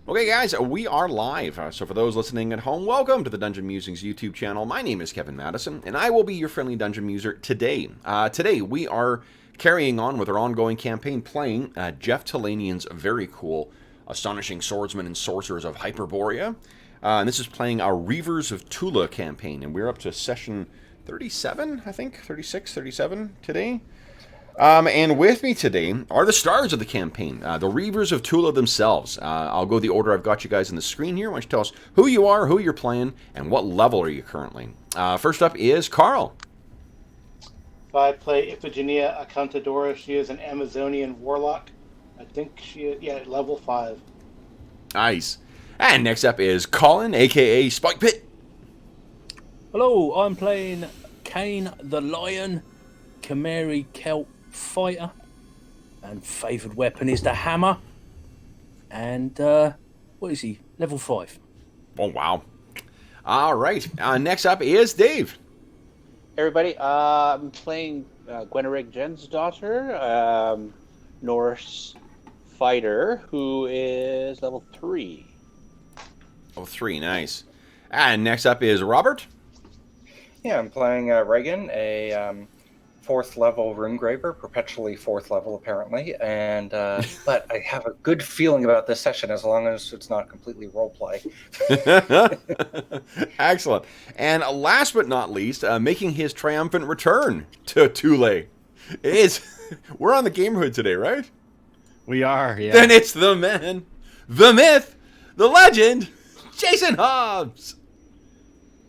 Okay, guys, we are live. So for those listening at home, welcome to the Dungeon Musings YouTube channel. My name is Kevin Madison, and I will be your friendly dungeon muser today. Today, we are carrying on with our ongoing campaign, playing Jeff Talanian's very cool Astonishing Swordsmen and Sorcerers of Hyperborea. And this is playing our Reavers of Thule campaign, and we're up to session 37, I think, 36, 37 today. And with me today are the stars of the campaign, the Reavers of Thule themselves. I'll go the order I've got you guys on the screen here. Why don't you tell us who you are, who you're playing, and what level are you currently? First up is Carl. I play Iphigenia Acantadora. She is an Amazonian warlock. I think she is, level 5. Nice. And next up is Colin, a.k.a. Spike Pit. Hello, I'm playing Kane the Lion, Chimeri Kelp Fighter, and favoured weapon is the hammer. And what is he? Level 5. Oh, wow. All right. Next up is Dave. Hey everybody, I'm playing Gwenrig Jen's daughter, Norse fighter, who is level 3. Oh, 3, nice. And next up is Robert. Yeah, I'm playing Reagan, a 4th level runegraver, perpetually 4th level apparently, and but I have a good feeling about this session as long as it's not completely roleplay. Excellent. And last but not least, making his triumphant return to Thule we're on the Gamerhood today, right? We are, yeah. Then it's the man, the myth, the legend, Jason Hobbs.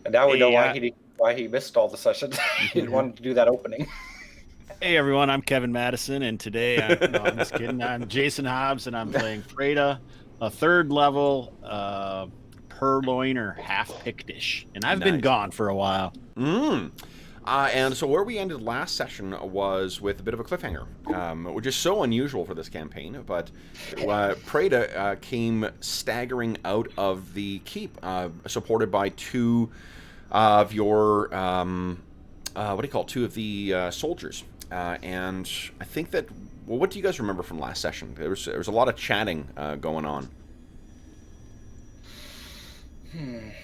And now we know why he missed all the sessions. He didn't want to do that opening. Hey everyone, I'm Kevin Madison, and today I'm just kidding. I'm Jason Hobbs, and I'm playing Freda, a 3rd level purloiner half Pictish, and I've been gone for a while. And so where we ended last session was with a bit of a cliffhanger, which is so unusual for this campaign. But Preda came staggering out of the keep, supported by 2 of your two of the soldiers. And I think that, well, what do you guys remember from last session? There was a lot of chatting going on. I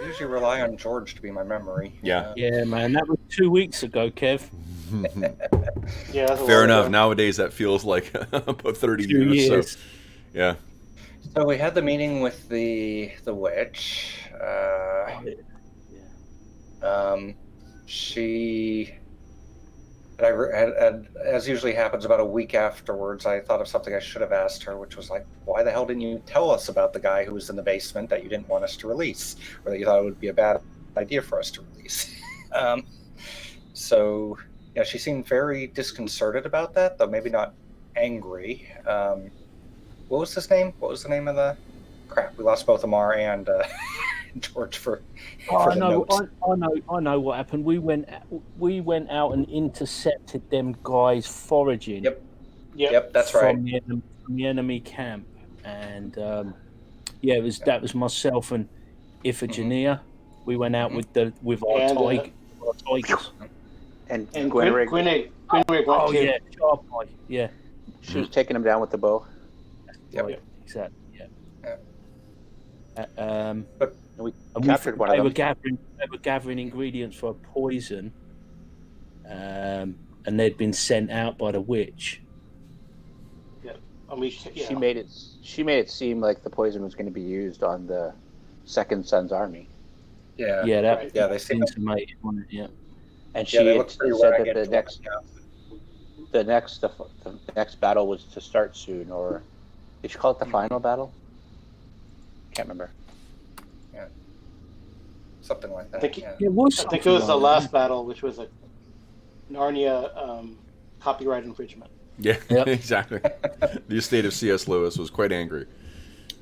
usually rely on George to be my memory. Yeah. Yeah, man, that was 2 weeks ago, Kev. Yeah, that's Fair enough. Nowadays that feels like about 30 years. So, yeah. So we had the meeting with the witch. She, as usually happens, about a week afterwards, I thought of something I should have asked her, which was like, why the hell didn't you tell us about the guy who was in the basement that you didn't want us to release, or that you thought it would be a bad idea for us to release? So, yeah, she seemed very disconcerted about that, though maybe not angry. What was his name? What was the name of the... Crap, we lost both Amar and George for I the know, notes. I know what happened. We went out and intercepted them guys foraging. Yep, that's right. From the enemy camp, and that was myself and Iphigenia. We went out with our tigers. And Gwenrig went Oh too. yeah, sharp eye. Yeah, she was taking him down with the bow. Yep. Exactly. Yeah. And we captured one of them. They were gathering ingredients for a poison, and they'd been sent out by the witch. Yeah. She made it seem like the poison was going to be used on the Second Son's army. Yeah. They seem intimated on it. Yeah. And she they had look pretty said ragged. that the next battle was to start soon, or did she call it the final battle? Can't remember. Yeah. Something like that. I think It was. I think it was the last battle, which was a Narnia copyright infringement. Yeah, Yep. exactly. The estate of C.S. Lewis was quite angry.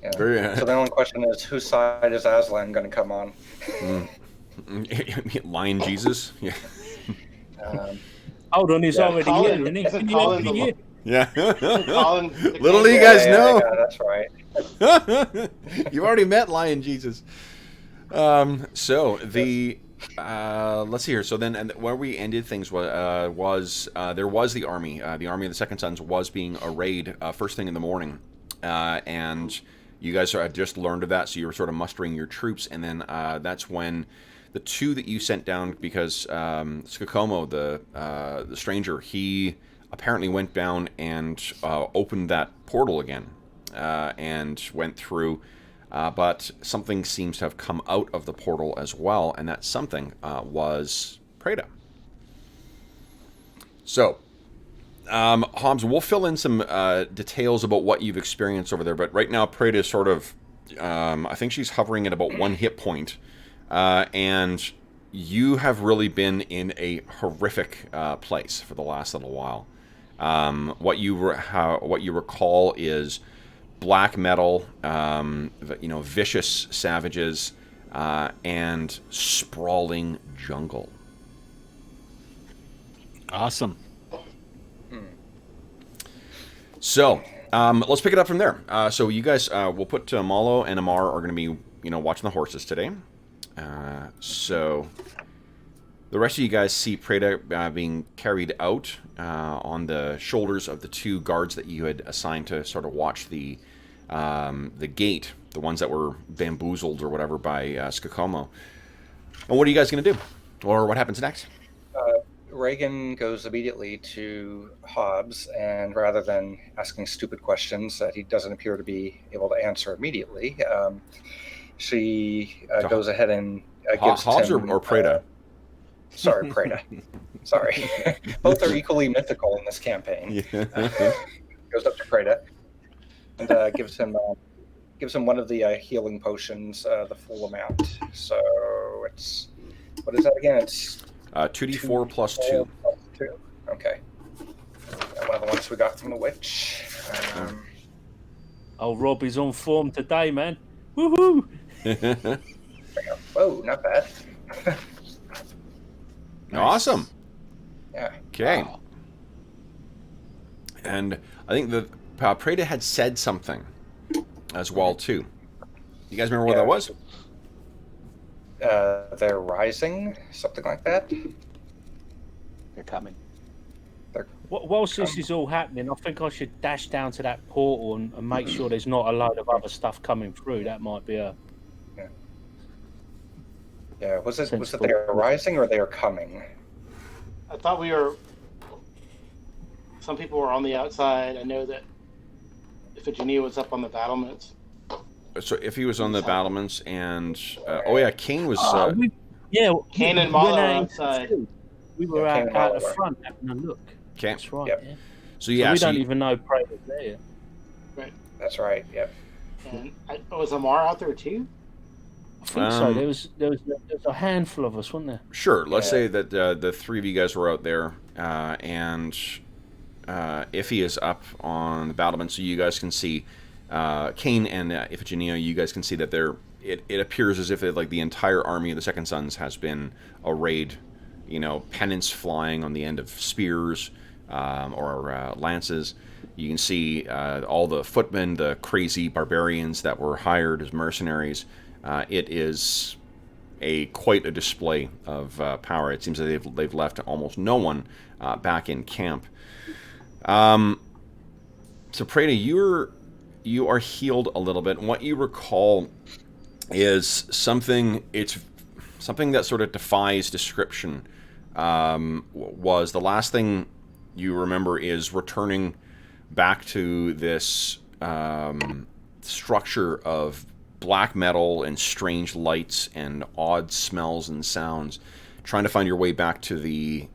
Yeah. Very, So the only question is, whose side is Aslan going to come on? Lion Jesus? Yeah. Hold on, he's already Colin, here. isn't Colin the Yeah. Colin, Little do you guys know. Yeah, that's right. You've already met Lion Jesus. So the let's see here. So then, and where we ended things was there was the army. The army of the Second Sons was being arrayed first thing in the morning. and you guys had just learned of that, so you were sort of mustering your troops, and then that's when the two that you sent down, because Skakomo, the stranger, he apparently went down and opened that portal again and went through, but something seems to have come out of the portal as well, and that something was Preda. So, Hobbs, we'll fill in some details about what you've experienced over there, but right now Preda is sort of, I think she's hovering at about 1 hit point, and you have really been in a horrific place for the last little while. What you recall is black metal, vicious savages, and sprawling jungle. Awesome. So, let's pick it up from there. So you guys, we'll put Malo and Amar are going to be, watching the horses today. So the rest of you guys see Preda being carried out on the shoulders of the two guards that you had assigned to sort of watch the gate, the ones that were bamboozled or whatever by Skakomo. And what are you guys going to do? Or what happens next? Reagan goes immediately to Hobbs, and rather than asking stupid questions that he doesn't appear to be able to answer immediately, she goes ahead and gives Hobbs him... or Preda? Sorry, Preda. Sorry. Both are equally mythical in this campaign. Yeah. Goes up to Preda and gives him one of the healing potions, the full amount. So it's... What is that again? It's... 2d4 plus 2. Okay. One of the ones we got from the witch. Oh, Robbie's on form today, man. Woohoo! Whoa, not bad. Awesome. Yeah. Okay. Wow. And I think that Preda had said something as well, too. You guys remember what that was? They're rising, something like that. They're coming. Whilst this is all happening, I think I should dash down to that portal and make sure there's not a load of other stuff coming through. That might be a... Yeah, was it they are rising or they are coming? I thought we were... Some people were on the outside. I know that Iphigenia was up on the battlements. So if he was on the battlements and... Kane was... Kane and Malo were outside. We were out the front having a look. Okay. That's right, Yep. yeah. So yeah, we don't even know Prey was there yet. Right. That's right, yep. And was Amar out there too? I think so. There was a handful of us, wasn't there? Sure. Let's say that the three of you guys were out there, and Iffy is up on the battlement, so you guys can see Kane and Iphigenia. You guys can see that it appears as if the entire army of the Second Sons has been arrayed. Pennants flying on the end of spears or lances. You can see all the footmen, the crazy barbarians that were hired as mercenaries. It is quite a display of power. It seems that they've left almost no one back in camp. So Preda, you are healed a little bit, and what you recall is something that sort of defies description. Was the last thing you remember is returning back to this structure of black metal and strange lights and odd smells and sounds, trying to find your way back to the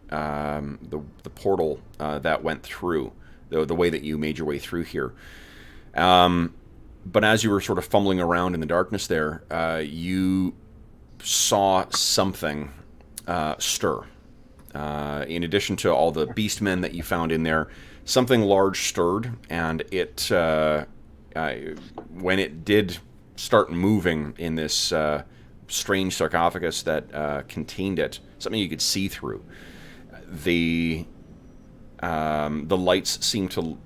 portal that went through, the way that you made your way through here. But as you were sort of fumbling around in the darkness there, you saw something stir. In addition to all the beastmen that you found in there, something large stirred, and it when it did start moving in this strange sarcophagus that contained it, something you could see through, the lights seemed to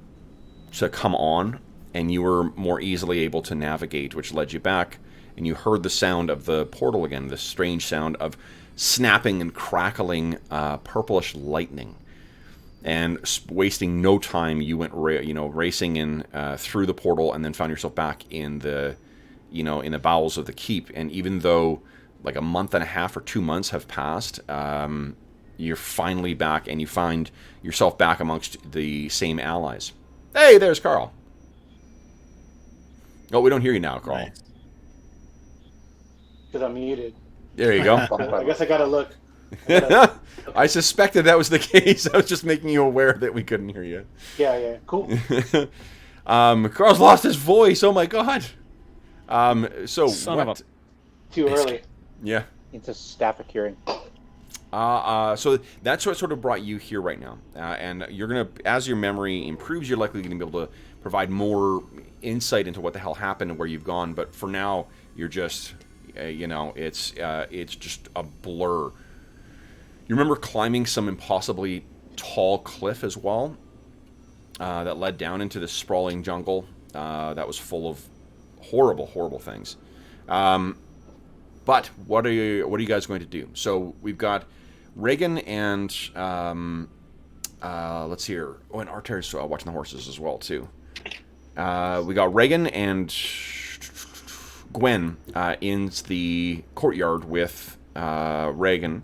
come on, and you were more easily able to navigate, which led you back, and you heard the sound of the portal again, the strange sound of snapping and crackling purplish lightning. and wasting no time, you went racing in through the portal, and then found yourself back in the in the bowels of the keep. And even though like a month and a half or 2 months have passed, you're finally back, and you find yourself back amongst the same allies. Hey, there's Carl. Oh, we don't hear you now, Carl. Nice. Because I'm muted. There you go. I guess I gotta look. I suspected that was the case. I was just making you aware that we couldn't hear you. Yeah, cool. Carl's lost his voice. Oh my god. So Son of a- Too early. Yeah. It's a staff of curing. So that's what sort of brought you here right now. And you're gonna, as your memory improves, you're likely gonna be able to provide more insight into what the hell happened and where you've gone. But for now, you're just, it's just a blur. You remember climbing some impossibly tall cliff as well, that led down into this sprawling jungle that was full of horrible, horrible things. But what are you guys going to do? So we've got Reagan and let's see here. Oh, and Arter's watching the horses as well too. We got Reagan and Gwen in the courtyard with Reagan,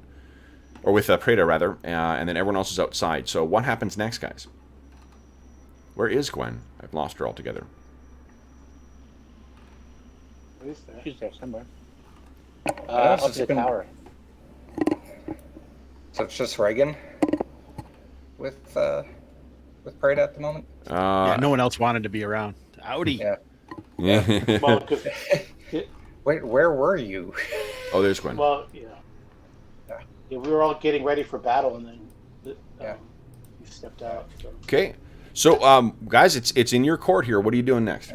or with Preda rather, and then everyone else is outside. So what happens next, guys? Where is Gwen? I've lost her altogether. What is that? She's there somewhere. Yes, Up it's the been- tower. So it's just Reagan with Prada at the moment. Yeah, no one else wanted to be around. Howdy. Yeah. Yeah. Well, 'cause- Wait, where were you? Oh, there's Gwen. well, Yeah. we were all getting ready for battle, and then Yeah. you stepped out. So. Okay. So, guys, it's in your court here. What are you doing next?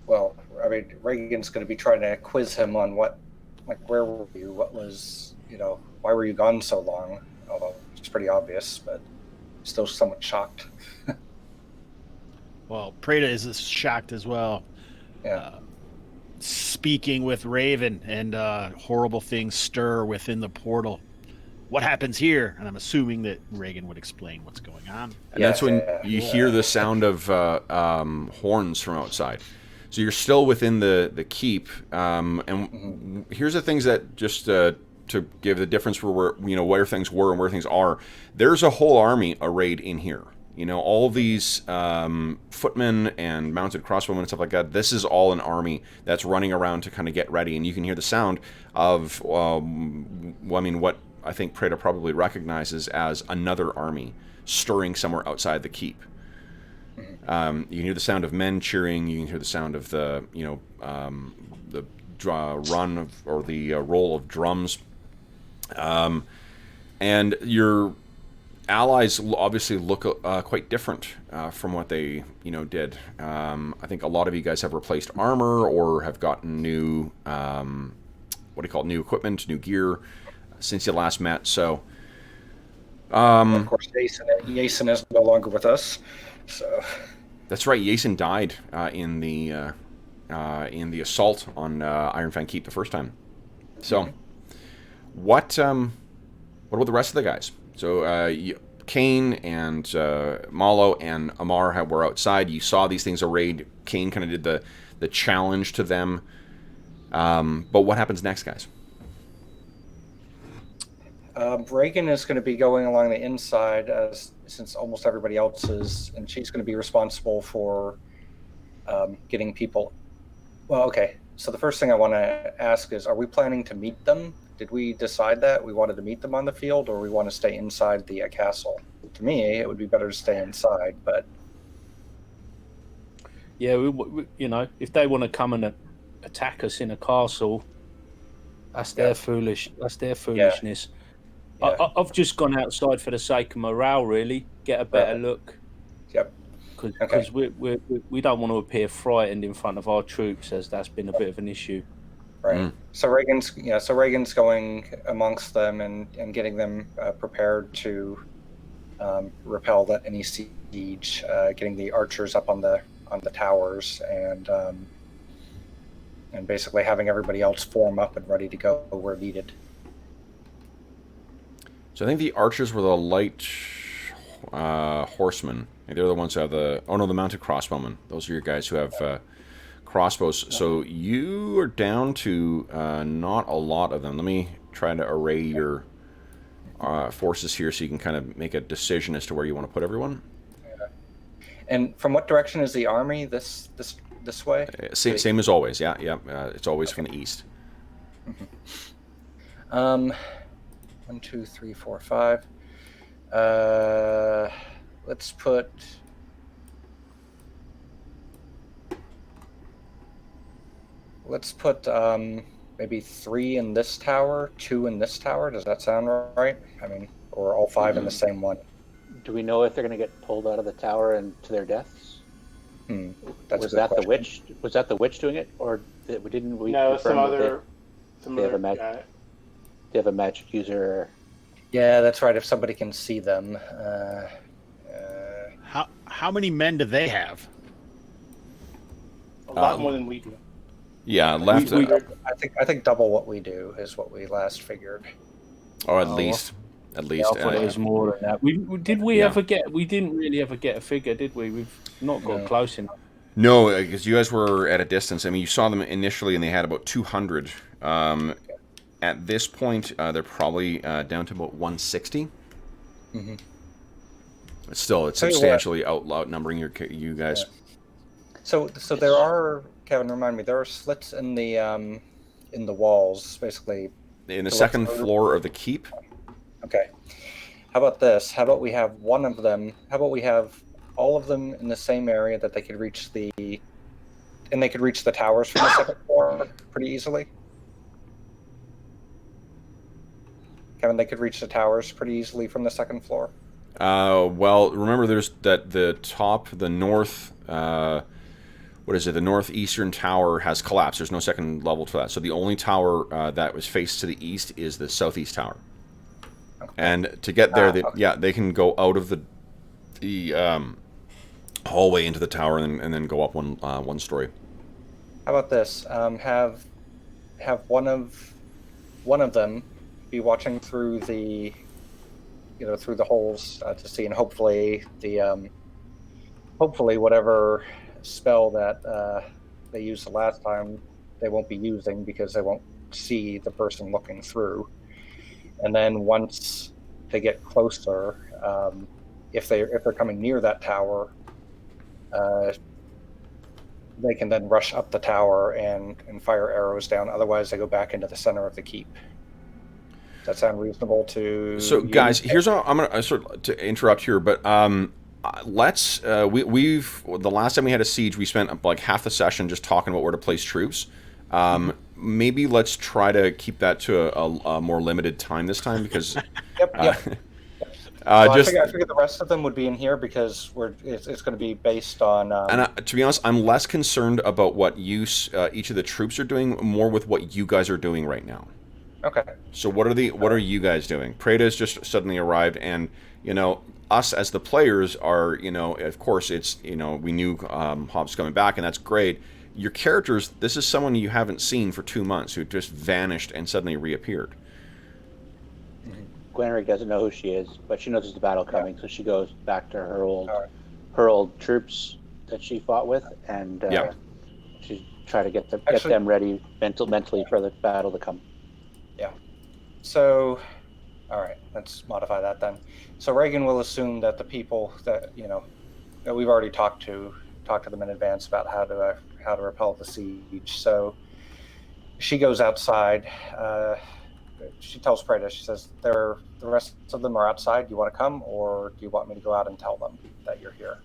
Well, I mean, Reagan's going to be trying to quiz him on where were you? What was, why were you gone so long? Although it's pretty obvious, but still somewhat shocked. Well, Preda is shocked as well. Yeah. Speaking with Raven, and horrible things stir within the portal. What happens here? And I'm assuming that Reagan would explain what's going on. And that's when Yeah. you hear the sound of horns from outside. So you're still within the keep. And here's the things that just to give the difference for where things were and where things are. There's a whole army arrayed in here. All of these footmen and mounted crossbowmen and stuff like that. This is all an army that's running around to kind of get ready. And you can hear the sound of, what I think Preda probably recognizes as another army stirring somewhere outside the keep. You can hear the sound of men cheering. You can hear the sound of the roll of drums. And your allies obviously look quite different from what they did. I think a lot of you guys have replaced armor or have gotten new new equipment, new gear since you last met. So Of course, Jason is no longer with us. So that's right. Jason died in the assault on Ironfang Keep the first time. So, what about the rest of the guys? So, Kane and Malo and Amar were outside. You saw these things arrayed. Kane kind of did the challenge to them. But what happens next, guys? Reagan is going to be going along the inside since almost everybody else is, and she's going to be responsible for getting people. Well, okay. So the first thing I want to ask is, are we planning to meet them? Did we decide that we wanted to meet them on the field, or we want to stay inside the castle? To me, it would be better to stay inside, but Yeah, if they want to come and attack us in a castle, that's their foolishness. Yeah. I've just gone outside for the sake of morale, really, get a better look. Yep. Because we don't want to appear frightened in front of our troops, as that's been a bit of an issue. right. So Reagan's going amongst them and getting them prepared to repel any siege, getting the archers up on the towers, and basically having everybody else form up and ready to go where needed. So So I think the archers were the light horsemen. They're the ones who have the... Oh, no, the mounted crossbowmen. Those are your guys who have crossbows. So you are down to not a lot of them. Let me try to array your forces here so you can kind of make a decision as to where you want to put everyone. And from what direction is the army? This way? Same as always, yeah. It's always from the east. 1, 2, 3, 4, 5. Let's put... maybe 3 in this tower, 2 in this tower. Does that sound right? I mean, or all 5 in the same one? Do we know if they're going to get pulled out of the tower and to their deaths? That's was that question. The witch? Was that the witch doing it, or didn't we? No, confirm they have a magic user. Yeah, that's right. If somebody can see them. How many men do they have? A lot more than we do. Yeah, left. I think double what we do is what we last figured. Oh, at least. At least. I thought it was more than that. We didn't really ever get a figure, did we? We've not got close enough. No, because you guys were at a distance. I mean, you saw them initially, and they had about 200. At this point, they're probably down to about 160. Mm-hmm. It's substantially outnumbering you guys. Yeah. So there are, Kevin, remind me, there are slits in the walls, basically. In the second floor of the keep. Okay. How about this? How about we have one of them? How about we have all of them in the same area that they could reach the towers from the second floor pretty easily? Kevin, they could reach the towers pretty easily from the second floor. Well, remember there's the north, the northeastern tower has collapsed. There's no second level to that. So the only tower that was faced to the east is the southeast tower. Okay. And to get there, they can go out of the hallway into the tower and then go up one story. How about this? Have one of them be watching through the holes to see, and hopefully whatever spell that they used the last time they won't be using, because they won't see the person looking through. And then once they get closer, if they're coming near that tower, they can then rush up the tower and fire arrows down. Otherwise, they go back into the center of the keep. Does that sound reasonable to So, you? guys, here's what I'm gonna sort of to interrupt here, but let's we've the last time we had a siege, we spent like half the session just talking about where to place troops. Maybe let's try to keep that to a more limited time this time, because I figure the rest of them would be in here because it's going to be based on. And to be honest, I'm less concerned about what each of the troops are doing, more with what you guys are doing right now. Okay. So what are you guys doing? Preda's just suddenly arrived, and us as the players are, of course it's, we knew Hobbs coming back, and that's great. Your characters, this is someone you haven't seen for 2 months who just vanished and suddenly reappeared. Gwenrick doesn't know who she is, but she knows there's a battle coming, so she goes back to her old troops that she fought with, and she's trying to get them ready mentally for the battle to come. Yeah. So, all right, let's modify that then. So Reagan will assume that the people that that we've already talked to them in advance about how to repel the siege. So she goes outside. She tells Preda, she says, the rest of them are outside. Do you want to come, or do you want me to go out and tell them that you're here?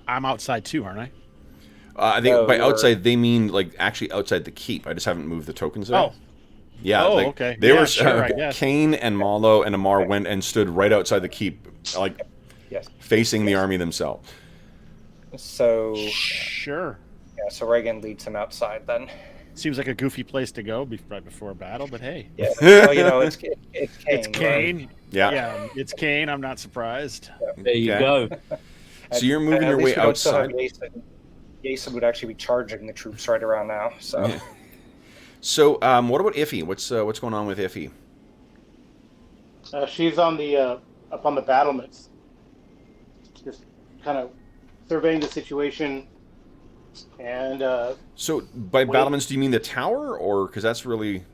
I'm outside too, aren't I? I think by outside they mean like actually outside the keep. I just haven't moved the tokens there. Oh. Yeah. Oh, okay. They were sure, I guess. Kane and Malo and Amar went and stood right outside the keep, like facing the army themselves. So sure. Yeah, so Reagan leads him outside then. Seems like a goofy place to go right before a battle, but hey. Yeah. Well, it's Kane. It's Kane. Right? Yeah. It's Kane. I'm not surprised. Yeah. There you go. So you're moving your way outside. Jason would actually be charging the troops right around now. So. Yeah. So what about Iffy? What's going on with Iffy? She's on the up on the battlements, just kind of surveying the situation. And So by battlements, do you mean the tower, or because that's really?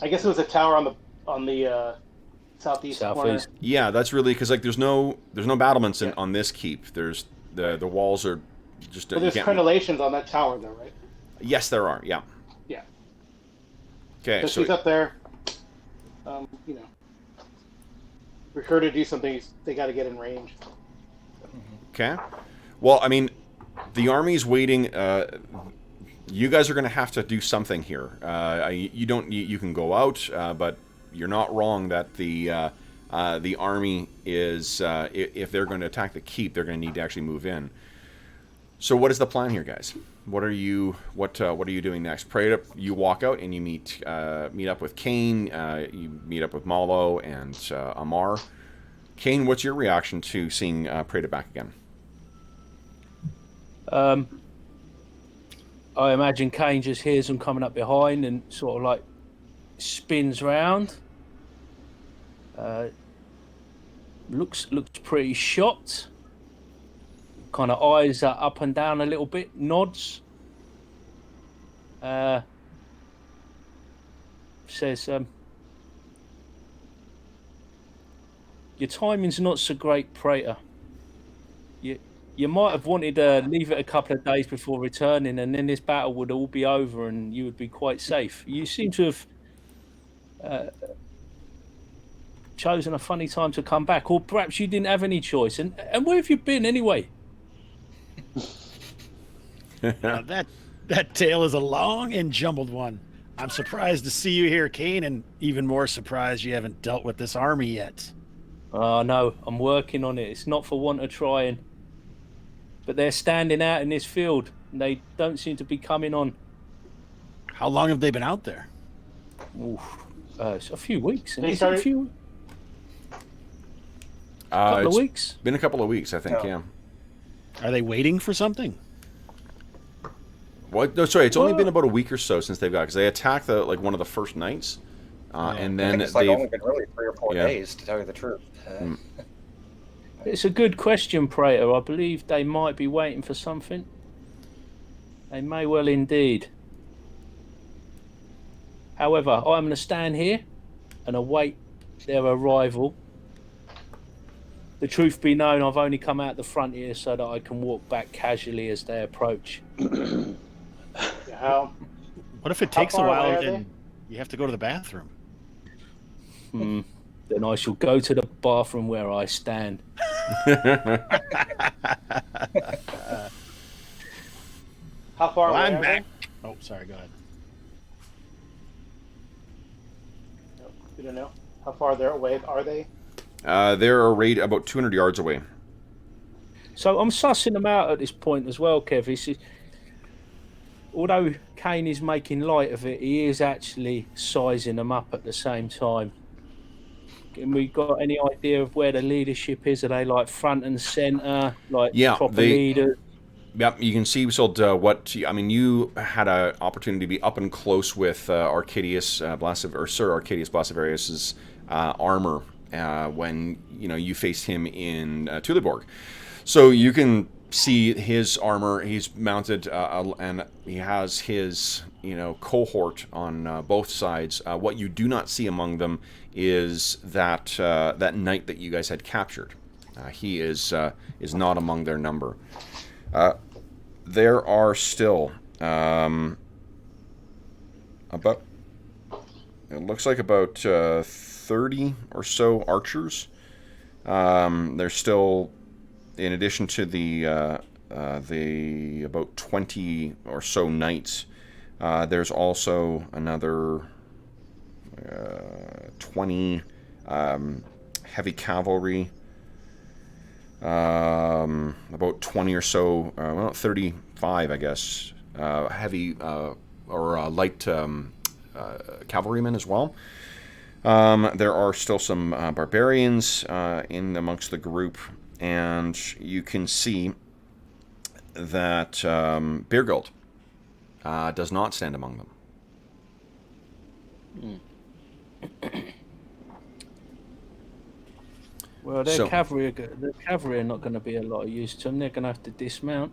I guess it was a tower on the southeast corner. Yeah, that's really because like there's no battlements on this keep. There's the walls are just. But there's crenellations on that tower, though, right? Yes, there are. Yeah. Yeah. Okay, So she's up there. You know, for her to do something, they got to get in range. Okay. Well, I mean, the army's waiting. You guys are going to have to do something here. You don't. You can go out, but you're not wrong that the army is. If they're going to attack the keep, they're going to need to actually move in. So, what is the plan here, guys? What are you doing next? Pray up. You walk out and you meet up with Kane. You meet up with Malo and Amar. Kane, what's your reaction to seeing Prada back again? I imagine Kane just hears them coming up behind and sort of like spins round. Looks pretty shocked. Kind of eyes are up and down a little bit. Nods. Says, "Your timing's not so great, Praetor. You might have wanted to leave it a couple of days before returning, and then this battle would all be over and you would be quite safe. You seem to have chosen a funny time to come back, or perhaps you didn't have any choice. And where have you been anyway?" That tale is a long and jumbled one. I'm surprised to see you here, Kane, and even more surprised you haven't dealt with this army yet. Oh, no, I'm working on it. It's not for want of trying. But they're standing out in this field, and they don't seem to be coming on. How long have they been out there? It's a few weeks. They Is started- it a few? Couple of weeks? Been a couple of weeks, I think. Yeah. Are they waiting for something? What? No, sorry. It's only been about a week or so since they've got, because they attacked one of the first nights, and then it's like only been really 3 or 4 days, to tell you the truth. It's a good question, Praetor. I believe they might be waiting for something. They may well indeed. However, I'm going to stand here and await their arrival. The truth be known, I've only come out the front here so that I can walk back casually as they approach. How? What if it takes a far while away are and you have to go to the bathroom? Then I shall go to the bathroom where I stand. How far away I'm are back. Oh, sorry. Go ahead. they? No, you don't know. How far they're away are they? They're about 200 yards away. So I'm sussing them out at this point as well, Kev. Although Kane is making light of it, he is actually sizing them up at the same time. Have we got any idea of where the leadership is? Are they like front and centre, like proper leaders? Yep, you can see you had an opportunity to be up and close with Sir Arcadius Blasivarius's armor when you faced him in Tuleborg. So you can see his armor. He's mounted and he has his cohort on both sides. What you do not see among them is that knight that you guys had captured. He is not among their number. There are still about, it looks like about 30 or so archers. There's still, in addition to the about 20 or so knights, there's also another 20 heavy cavalry, about 20 or so, 35, I guess, heavy or light cavalrymen as well. There are still some barbarians in amongst the group, and you can see that Beergold does not stand among them. Well, their cavalry are not going to be a lot of use to them. They're going to have to dismount.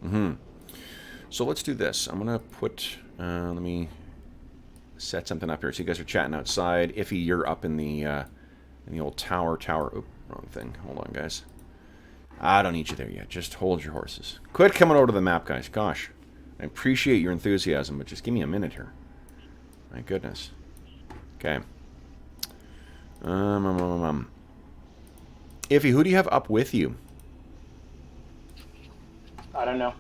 Mm-hmm. So let's do this. I'm going to put... let me set something up here. So you guys are chatting outside. Iffy, you're up in the old tower. Oh, wrong thing. Hold on, guys. I don't need you there yet. Just hold your horses. Quit coming over to the map, guys. Gosh. I appreciate your enthusiasm, but just give me a minute here. My goodness. Okay. Iffy, who do you have up with you? I don't know.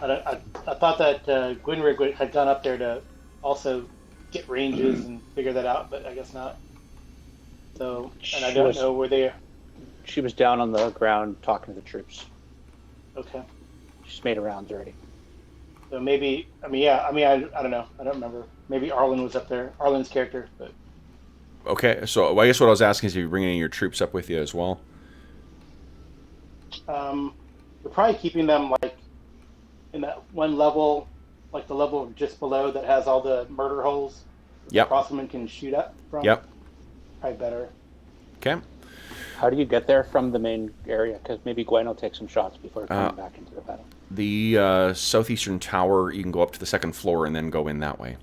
I thought that Gwynrig had gone up there to also get ranges and figure that out, but I guess not. So, and I don't know where they are. She was down on the ground talking to the troops. Okay. She's made her rounds already. So maybe, I don't know. I don't remember. Maybe Arlen was up there. Arlen's character, but... Okay, so I guess what I was asking is if you're bringing your troops up with you as well. We're probably keeping them, like, in that one level, like the level just below that has all the murder holes that the crossmen can shoot at from. Yep. Probably better. Okay. How do you get there from the main area? Because maybe Gwen will take some shots before coming back into the battle. The southeastern tower, you can go up to the second floor and then go in that way.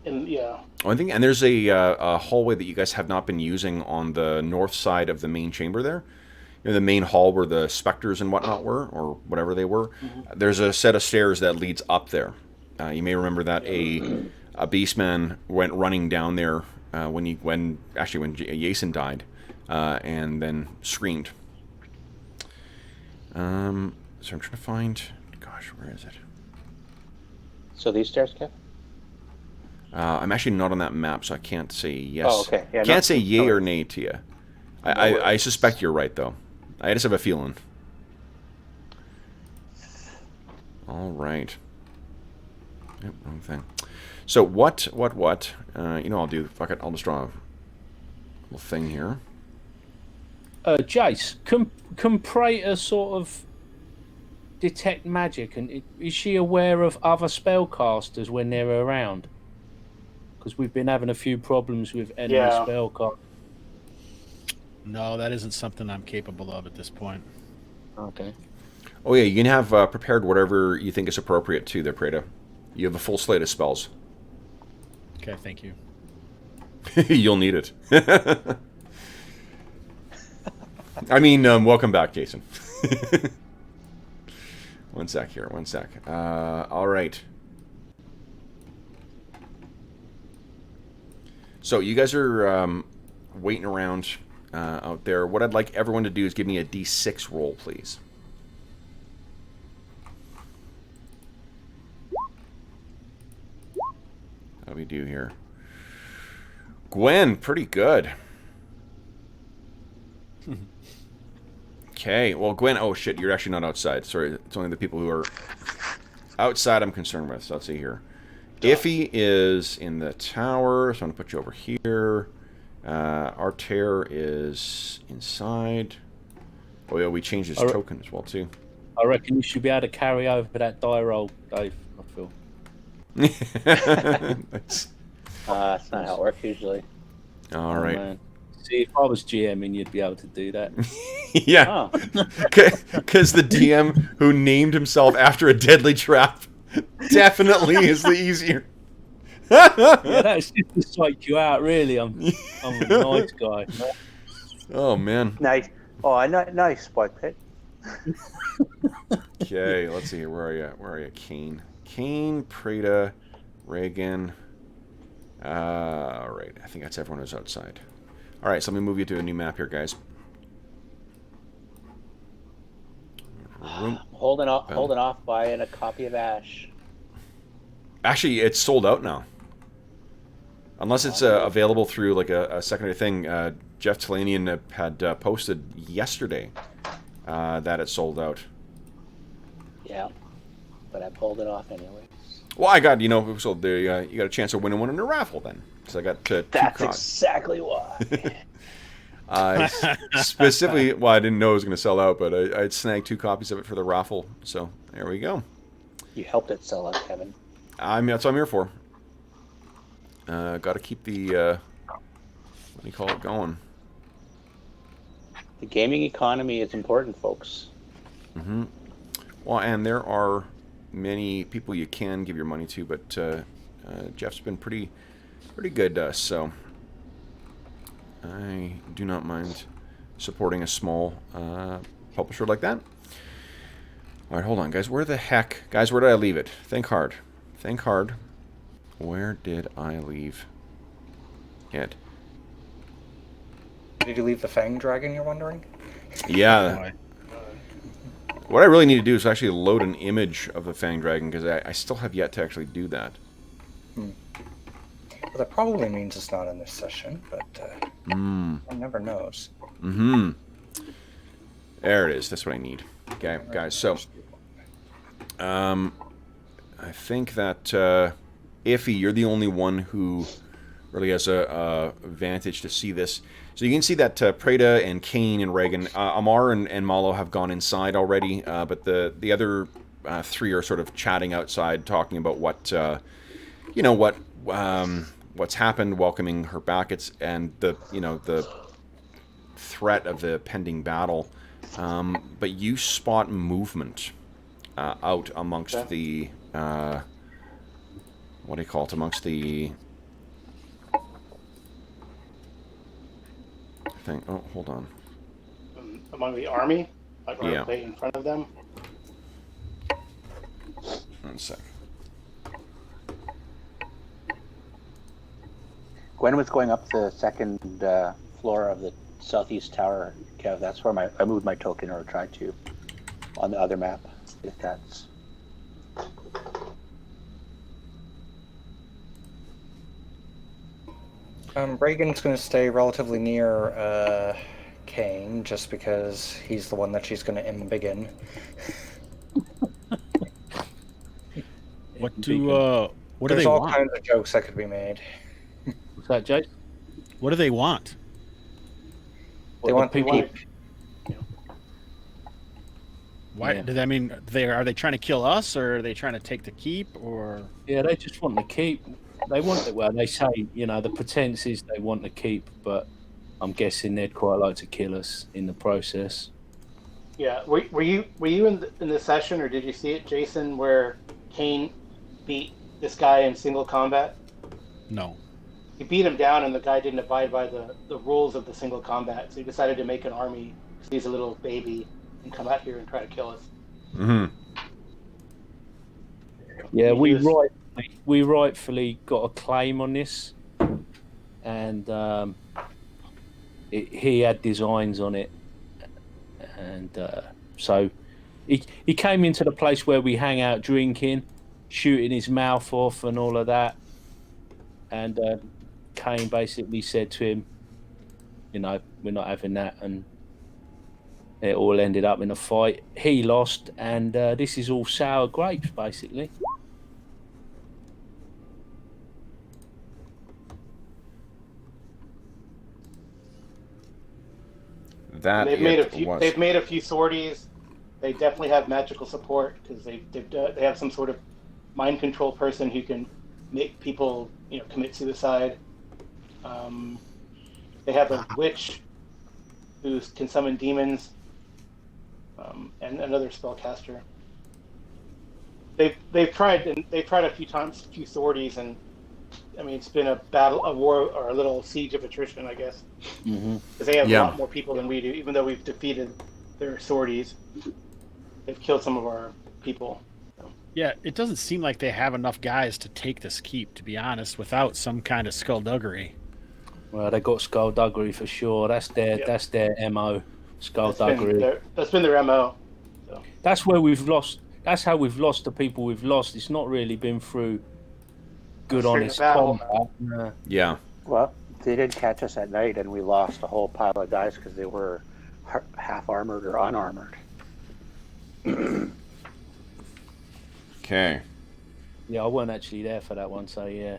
Yeah. Oh, I think, and there's a hallway that you guys have not been using on the north side of the main chamber there. You know, the main hall where the specters and whatnot were, or whatever they were. Mm-hmm. There's a set of stairs that leads up there. You may remember that a beastman went running down there when Jason died, and then screamed. So I'm trying to find. Gosh, where is it? So these stairs, Kev? I'm actually not on that map, so I can't say yes. Oh, okay. Yeah, can't say yay or nay to you. I suspect you're right, though. I just have a feeling. All right. Yep, wrong thing. So what? I'll do. Fuck it. I'll just draw a little thing here. Jace, can Praetor sort of detect magic, and is she aware of other spellcasters when they're around? Because we've been having a few problems with enemy spellcasters. No, that isn't something I'm capable of at this point. Okay. Oh yeah, you can have prepared whatever you think is appropriate too there, Preda. You have a full slate of spells. Okay, thank you. You'll need it. I mean, welcome back, Jason. One sec here, one sec. All right. So you guys are waiting around out there. What I'd like everyone to do is give me a D6 roll, please. How do we do here? Gwen, pretty good. Okay, well, Gwen, oh shit, you're actually not outside. Sorry, it's only the people who are outside I'm concerned with. So let's see here. Iffy is in the tower, so I'm going to put you over here. Artair is inside. Oh yeah, we changed his token as well, too. I reckon you should be able to carry over that die roll, Dave, I feel. That's not how it works usually. All right. Man. See, if I was GMing, you'd be able to do that. Yeah. Because the DM who named himself after a deadly trap definitely is the easier. Yeah, that's just to psych you out, really. I'm a nice guy. Oh, man. Nice. Oh, nice, Spike Pit. Okay, let's see here. Where are you? Kane, Preda, Reagan. All right. I think that's everyone who's outside. All right, so let me move you to a new map here, guys. Holding off buying a copy of Ash. Actually, it's sold out now. Unless it's available through like a secondary thing. Jeff Talanian had posted yesterday that it sold out. Yeah, but I'm holding off anyways. Well, I got, so there you got a chance of winning one in a raffle then. So I got two That's cards. Exactly why. Specifically, well, I didn't know it was going to sell out, but I'd snagged 2 copies of it for the raffle. So there we go. You helped it sell out, Kevin. That's what I'm here for. Got to keep the, what do you call it, going. The gaming economy is important, folks. Mm-hmm. Well, and there are many people you can give your money to, but Jeff's been pretty good to us, so I do not mind supporting a small publisher like that. All right, hold on, guys. Where the heck... Guys, where did I leave it? Think hard. Think hard. Where did I leave it? Did you leave the Fang Dragon, you're wondering? Yeah. What I really need to do is actually load an image of the Fang Dragon, because I still have yet to actually do that. Well, that probably means it's not in this session, but one never knows. Mm-hmm. There it is. That's what I need. Okay, guys, so... I think that, Iffy, you're the only one who really has a advantage to see this. So you can see that Preda and Kane and Reagan, Amar and Malo have gone inside already, but the other three are sort of chatting outside, talking about what, what's happened, welcoming her back, and the threat of the pending battle. But you spot movement out amongst the what do you call it? Amongst the thing. Oh, hold on. Among the army, like yeah, right in front of them. 1 sec. Gwen was going up the second floor of the southeast tower, Kev. That's where I moved my token, or tried to, on the other map, if that's... Reagan's going to stay relatively near Kane, just because he's the one that she's going to embiggen. What do they There's all want? kinds of jokes that could be made. What's that, Jay? What do they want? They want the keep. Why? Yeah. Does that mean are they trying to kill us, or are they trying to take the keep, or? Yeah, they just want to keep. They want it. Well, they say, the pretense is they want to keep, but I'm guessing they'd quite like to kill us in the process. Yeah, were you in the session, or did you see it, Jason, where Kane beat this guy in single combat? No. He beat him down, and the guy didn't abide by the rules of the single combat, so he decided to make an army, because he's a little baby, and come out here and try to kill us. Mm-hmm. Yeah, we rightfully got a claim on this, and he had designs on it, and so he came into the place where we hang out drinking, shooting his mouth off and all of that, and Kane basically said to him, we're not having that, and it all ended up in a fight. He lost, and this is all sour grapes, basically. They've made a few sorties. They definitely have magical support, because they have some sort of mind control person who can make people commit suicide. They have a witch who can summon demons, and another spellcaster. They've tried a few times, a few sorties, and I mean, it's been a war, or a little siege of attrition, I guess. Because they have a lot more people than we do, even though we've defeated their sorties. They've killed some of our people. So. Yeah, it doesn't seem like they have enough guys to take this keep, to be honest, without some kind of skullduggery. Well, they got skullduggery for sure. That's their MO, skullduggery. That's been their MO. So. That's where we've lost. That's how we've lost the people we've lost. It's not really been through good, honest combat. Yeah. Well, they did catch us at night, and we lost a whole pile of guys because they were half armored or unarmored. Okay. Yeah, I weren't actually there for that one, so yeah.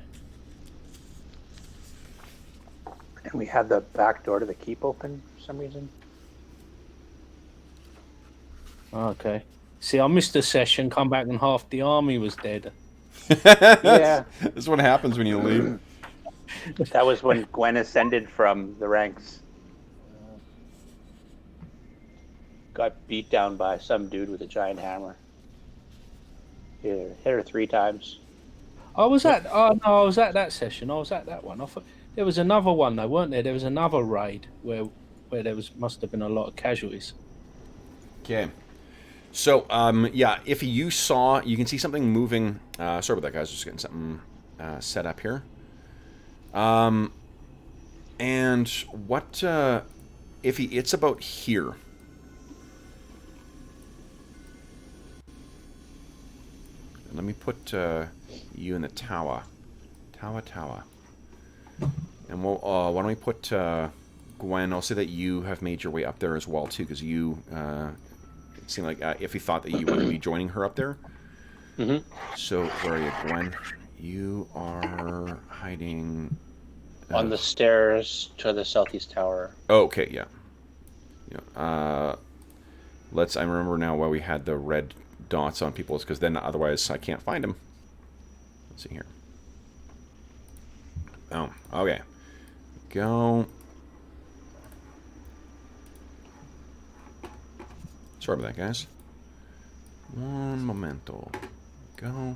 And we had the back door to the keep open for some reason. Okay. See, I missed a session, come back and half the army was dead. Yeah. That's what happens when you leave. That was when Gwen ascended from the ranks. got beat down by some dude with a giant hammer. Hit her 3 times. I was at. Oh no, I was at that session. I was at that one. I thought there was another one though, weren't there? There was another raid where there must have been a lot of casualties. Okay. So, yeah, if you can see something moving. Sorry about that, guys. Just getting something set up here. And what, it's about here. Let me put you in the tower. Tower. And we'll, why don't we put Gwen? I'll say that you have made your way up there as well, too, because you, it seemed like Iffy thought that you were going to be joining her up there. Mm-hmm. So, where are you, Gwen? You are hiding... on the stairs to the southeast tower. Oh, okay, yeah. I remember now why we had the red dots on people, is because then otherwise I can't find them. Let's see here. Oh, okay. Go. Sorry about that, guys. Un momento. Go.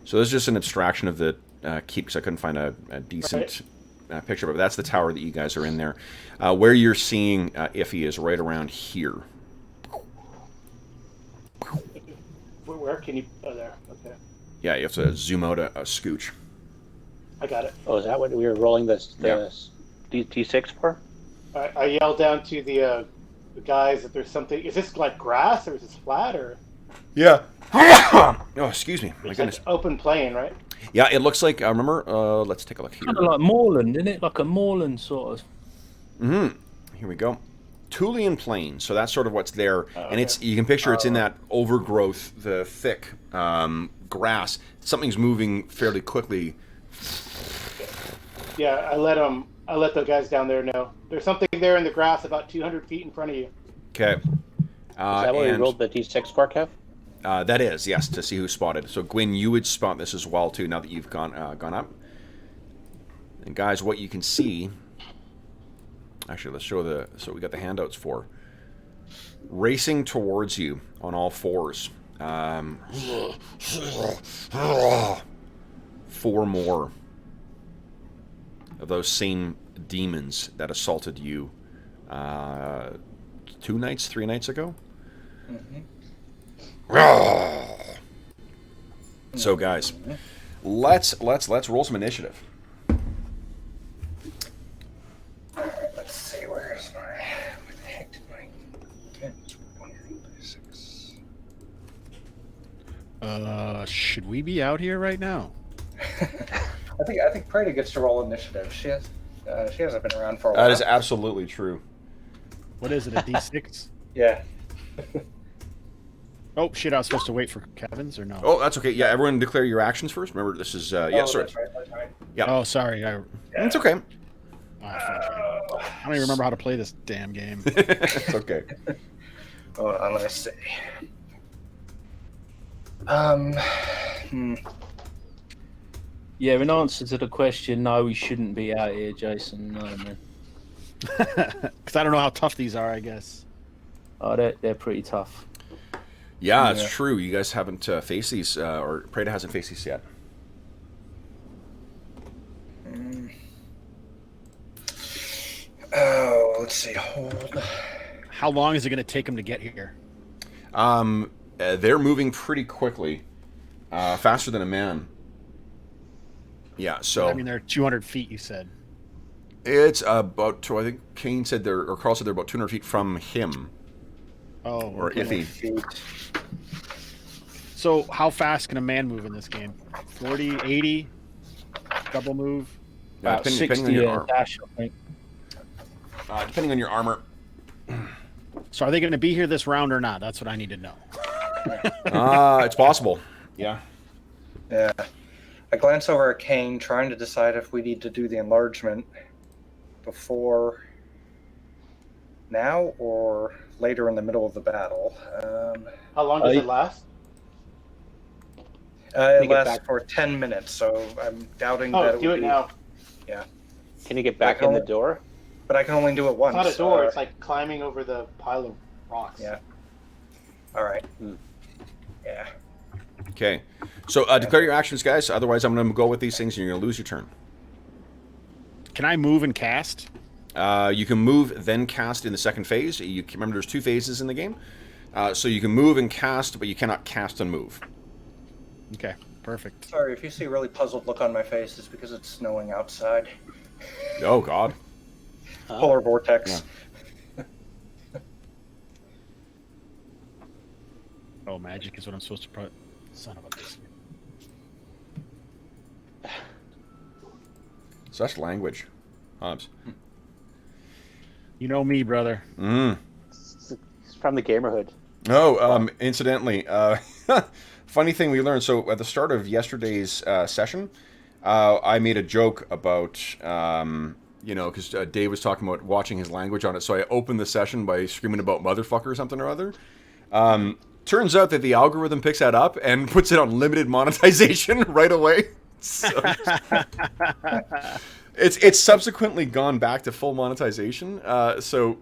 So this is just an abstraction of the keep, because I couldn't find a decent picture, but that's the tower that you guys are in there. Where you're seeing Iffy is right around here. Where can you... Oh, there. Okay. Yeah, you have to zoom out a scooch. I got it. Oh, is that what we were rolling the D6 for? I yelled down to the guys that there's something... Is this like grass or is this flat or... Yeah. Oh, excuse me. My It's goodness. like open plain, right? Yeah, it looks like, remember, let's take a look here. Kind of like moorland, isn't it? Like a moorland sort of. Mm-hmm. Here we go. Thulean plain, so that's sort of what's there. Oh, And it's, you can picture it's in that overgrowth, the thick grass. Something's moving fairly quickly. Yeah, I let the guys down there know. There's something there in the grass about 200 feet in front of you. Okay. Is that what we rolled the D6 for, Kev? That is, yes, to see who spotted. So, Gwyn, you would spot this as well, too, now that you've gone up. And, guys, what you can see... Actually, let's show so we got the handouts for. Racing towards you on all fours. 4 more of those same demons that assaulted you 3 nights ago. Mm-hmm. So, guys, let's roll some initiative. Let's see, where's where the heck did my get 136? Should we be out here right now? I think Prada gets to roll initiative. She hasn't been around for a while. That is absolutely true. What is it, a D6? Yeah. Oh, shit, I was supposed to wait for Kevin's, or no? Oh, that's okay. Yeah, everyone declare your actions first. Remember, this is... yeah, sorry. That's right. Yeah. Oh, sorry. It's okay. I don't even remember how to play this damn game. It's okay. Hold on, let me see. Yeah, in answer to the question, no, we shouldn't be out here, Jason. No, man. Because I don't know how tough these are, I guess. Oh, they're pretty tough. Yeah, it's true. You guys haven't faced these, or Prada hasn't faced these yet. Oh, let's see. Hold. How long is it going to take them to get here? They're moving pretty quickly, faster than a man. Yeah, so... I mean, they're 200 feet, you said. It's about, I think Kane said or Carl said they're about 200 feet from him. Oh, or okay. Iffy. So how fast can a man move in this game? 40, 80? Double move? About depending 60 on your dash, I think. depending on your armor. So are they going to be here this round or not? That's what I need to know. It's possible. Yeah. Yeah. I glance over at Kane, trying to decide if we need to do the enlargement before now or later in the middle of the battle. How long does it last? It lasts for 10 minutes, so I'm doubting that it do would it be... now. Yeah. Can you get back in the door? But I can only do it once. It's not a door. It's like climbing over the pile of rocks. Yeah. All right. Yeah. Okay. So declare your actions, guys. Otherwise, I'm going to go with these things, and you're going to lose your turn. Can I move and cast? You can move, then cast in the second phase. You remember, there's 2 phases in the game. So you can move and cast, but you cannot cast and move. Okay, perfect. Sorry, if you see a really puzzled look on my face, it's because it's snowing outside. Oh, God. Polar vortex. Yeah. Oh, magic is what I'm supposed to put. Son of a bitch. Such language. Hobbs. You know me, brother. It's from the gamerhood. Oh, incidentally, funny thing we learned. So at the start of yesterday's session, I made a joke about, because Dave was talking about watching his language on it. So I opened the session by screaming about motherfucker or something or other. Turns out that the algorithm picks that up and puts it on limited monetization right away. So it's subsequently gone back to full monetization. So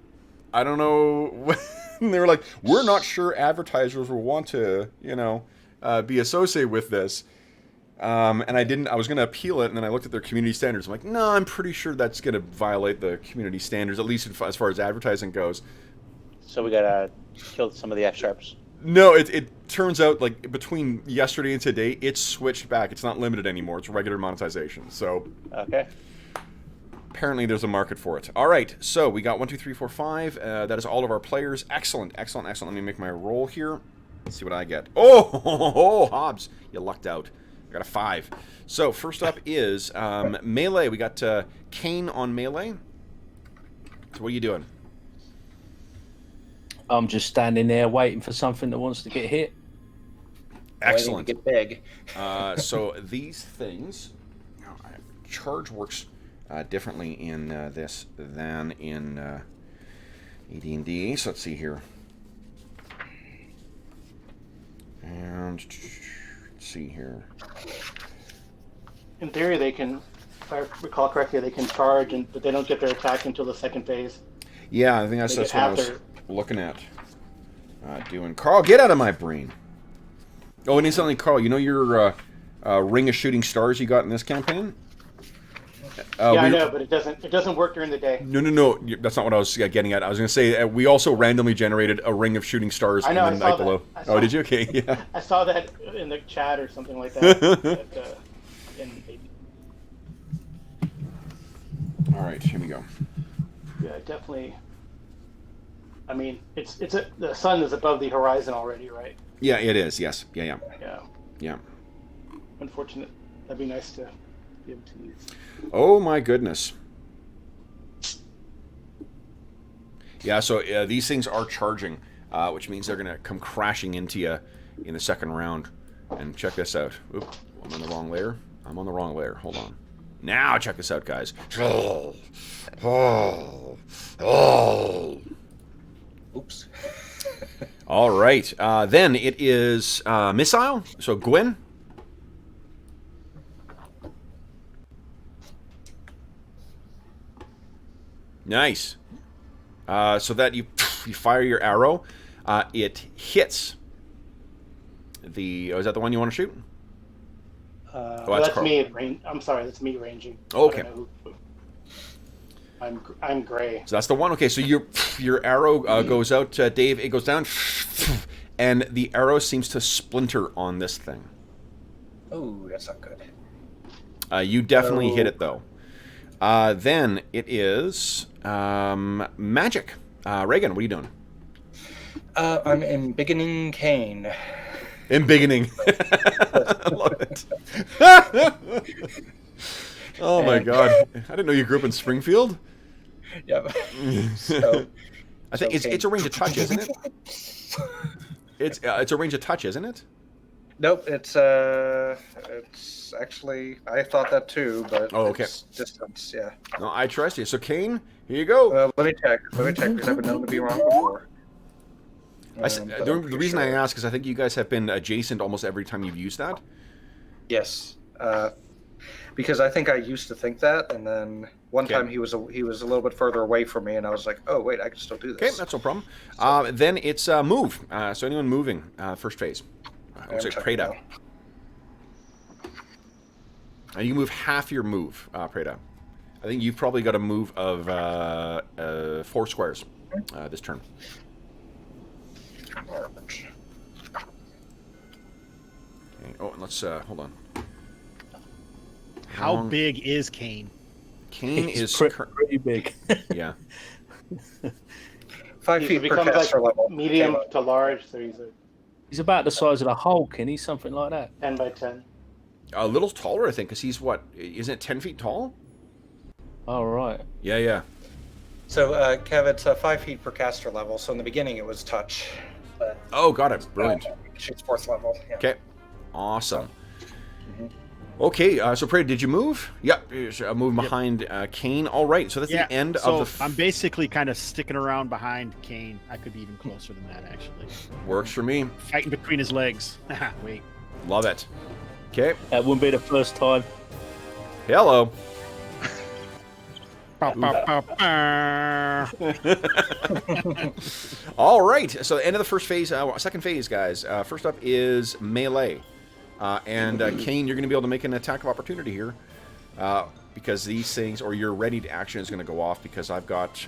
I don't know. They were like, we're not sure advertisers will want to, be associated with this. And I was going to appeal it, and then I looked at their community standards. I'm like, no, I'm pretty sure that's going to violate the community standards, at least as far as advertising goes. So we got to kill some of the F-sharps. No, it turns out, like, between yesterday and today, it's switched back. It's not limited anymore. It's regular monetization. So Okay. apparently there's a market for it. All right, so we got 1, 2, 3, 4, 5. That is all of our players. Excellent, excellent, excellent. Let me make my roll here. Let's see what I get. Oh, Hobbs, you lucked out. I got a 5. So first up is melee. We got Kane on melee. So what are you doing? I'm just standing there waiting for something that wants to get hit. Excellent. Waiting to get big. So these things, charge works differently in this than in AD&D. So let's see here. And let's see here. In theory, they can, if I recall correctly, they can charge, but they don't get their attack until the second phase. Yeah, I think that's what I was looking at doing. Carl, get out of my brain. Oh, and instantly, Carl, you know your ring of shooting stars you got in this campaign? I know, but it doesn't work during the day. No. That's not what I was getting at. I was going to say we also randomly generated a ring of shooting stars in the night below. Oh, did you? Okay, yeah. I saw that in the chat or something like that. All right, here we go. Yeah, definitely. I mean, the sun is above the horizon already, right? Yeah, it is. Yes. Yeah. Unfortunate. That'd be nice to be able to use. Oh my goodness. Yeah, so these things are charging, which means they're going to come crashing into you in the second round. And check this out. Oop, I'm on the wrong layer. I'm on the wrong layer. Hold on. Now check this out, guys. Oops. All right. Then it is missile. So Gwen. Nice. So that you fire your arrow, it hits the. Oh, is that the one you want to shoot? That's me. I'm sorry, that's me ranging. Okay. I'm gray. So that's the one. Okay, so your arrow goes out, Dave. It goes down, and the arrow seems to splinter on this thing. Oh, that's not good. You definitely hit it though. Then it is magic. Reagan, what are you doing? I'm embiggening Kane. Embiggening. I love it. Oh my god! I didn't know you grew up in Springfield. Yep. So, I think it's a range of touch, isn't it? It's a range of touch, isn't it? Nope. It's actually I thought that too, but it's distance. Yeah. No, I trust you. So Kane, here you go. Let me check because I've been known to be wrong before. The reason I ask is I think you guys have been adjacent almost every time you've used that. Yes. because I think I used to think that, and then one time he was a little bit further away from me, and I was like, oh wait, I can still do this. Okay, that's no problem. Then it's move. So anyone moving, first phase. Looks like Preda. And you move half your move, Preda. I think you've probably got a move of 4 squares this turn. Okay. Oh, and let's hold on. How big is Kane? Kane is pretty big. Yeah. 5 feet per caster level. Medium to large, so he's about the size of the Hulk, isn't he? Something like that. 10 by 10. A little taller, I think, because he's what? Isn't it 10 feet tall? Oh, right. Yeah. So, Kev, it's 5 feet per caster level. So in the beginning, it was touch. But, oh, got it. Brilliant. She's 4th level. Yeah. Okay. Awesome. Okay, so Prey, did you move? Yep, move behind Kane. All right, so that's the end of the... I'm basically kind of sticking around behind Kane. I could be even closer than that, actually. Works for me. Fighting between his legs. Wait. Love it. Okay. That wouldn't be the first time. Hello. All right, so end of the first phase, second phase, guys. First up is melee. And Kane, you're going to be able to make an attack of opportunity here. Because these things, or your ready to action is going to go off because I've got...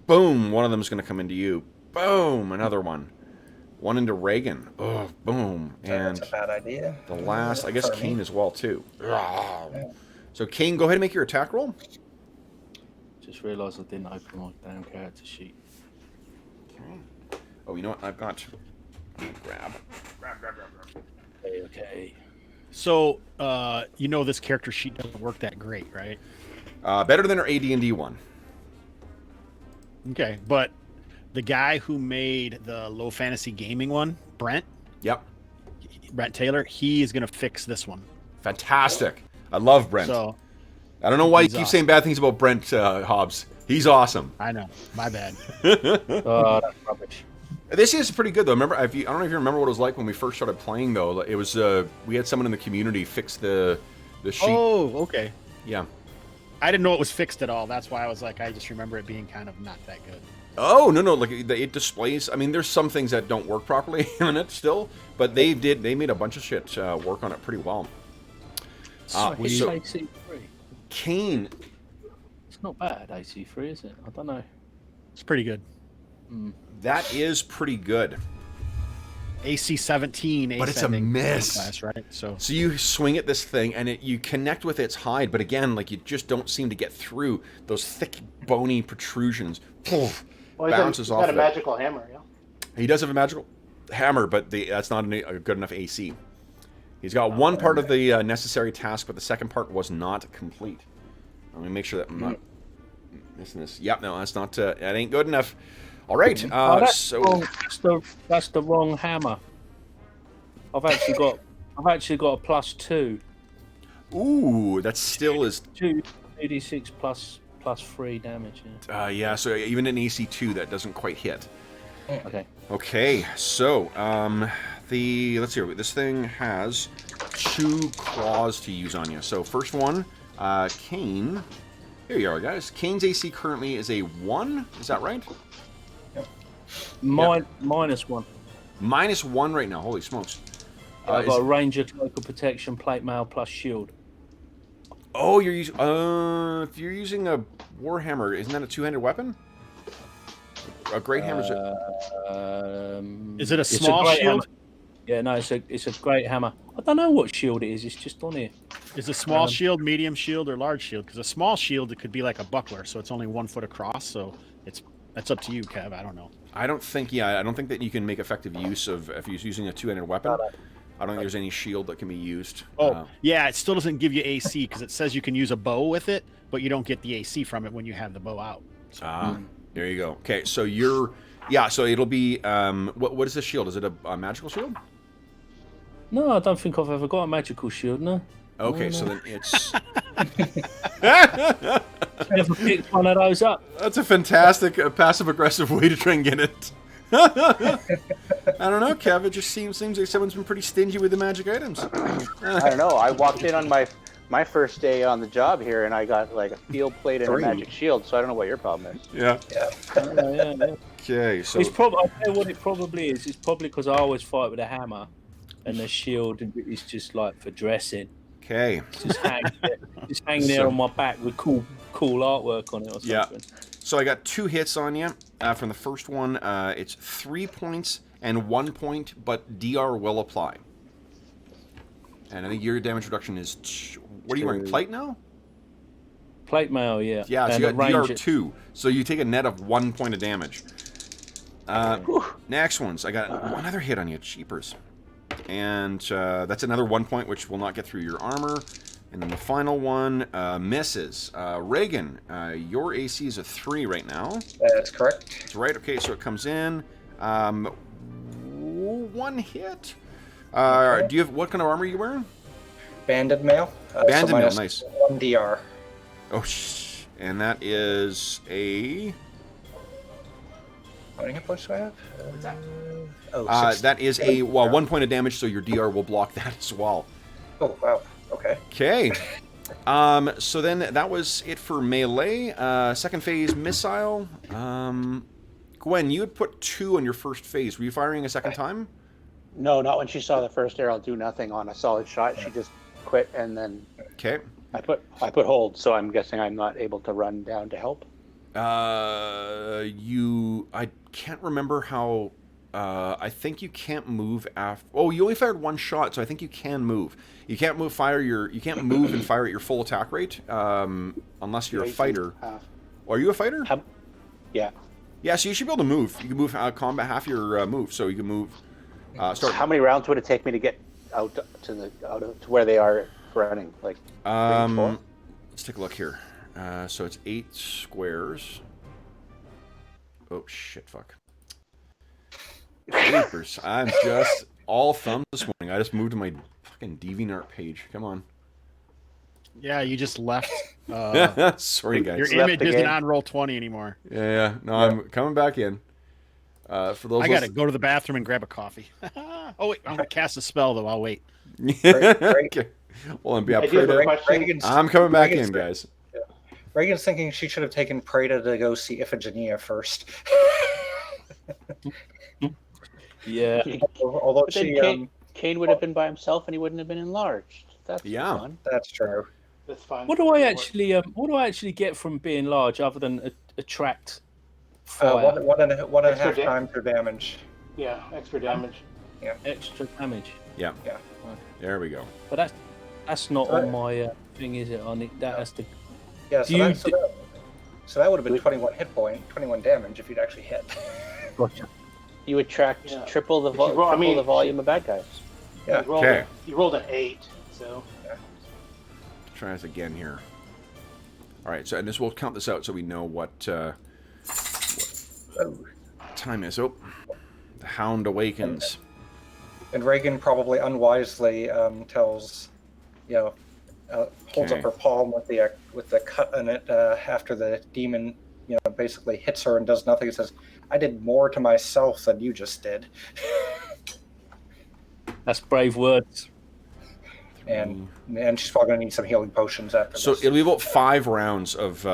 boom! One of them is going to come into you. Boom! Another one. One into Reagan. Oh, boom. And that's a bad idea. The last, I guess Kane as well, too. So Kane, go ahead and make your attack roll. Just realised I didn't open my damn character sheet. Okay. Oh, you know what? I've got... Grab. Okay. So, you know this character sheet doesn't work that great, right? Better than our AD&D one. Okay, but the guy who made the low fantasy gaming one, Brent Taylor, he is going to fix this one. Fantastic. I love Brent. So, I don't know why you keep saying bad things about Brent Hobbs. He's awesome. I know. My bad. That's rubbish. This is pretty good, though. Remember, I don't know if you remember what it was like when we first started playing, though. It was we had someone in the community fix the sheet. Oh, okay. Yeah. I didn't know it was fixed at all. That's why I was like, I just remember it being kind of not that good. Oh, no. Like, it displays... I mean, there's some things that don't work properly on it still, but they made a bunch of shit work on it pretty well. So AC3. Kane... It's not bad, AC3, is it? I don't know. It's pretty good. That is pretty good. AC 17, but it's a miss, class, right? So you swing at this thing and you connect with its hide, but again, like you just don't seem to get through those thick, bony protrusions. Poof, bounces off. He's got a magical hammer, yeah. He does have a magical hammer, but that's not a good enough AC. He's got one part of the necessary task, but the second part was not complete. Let me make sure that I'm not missing this. Yep, no, that's not. That ain't good enough. All right, that's the wrong hammer. I've actually got a +2. Ooh, that still is 2d6 plus 3 damage. Yeah, so even an AC2 that doesn't quite hit. Okay, so let's see. This thing has 2 claws to use on you. So first one, Kane. Here you are, guys. Kane's AC currently is a 1. Is that right? -1. -1 right now. Holy smokes! I've got a ranger, local protection, plate mail plus shield. Oh, you're using. If you're using a warhammer, isn't that a 2-handed weapon? A great hammer. Is it a small shield? Hammer. Yeah, no, it's a great hammer. I don't know what shield it is. It's just on here. Is a small shield, medium shield, or large shield? Because a small shield, it could be like a buckler, so it's only 1 foot across. So that's up to you, Kev. I don't know. I don't think that you can make effective use of if you're using a 2-handed weapon. I don't think there's any shield that can be used. Yeah, it still doesn't give you AC because it says you can use a bow with it, but you don't get the AC from it when you have the bow out. So. There you go. Okay, so so it'll be what is this shield? Is it a magical shield? No, I don't think I've ever got a magical shield. No. Okay, so then it's. Never picked one of those up. That's a fantastic passive-aggressive way to try and get it. I don't know, Kev. It just seems like someone's been pretty stingy with the magic items. I don't know. I walked in on my my first day on the job here, and I got like a field plate and a magic shield. So I don't know what your problem is. Yeah. Yeah. Okay, so It's probably. I tell you what it probably is. It's probably because I always fight with a hammer, and the shield is just like for dressing. okay. Just hang there on my back with cool artwork on it or something. Yeah. So I got 2 hits on you. From the first one, it's 3 points and 1 point, but DR will apply. And I think your damage reduction is... What are you wearing, plate now? Plate mail, yeah. Yeah, so and you got DR 2. 2. So you take a net of 1 point of damage. Next ones, I got one other hit on you, cheapers. And that's another 1 point, which will not get through your armor. And then the final one misses. Reagan, your AC is a 3 right now. That's correct. That's right. Okay, so it comes in. 1 hit. Do you have what kind of armor are you wearing? Banded mail. Banded mail, minus nice. 1 DR. Oh, and that is a. How many hit points do I have? That is a 1 point of damage, so your DR will block that as well. Oh wow. Okay. Okay. So then that was it for melee. Second phase missile. Gwen, you had put 2 on your first phase. Were you firing a second time? No, not when she saw the first arrow do nothing on a solid shot. She just quit, and then Okay. I put hold. So I'm guessing I'm not able to run down to help. I can't remember how. I think you can't move after. Oh, you only fired 1 shot, so I think you can move. You can't move. You can't move and fire at your full attack rate, unless you're a fighter. Are you a fighter? Yeah. Yeah, so you should be able to move. You can move combat half your move, so you can move. So how many rounds would it take me to get out to where they are running? Like 3, 4? Let's take a look here. So it's 8 squares. Oh shit! Fuck. Reapers. I'm just all thumbs this morning. I just moved to my fucking DeviantArt page. Come on. Yeah, you just left. Sorry, guys. Your image isn't on Roll20 anymore. Yeah. No, I'm coming back in. For those, I gotta go to the bathroom and grab a coffee. Oh wait, I'm gonna cast a spell though. I'll wait. Okay. Well, I'm coming back in, guys. Yeah. Reagan's thinking she should have taken Prada to go see Iphigenia first. Yeah. Although Kane would have been by himself, and he wouldn't have been enlarged. That's fun. That's true. That's fine. What do I actually get from being large other than attract fire? One and a half times your damage. Yeah, extra damage. Yeah. Extra damage. Yeah. Yeah. There we go. But that's not on my thing, is it? On it, that's the. Yeah. So that would have been 21 damage if you'd actually hit. Gotcha. You attract triple the volume of bad guys. Yeah. You rolled an 8, so. Try this again here. All right, so and we'll count this out so we know what time is. Oh, the Hound awakens. And Reagan probably unwisely tells, holds up her palm with the cut in it after the demon, basically hits her and does nothing. It says, "I did more to myself than you just did." That's brave words. And she's probably going to need some healing potions after this. So it'll be about 5 rounds of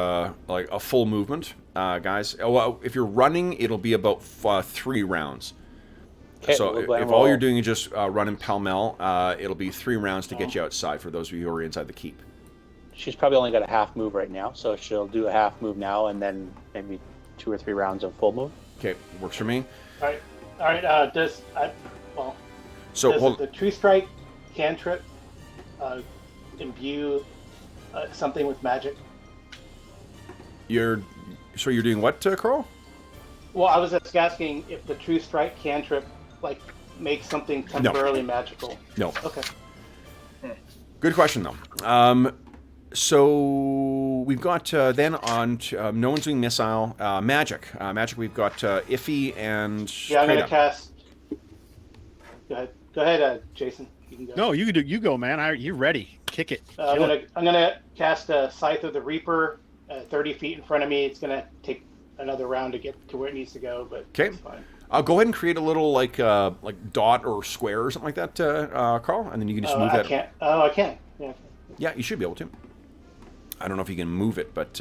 like a full movement, guys. Well, if you're running, it'll be about 3 rounds. Okay, so if all you're doing is just running pell-mell, it'll be 3 rounds to get you outside for those of you who are inside the keep. She's probably only got a half move right now, so she'll do a half move now and then maybe 2 or 3 rounds of full move. Okay, works for me. All right. Does the True Strike cantrip imbue something with magic? You're doing what, Carl? Well, I was just asking if the True Strike cantrip makes something temporarily magical. No. Okay. Good question though. So we've got then on no one's doing missile magic. Magic. We've got Iffy and I'm gonna cast. Go ahead, Jason. You can go. No, you can do. You go, man. You're ready. Kick it. I'm gonna cast a Scythe of the Reaper, 30 feet in front of me. It's gonna take another round to get to where it needs to go, but it's fine. I'll go ahead and create a little like dot or square or something like that, Carl, and then you can just move that. I can. Yeah. Yeah, you should be able to. I don't know if you can move it, but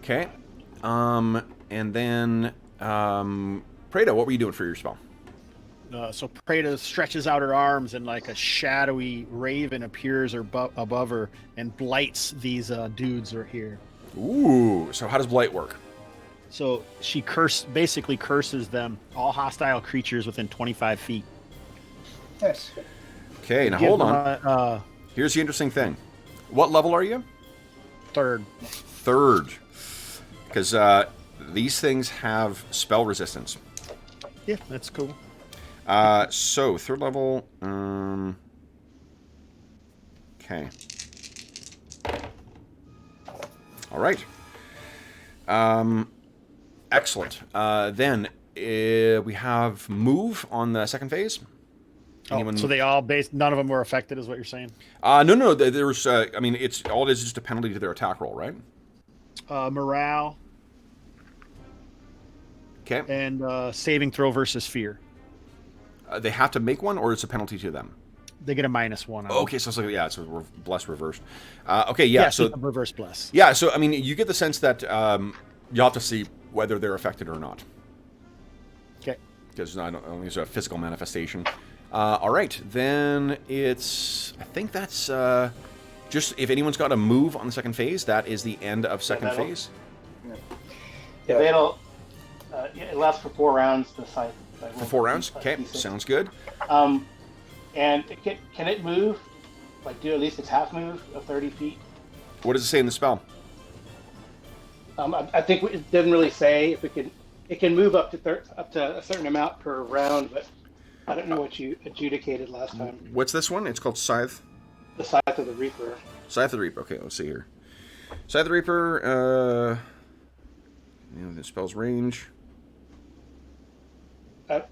okay. And then Prada, what were you doing for your spell? So Prada stretches out her arms, and like a shadowy raven appears above her and blights these dudes right here. Ooh, so how does blight work? So she basically curses them, all hostile creatures within 25 feet. Yes. Okay, now hold on. Here's the interesting thing. What level are you? Third. Because these things have spell resistance. Yeah, that's cool. So, third level. Okay. All right. Excellent. Then we have move on the second phase. Anyone... so they all none of them were affected, is what you're saying? No. There was. I mean, it's all it is just a penalty to their attack roll, right? Morale. Okay. And saving throw versus fear. They have to make one, or it's a penalty to them. They get a -1. Okay, so it's like, yeah, it's a bless reversed. Okay, yeah, so reverse bless. Yeah, so I mean, you get the sense that you'll have to see whether they're affected or not. Okay. Because I don't think it's a physical manifestation. All right, then it's. I think that's just if anyone's got a move on the second phase, that is the end of second phase. Yeah, it'll. It lasts for 4 rounds. The scythe. For 4 rounds? Okay, sounds good. And can it move? Like, do at least its half move of 30 feet? What does it say in the spell? I think it doesn't really say if it can. It can move up to a certain amount per round, but I don't know what you adjudicated last time. What's this one? It's called Scythe. The Scythe of the Reaper. Scythe of the Reaper. Okay, let's see here. Scythe of the Reaper. The spell's range.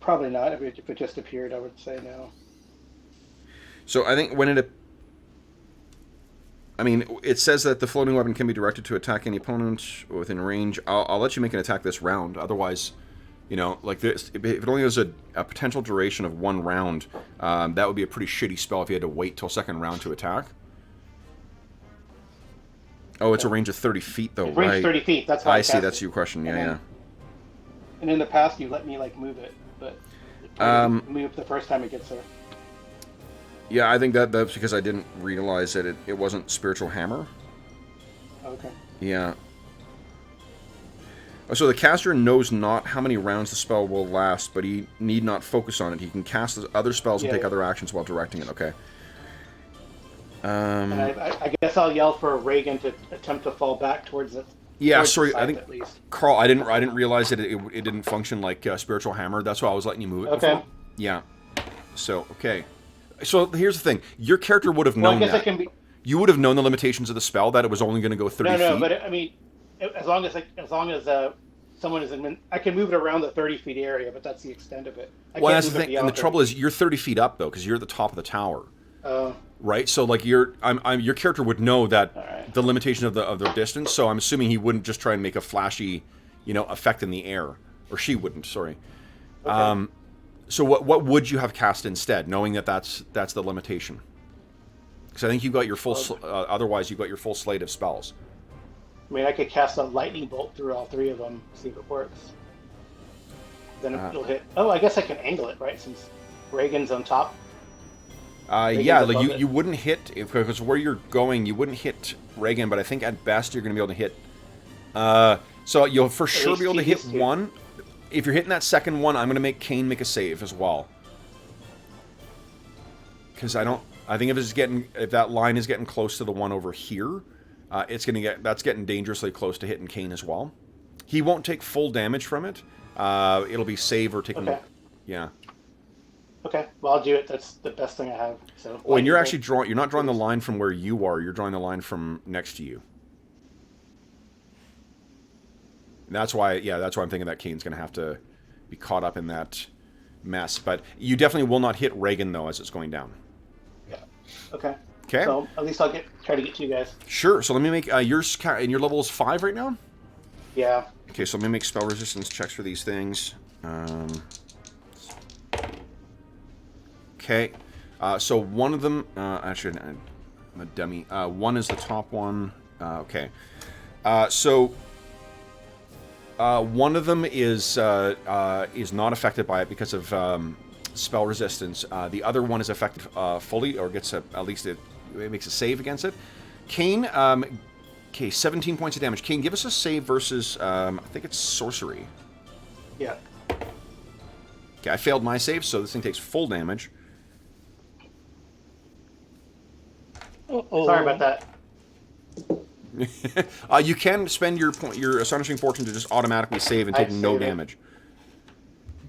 Probably not. If it just appeared, I would say no. So I think when it says that the floating weapon can be directed to attack any opponent within range. I'll let you make an attack this round. Otherwise, like this, if it only has a potential duration of 1 round, that would be a pretty shitty spell if you had to wait till second round to attack. Oh, it's a range of 30 feet, though, right? Range 30 feet. That's why I see. That's your question. Yeah. And in the past, you let me move it, but move the first time it gets there. Yeah, I think that's because I didn't realize that it wasn't Spiritual Hammer. Okay. Yeah. So the caster knows not how many rounds the spell will last, but he need not focus on it. He can cast other spells and take other actions while directing it. Okay. And I guess I'll yell for Reagan to attempt to fall back towards it. Yeah, sorry. I think Carl, I didn't realize that it didn't function like Spiritual Hammer. That's why I was letting you move it. Okay. Before. Yeah. So okay. So here's the thing: your character would have known that. You would have known the limitations of the spell, that it was only going to go 30 feet. No, but I mean, as long as someone is in, I can move it around the 30-feet area, but that's the extent of it. Well, that's the thing. And the trouble is, you're 30 feet up though, because you're at the top of the tower. Right. So like your character would know that the limitation of the distance. So I'm assuming he wouldn't just try and make a flashy, effect in the air, or she wouldn't. Sorry. Okay. So what would you have cast instead, knowing that that's the limitation? Because I think you got your full. Otherwise, you got your full slate of spells. I mean, I could cast a lightning bolt through all 3 of them, see if it works. Then it'll hit. Oh, I guess I can angle it, right? Since Reagan's on top. Yeah, like you wouldn't hit because where you're going, you wouldn't hit Reagan, but I think at best you're going to be able to hit. So you'll for sure be able to hit 1. If you're hitting that second one, I'm going to make Kane make a save as well. Because I think if that line is getting close to the one over here, that's getting dangerously close to hitting Kane as well. He won't take full damage from it. It'll be save or taking. Okay. Yeah. Okay, well I'll do it. That's the best thing I have. So. Oh, and you're actually you're not drawing the line from where you are. You're drawing the line from next to you. And that's why I'm thinking that Kane's going to have to be caught up in that mess. But you definitely will not hit Reagan though as it's going down. Yeah. Okay. Okay. So at least I'll try to get to you guys. Sure. So let me make your level is 5 right now. Yeah. Okay. So let me make spell resistance checks for these things. Okay. So one of them, actually, the dummy. 1 is the top one. Okay. So one of them is not affected by it because of spell resistance. The other one is affected fully, or gets at least it makes a save against it. Kane, okay, 17 points of damage. Kane, give us a save versus, I think it's sorcery. Yeah. Okay, I failed my save, so this thing takes full damage. Sorry about that. You can spend your Astonishing Fortune to just automatically save and take no damage.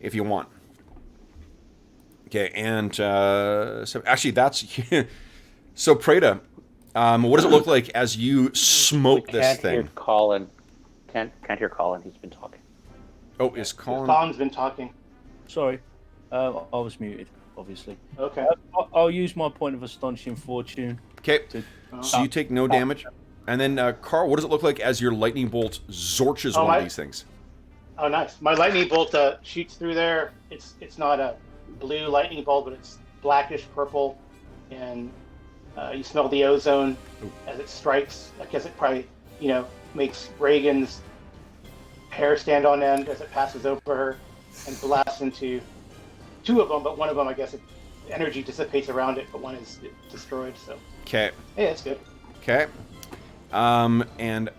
If you want. Okay, and so actually that's... So, Preda, what does it look like as you smoke this thing? Hear Colin. Can't hear Colin. He's been talking. Oh, is Colin... Colin's been talking. Sorry, I was muted, obviously. Okay. I'll use my point of Astonishing Fortune. Okay, so you take no damage. And then, Carl, what does it look like as your lightning bolt zorches one of these things? Oh, nice. My lightning bolt shoots through there. It's not a blue lightning bolt, but it's blackish purple. And you smell the ozone as it strikes. I guess it probably, makes Reagan's hair stand on end as it passes over her and blasts into 2 of them, but one of them, I guess, energy dissipates around it, but one is destroyed. So. Okay. Hey, that's good. Okay. And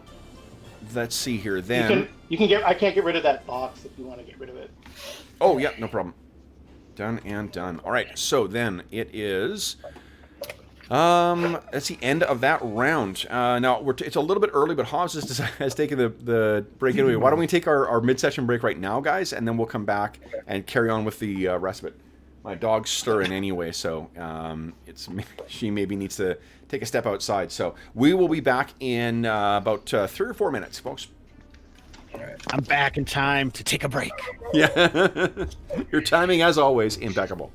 let's see here. Then you can get. I can't get rid of that box if you want to get rid of it. Oh yeah, no problem. Done and done. All right. So then it is. That's the end of that round. Now it's a little bit early, but Hobbs has taken the break anyway. Why don't we take our mid-session break right now, guys, and then we'll come back and carry on with the rest of it. My dog's stirring anyway, so she maybe needs to take a step outside. So we will be back in about 3 or 4 minutes, folks. I'm back in time to take a break. Yeah, your timing, as always, impeccable.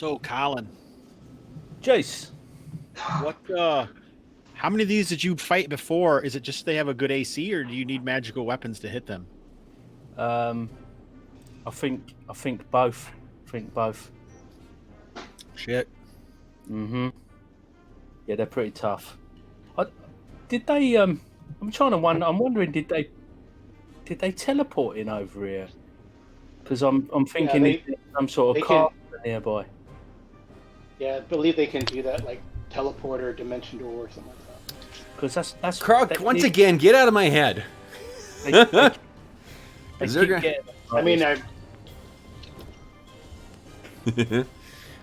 So, Colin, Jace. what? How many of these did you fight before? Is it just they have a good AC, or do you need magical weapons to hit them? I think both. Shit. Mm-hmm. Yeah, they're pretty tough. Did they? I'm trying to wonder. I'm wondering, did they teleport in over here? Because I'm thinking they- it's some sort of they can- car nearby. Yeah, I believe they can do that, like teleport or dimension door or something like that. Because that's Krug, once again, get out of my head. They Is there keep gonna- getting- I mean,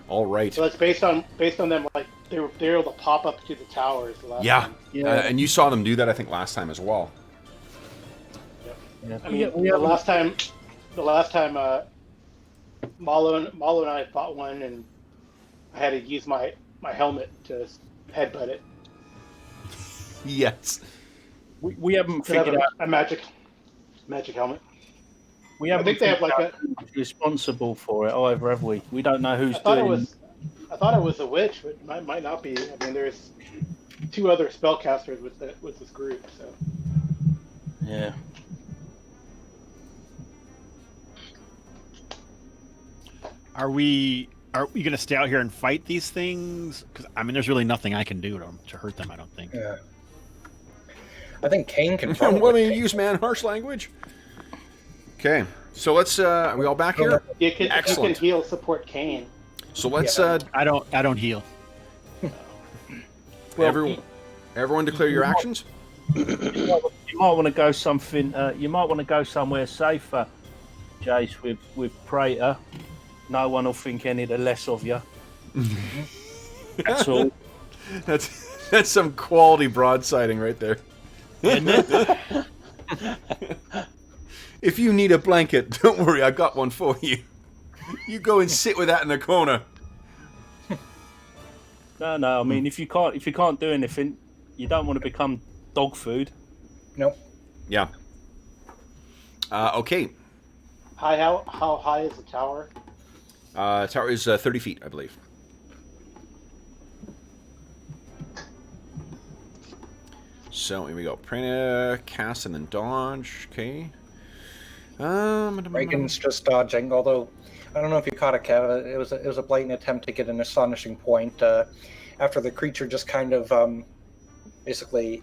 All right. so it's based on them, like they were able to pop up to the towers the last Yeah. time. And you saw them do that, I think, last time as well. Yeah. I mean, the last time, Malo and I fought one, and I had to use my helmet to headbutt it. Yes. we haven't To have figured out. a magic helmet. We I haven't think they have figured like out who's responsible for it either, have we? We don't know who's I thought doing. it was a witch, but it might not be. I mean, there's 2 other spellcasters with this group, so. Yeah. Are we going to stay out here and fight these things? Because I mean, there's really nothing I can do to hurt them. I don't think. Yeah. I think Kane can What probably. do you use, man? Harsh language? Okay. So let's, are we all back here? You can Excellent. heal support Kane. So let's, I don't heal. everyone declare your actions? You might want to go something. You might want to go somewhere safer, Jace. With Praetor, no one will think any the less of you. That's all. That's some quality broadsiding right there. If you need a blanket, don't worry, I got one for you. You go and sit with that in the corner. No. I mean, if you can't do anything, you don't want to become dog food. Nope. Yeah. Okay. How high is the tower? Tower is 30 feet, I believe. So here we go. Prana, cast, and then dodge. Okay. Reagan's just dodging. Although I don't know if you caught it, Kev. It was a blatant attempt to get an astonishing point after the creature just kind of basically,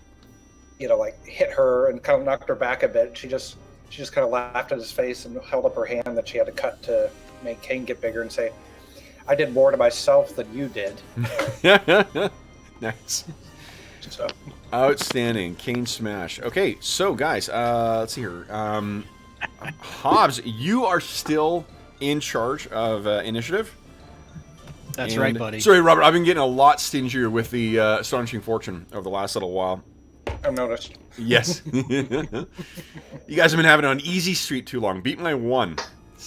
like hit her and kind of knocked her back a bit. She just kind of laughed at his face and held up her hand that she had to cut to make Kane get bigger and say, "I did more to myself than you did." Nice. So. Outstanding. Kane smash. Okay, so guys, let's see here. Hobbs, you are still in charge of initiative. That's right, buddy. Sorry, Robert, I've been getting a lot stingier with the Astonishing Fortune over the last little while. I've noticed. Yes. You guys have been having it on easy street too long. Beat my 1.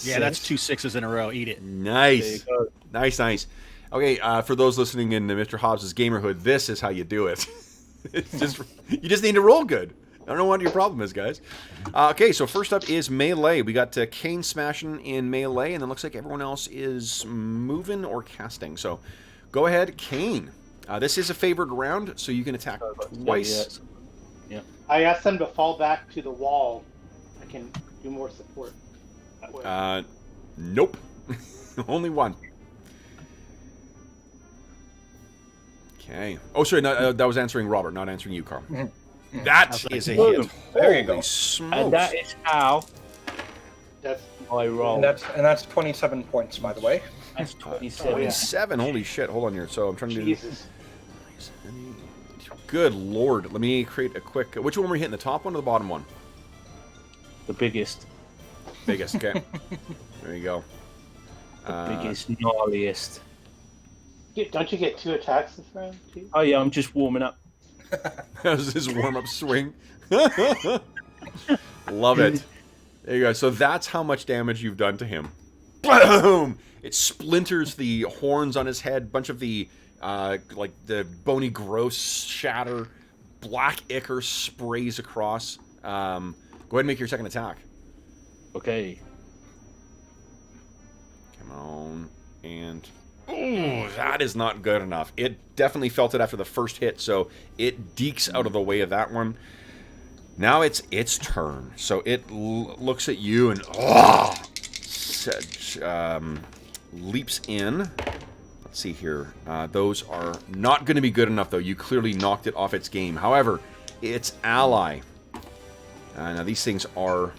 Yeah, that's 2 6s in a row. Eat it. Nice. Nice. Okay, for those listening in Mr. Hobbs' Gamerhood, this is how you do it. It's just you just need to roll good. I don't know what your problem is, guys. Okay, so first up is melee. We got Kane smashing in melee, and then looks like everyone else is moving or casting. So go ahead, Kane. This is a favored round, so you can attack twice. Yeah. I asked them to fall back to the wall. I can do more support that way. Nope. Only 1. Okay. Oh, sorry. No, that was answering Robert, not answering you, Carl. That is a hit. There you go. Holy smokes. And that is how That's I roll. And that's 27 points, by the way. That's 27. 27. Holy shit. Hold on here. So I'm trying to do. Jesus. Good lord. Let me create a quick. Which one were you hitting? The top one or the bottom one? The biggest. Biggest. Okay. There you go. The biggest, gnarliest. Don't you get 2 attacks this round, too? Oh yeah, I'm just warming up. That was his warm-up swing. Love it. There you go. So that's how much damage you've done to him. Boom! It splinters the horns on his head. Bunch of the, like, the bony gross shatter. Black ichor sprays across. Go ahead and make your second attack. Okay. Come on. And Ooh, that is not good enough. It definitely felt it after the first hit, so it dekes out of the way of that one. Now it's its turn. So it looks at you and leaps in. Let's see here. Those are not going to be good enough, though. You clearly knocked it off its game. However, its ally. Now, these things are...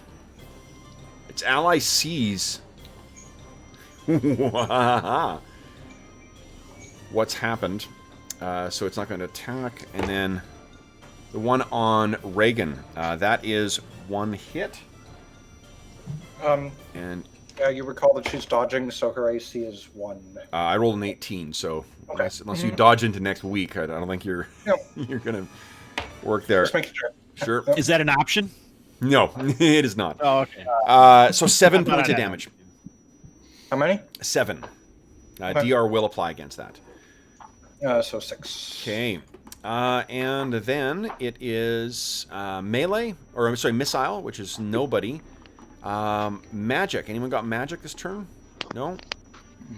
Its ally sees... what's happened. So it's not going to attack. And then the one on Reagan. That is one hit. And... you recall that she's dodging, so her AC is 1. I rolled an 18, so okay. unless you dodge into next week, I don't think you're you're gonna work there. Just making sure. Sure. Is that an option? No, it is not. Oh, okay. So 7 points of damage. How many? 7. Okay. DR will apply against that. So 6. Okay. And then it is melee, or I'm sorry, missile, which is nobody. Magic. Anyone got magic this turn? No?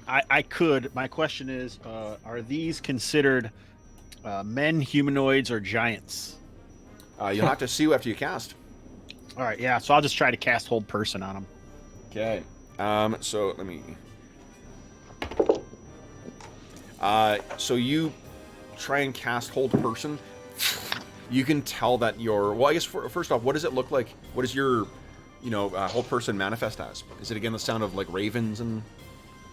I could. My question is, are these considered men, humanoids, or giants? You'll have to see after you cast. All right, yeah. So I'll just try to cast Hold Person on them. Okay. So let me... so you try and cast Hold Person. You can tell that your... Well, I guess first off, what does it look like? What is your... Hold Person manifest as? Is it again the sound of like ravens and?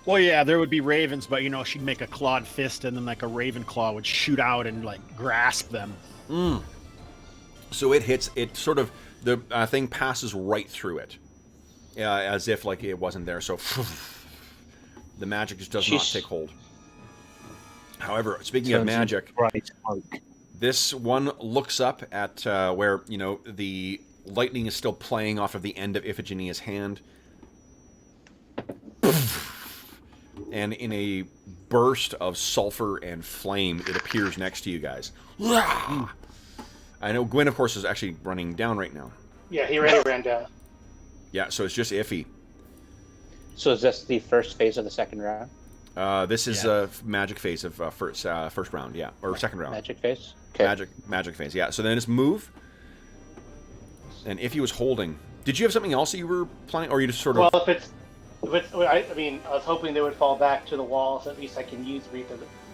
Well, yeah, there would be ravens, but she'd make a clawed fist, and then like a raven claw would shoot out and like grasp them. So it hits. It sort of the thing passes right through it, as if like it wasn't there. So the magic just does not take hold. However, speaking of magic, this one looks up at where the lightning is still playing off of the end of Iphigenia's hand. And in a burst of sulfur and flame, it appears next to you guys. I know Gwyn, of course, is actually running down right now. Yeah, he already ran down. Yeah, so it's just Iffy. So is this the first phase of the second round? This is magic phase of first round, yeah. Or second round. Magic phase? Okay. Magic phase, yeah. So then it's move. And if he was holding, did you have something else that you were planning, or you just sort of? Well, if it's, I was hoping they would fall back to the wall, so at least I can use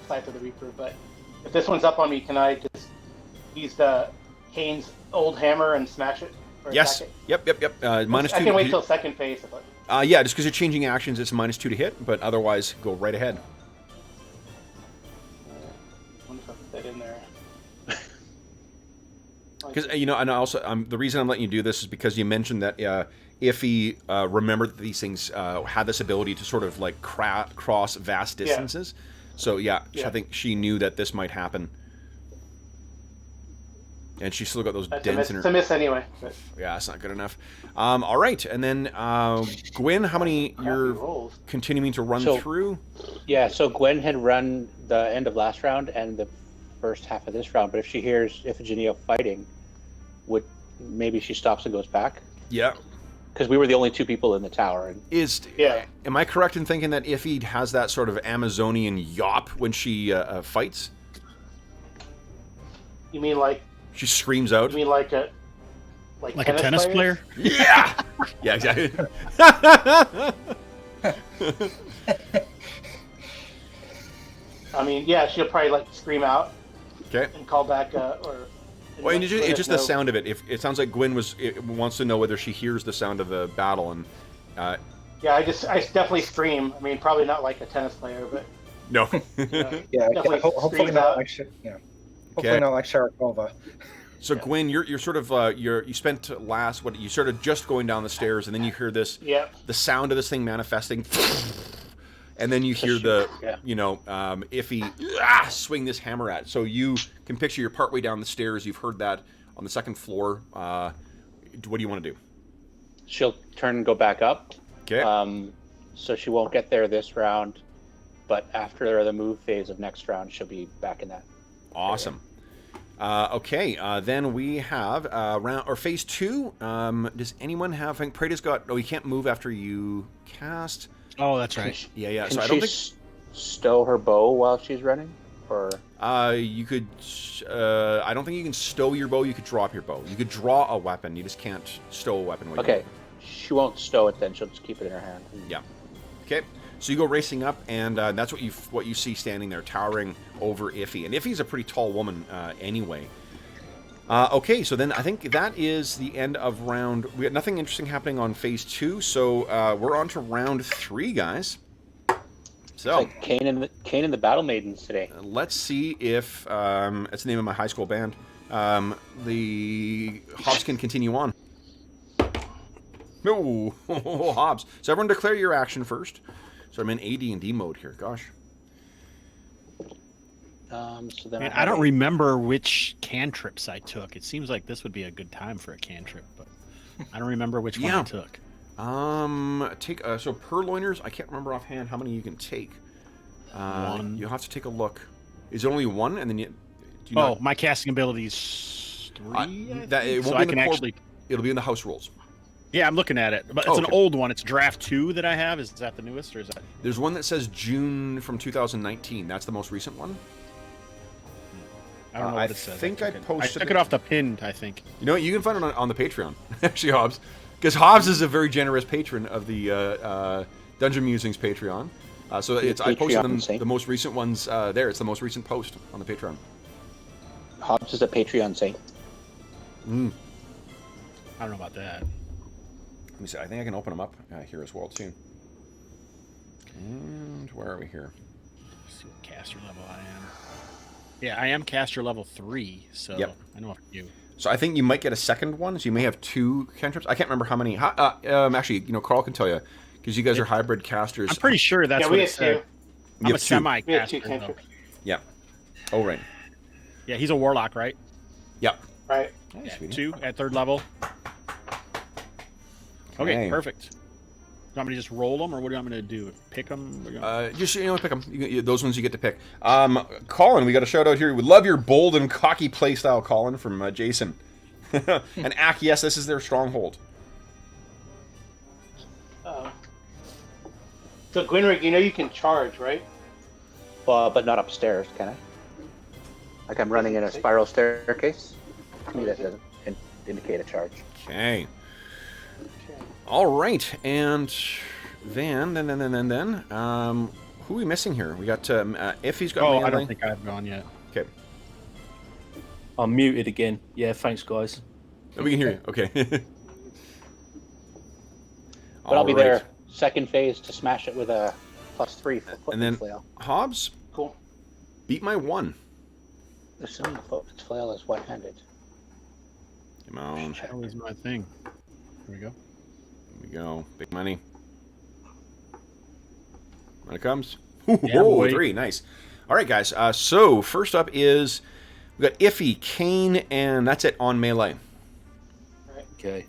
Scythe of the Reaper. But if this one's up on me, can I just use the Kane's old hammer and smash it? Or yes. It? Yep. -2. I can wait till second phase. Yeah, just because you're changing actions, it's -2 to hit, but otherwise, go right ahead. I wonder if I put that in there. Because and also the reason I'm letting you do this is because you mentioned that Iffy remembered that these things had this ability to sort of like cross vast distances. Yeah. So yeah, I think she knew that this might happen, and she still got those dents in her. It's a miss anyway. But... Yeah, it's not good enough. All right, and then Gwyn, how many you're continuing to run through? Yeah, so Gwyn had run the end of last round and the first half of this round, but if she hears Iphigenia fighting, maybe she stops and goes back? Yeah. Because we were the only 2 people in the tower. Am I correct in thinking that Iffy has that sort of Amazonian yawp when she fights? You mean like... She screams out? You mean like a tennis player? Yeah! Yeah, exactly. I mean, yeah, she'll probably like scream out. Okay. And call back, Well, and it's just the sound of it. If it sounds like Gwyn wants to know whether she hears the sound of the battle, and yeah, I definitely scream. I mean, probably not like a tennis player, but no. Hopefully not like hopefully not like Sharapova. So Gwyn, you're sort of you spent you started just going down the stairs, and then you hear this the sound of this thing manifesting. And then you hear Iffy swing this hammer at. So you can picture you're partway down the stairs. You've heard that on the second floor. What do you want to do? She'll turn and go back up. Okay. So she won't get there this round, but after the move phase of next round, she'll be back in that. Awesome. Okay. Then we have phase 2. Does anyone have? I think Prada's got. Oh, you can't move after you cast. Oh, that's right. Yeah. So I don't think stow her bow while she's running, or? You could. I don't think you can stow your bow. You could drop your bow. You could draw a weapon. You just can't stow a weapon. While Okay, she won't stow it then. She'll just keep it in her hand. Yeah. Okay. So you go racing up, and that's what you see standing there, towering over Iffy. And Iffy's a pretty tall woman anyway. Okay, so then I think that is the end of round. We got nothing interesting happening on phase 2, so we're on to round 3, guys. So it's like Cain and the Battle Maidens today. Let's see if that's the name of my high school band. The Hobbs can continue on. No, Hobbs. So everyone declare your action first. So I'm in AD&D mode here. Gosh. So then Man, I don't remember which cantrips I took. It seems like this would be a good time for a cantrip, but I don't remember which one I took. So purloiners. I can't remember offhand how many you can take. One. You'll have to take a look. Is it only one? And then my casting ability is 3. It won't be in the core. It'll be in the house rules. Yeah, I'm looking at it, but it's an old one. It's Draft 2 that I have. Is that the newest, or is that? There's one that says June from 2019. That's the most recent one. I don't know what it says. I think I posted. I took it off the pinned. I think. You know what? You can find it on the Patreon, actually, Hobbs, because Hobbs is a very generous patron of the Dungeon Musings Patreon. So I posted them the most recent ones there. It's the most recent post on the Patreon. Hobbs is a Patreon saint. I don't know about that. Let me see. I think I can open them up here as well too. And where are we here? Let's see what caster level I am. Yeah, I am caster level 3, so yep. I know a few. So I think you might get a second one. So you may have 2 cantrips. I can't remember how many. Actually, Carl can tell you because you guys are hybrid casters. I'm pretty sure that's what it said. I'm a semi-caster. Yeah. Oh right. Yeah, he's a warlock, right? Yep. Right. Nice, yeah, 2 at 3rd level. Okay, perfect. Do you want me to just roll them, or what do you want me to do? Pick them? Just pick them. Those ones you get to pick. Colin, we got a shout out here. We love your bold and cocky playstyle, Colin, from Jason. And Ack, yes, this is their stronghold. So Gwynrig, you can charge, right? But not upstairs, can I? Like I'm running in a spiral staircase. To me, that doesn't indicate a charge. Okay. All right, and then, who are we missing here? We got Iffy's got. Oh, I don't think I've gone yet. Okay. I'm muted again. Yeah, thanks, guys. Oh, we can hear you. Okay. But I'll be there second phase to smash it with a +3 foot and then flail. Hobbs. Cool. Beat my 1. Assuming the foot's flail is one-handed. Come on. That was my thing. Here we go. Here we go. Big money. When it comes. Yeah, 3. Nice. All right, guys. So first up is we got Iffy, Cain, and that's it on melee. Right. Okay.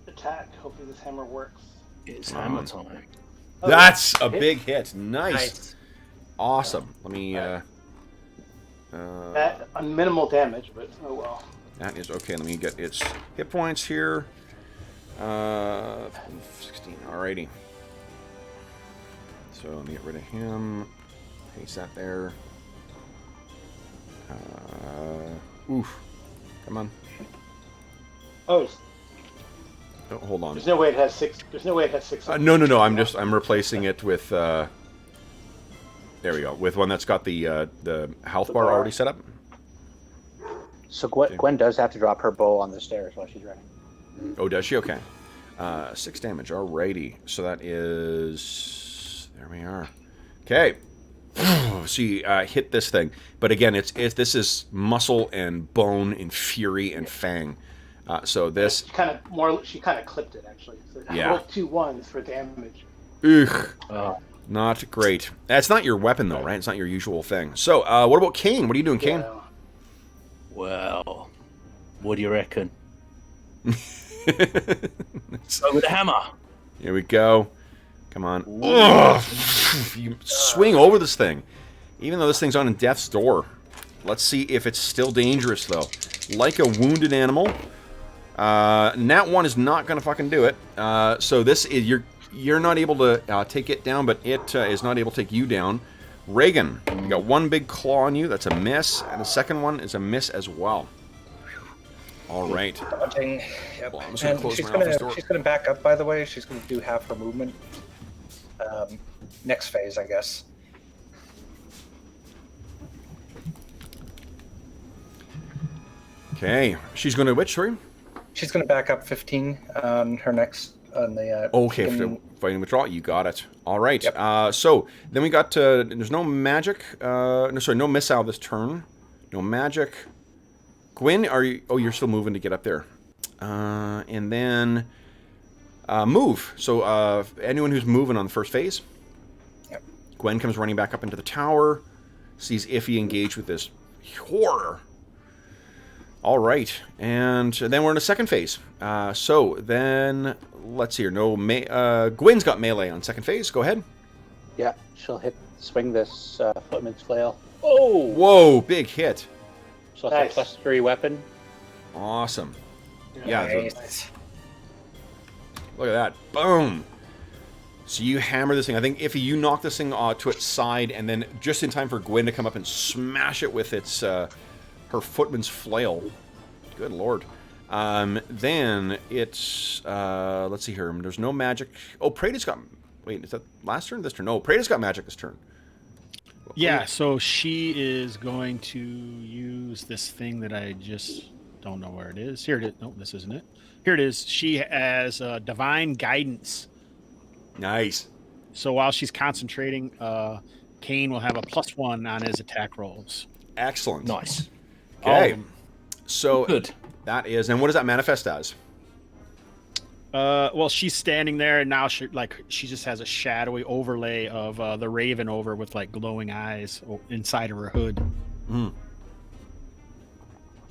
Attack. Hopefully this hammer works. It's hammer time. Oh, that's a big hit. Nice. Awesome. Let me. That on minimal damage, but oh well. That is okay. Let me get its hit points here. 16. Alrighty. So let me get rid of him. Paste that there. Oof. Come on. Oh, Hold on. there's no way it has 6. There's no way it has 6. No. I'm replacing it with. There we go. With one that's got the health bar already set up. So Gwen does have to drop her bow on the stairs while she's running. Oh, does she? Okay. 6 damage. Alrighty. So that is. There we are. Okay. See, hit this thing, but again, this is muscle and bone and fury and fang. So this She kind of clipped it actually. So I rolled 2 1s for damage. Ugh. Not great. That's not your weapon though, right? It's not your usual thing. So, what about Cain? What are you doing, Cain? Yeah. Well, what do you reckon? Go with the hammer. Here we go. Come on. Ugh. You swing over this thing. Even though this thing's on death's door. Let's see if it's still dangerous, though. Like a wounded animal. Nat 1 is not going to fucking do it. So this is you're not able to take it down, but it is not able to take you down. Reagan, you got one big claw on you. That's a miss. And the second one is a miss as well. All right. Dodging. Yep. Well, I'm just gonna And close she's my office door. gonna back up, by the way. She's gonna do half her movement. Next phase, I guess. Okay. She's going to which, sorry? She's gonna back up 15 on her next on the. Okay, fighting withdrawal. You got it. All right. Yep. So then we got. There's no magic. No, sorry, no missile this turn. No magic. Gwyn, are you? Oh, you're still moving to get up there. And then move. So anyone who's moving on the first phase. Yep. Gwen comes running back up into the tower. Sees Iffy engaged with this horror. All right, and then we're in the second phase. So then, let's see here. No, Gwen's got melee on second phase. Go ahead. Yeah, she'll swing this footman's flail. Oh! Whoa, big hit. So that's a +3 weapon. Awesome. Yeah. Nice. Look at that. Boom. So you hammer this thing. I think if you knock this thing to its side, and then just in time for Gwen to come up and smash it with its her footman's flail. Good lord. Then it's let's see here. There's no magic. Oh, Prada's got. Wait, is that last turn? This turn? No, Prada's got magic this turn. Yeah, so she is going to use this thing that I just don't know where it is. Here it is. No, this isn't it. Here it is. She has divine guidance. Nice. So while she's concentrating, Kane will have a +1 on his attack rolls. Excellent. Nice. Okay. So good. That is, and what does that manifest as? Well, she's standing there, and now she just has a shadowy overlay of the Raven over with like glowing eyes inside of her hood. Kind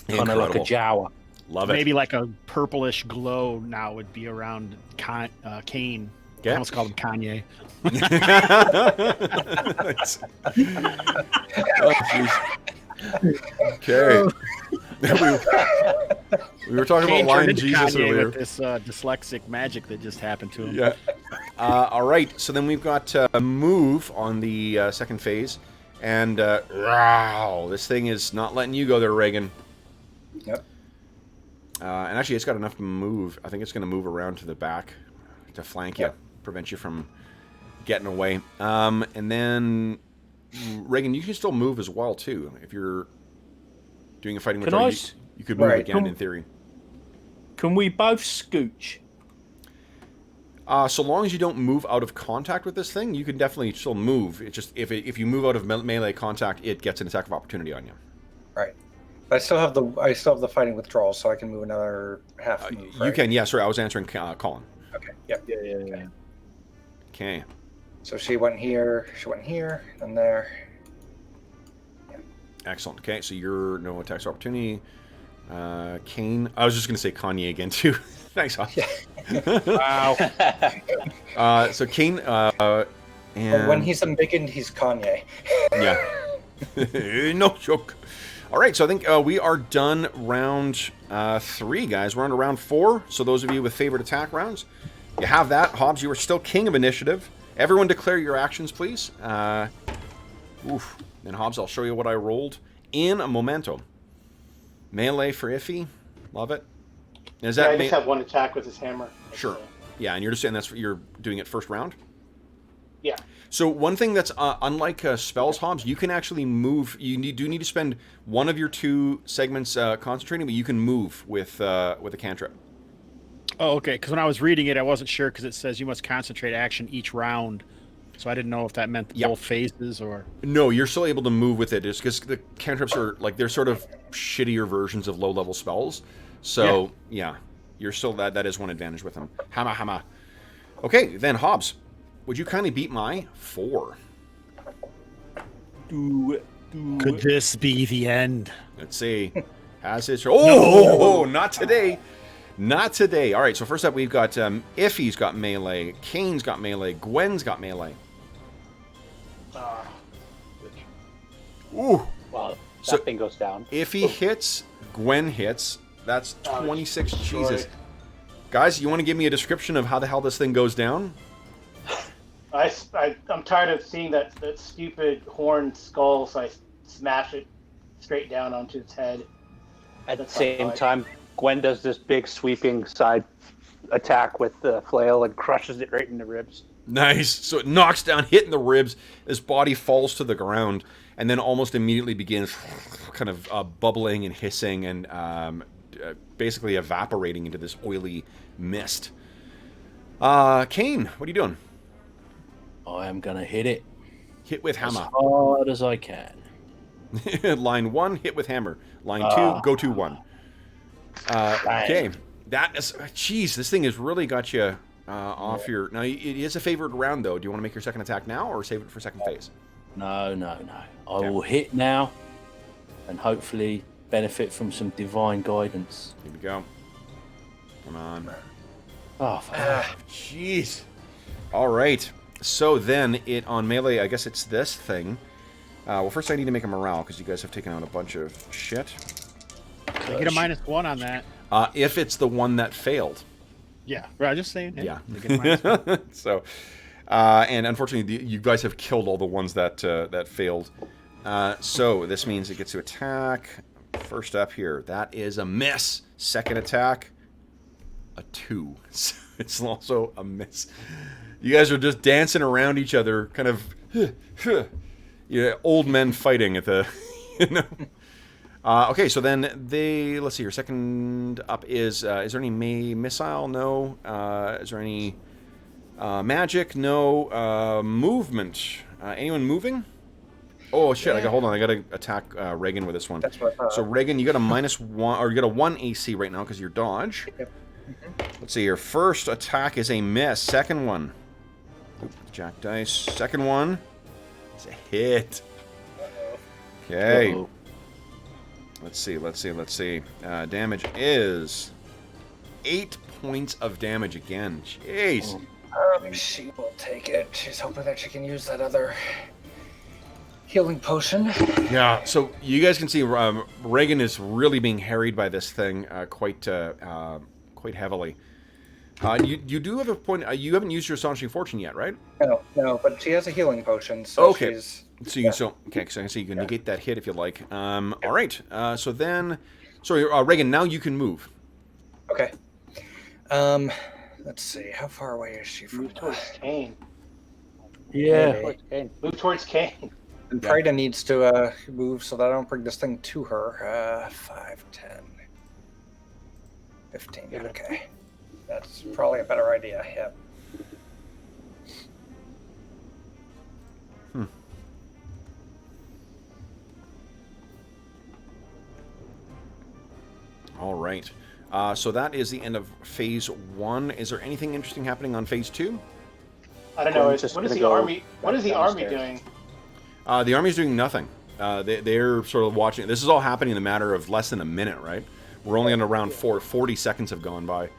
of like a Jawa. Love it. Maybe like a purplish glow now would be around Kane. Okay. I almost called him Kanye. Okay. we were talking Kane about Lion turned into Jesus Kanye earlier. with this dyslexic magic that just happened to him. Yeah. All right. So then we've got a move on the second phase, and wow, this thing is not letting you go there, Reagan. Yep. And actually, it's got enough to move. I think it's going to move around to the back to flank you, prevent you from getting away. And then Reagan, you can still move as well too if you're doing a fighting withdrawal. You could move again in theory. Can we both scooch? So long as you don't move out of contact with this thing, you can definitely still move. It's just if you move out of melee contact, it gets an attack of opportunity on you. Right. But I still have the fighting withdrawal, so I can move another half move. Right? You can, yeah. Sorry, I was answering Colin. Okay. Yep. Yeah. Okay. So she went here, and there. Yeah. Excellent. Okay, so you're no attacks of opportunity. Kane. I was just going to say Kanye again too. Thanks, Hoff. Yeah. Wow. So Kane. And when he's embiggened, he's Kanye. Yeah. No joke. All right, so I think we are done round 3, guys. We're on to round 4. So those of you with favorite attack rounds, you have that. Hobbs, you are still king of initiative. Everyone declare your actions, please. Oof. And Hobbs, I'll show you what I rolled in a momento. Melee for Iffy. Love it. Is that I just have one attack with his hammer. Sure. Yeah, and you're just saying you're doing it first round? Yeah. So one thing that's unlike spells, Hobbs, you can actually move. You do need to spend one of your 2 segments concentrating, but you can move with a cantrip. Oh, okay. Because when I was reading it, I wasn't sure because it says you must concentrate action each round. So I didn't know if that meant both phases or... No, you're still able to move with it. It's because the cantrips are, they're sort of shittier versions of low-level spells. So, yeah you're still... That is one advantage with them. Hama. Okay, then, Hobbs, would you kindly beat my 4? Could this be the end? Let's see. Has his... Oh, not today. Not today. All right, so first up, we've got Iffy's got melee, Kane's got melee, Gwen's got melee. Ooh. Well, that thing goes down. Iffy hits, Gwen hits. That's 26. Jesus. Guys, you want to give me a description of how the hell this thing goes down? I'm tired of seeing that stupid horned skull, so I smash it straight down onto its head. At the same time, Gwen does this big sweeping side attack with the flail and crushes it right in the ribs. Nice. So it knocks down, hitting the ribs. His body falls to the ground, and then almost immediately begins kind of bubbling and hissing and basically evaporating into this oily mist. Kane, what are you doing? I am gonna hit it Hit with as hammer. hard as I can. Line 1, hit with hammer. Line 2, go to 1. Okay. That is... Jeez, this thing has really got you off your... Now, it is a favored round, though. Do you want to make your second attack now, or save it for second phase? No. I will hit now, and hopefully benefit from some divine guidance. Here we go. Come on. Oh, fuck. Jeez. All right. So then, on melee, I guess it's this thing. Well, first I need to make a morale, because you guys have taken out a bunch of shit. I get a -1 on that. If it's the one that failed. Yeah, right. Just saying. Yeah. They get a -1. So, and unfortunately, you guys have killed all the ones that that failed. So this means it gets to attack. First up here, that is a miss. Second attack, a 2. So it's also a miss. You guys are just dancing around each other, kind of, yeah, old men fighting at the, you know. Okay, so then let's see here. Second up is there any missile? No. Is there any magic? No. Movement? Anyone moving? Oh shit! Hold on. I gotta attack Reagan with this one. That's what. So Reagan, you got a -1, or you got a 1 AC right now because you're dodge. Yep. Let's see. Your first attack is a miss. Second one, jack dice. Second one, it's a hit. Okay. Uh-oh. Let's see. Damage is 8 points of damage again. Jeez. She will take it. She's hoping that she can use that other healing potion. Yeah. So you guys can see Reagan is really being harried by this thing quite heavily. You do have a point. You haven't used your Astonishing Fortune yet, right? No, but she has a healing potion, so okay. she's... So you can so I can see you can negate that hit if you like. All right. So then, sorry, Reagan. Now you can move. Okay. Let's see. How far away is she from? Move towards Kane. Yeah. Move towards Kane. And Prida needs to move so that I don't bring this thing to her. 5, 10, 15. Okay. That's probably a better idea. Yep. All right. So that is the end of phase 1. Is there anything interesting happening on phase 2? I don't know. What is the army? What is the army doing? The army's doing nothing. They're sort of watching. This is all happening in a matter of less than a minute, right? We're only on around 40 seconds have gone by.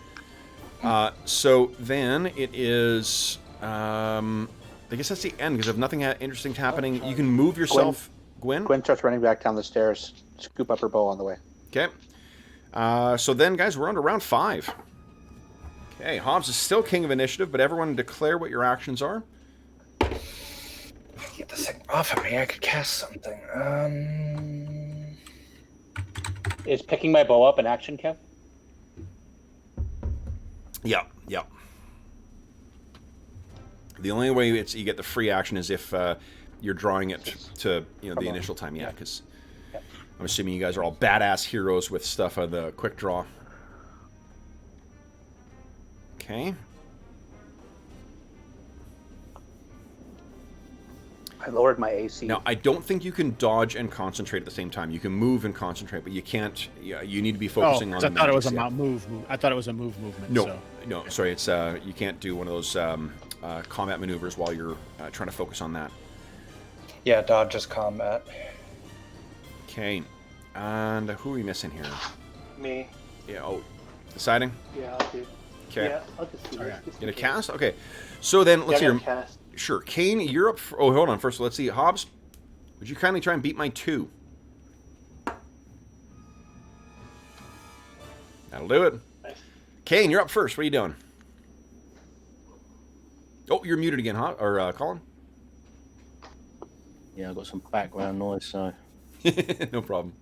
So then it is. I guess that's the end because if nothing interesting happening, you can move yourself. Gwen. Gwen starts running back down the stairs, scoop up her bow on the way. Okay. So then, guys, we're on to round 5. Okay, Hobbs is still king of initiative, but everyone declare what your actions are. Get this thing off of me. I could cast something. Is picking my bow up an action, Kev? Yeah. The only way you get the free action is if you're drawing it to the initial time. Yeah, because I'm assuming you guys are all badass heroes with stuff on the quick draw. Okay. I lowered my AC. Now, I don't think you can dodge and concentrate at the same time. You can move and concentrate, but you can't. Yeah, you need to be focusing on. I thought it was a move. I thought it was a movement. No, sorry. It's you can't do one of those combat maneuvers while you're trying to focus on that. Yeah, dodge is combat. Okay, and who are we missing here? Me. Yeah. Oh, deciding. Yeah, I'll do. Okay. Yeah, I'll just do this. Get a cast. Okay. So then let's hear. Cast. Sure, Kane, you're up. Oh, hold on. First, let's see. Hobbs, would you kindly try and beat my 2? That'll do it. Nice. Kane, you're up first. What are you doing? Oh, you're muted again, huh? Or Colin? Yeah, I got some background noise, so. No problem.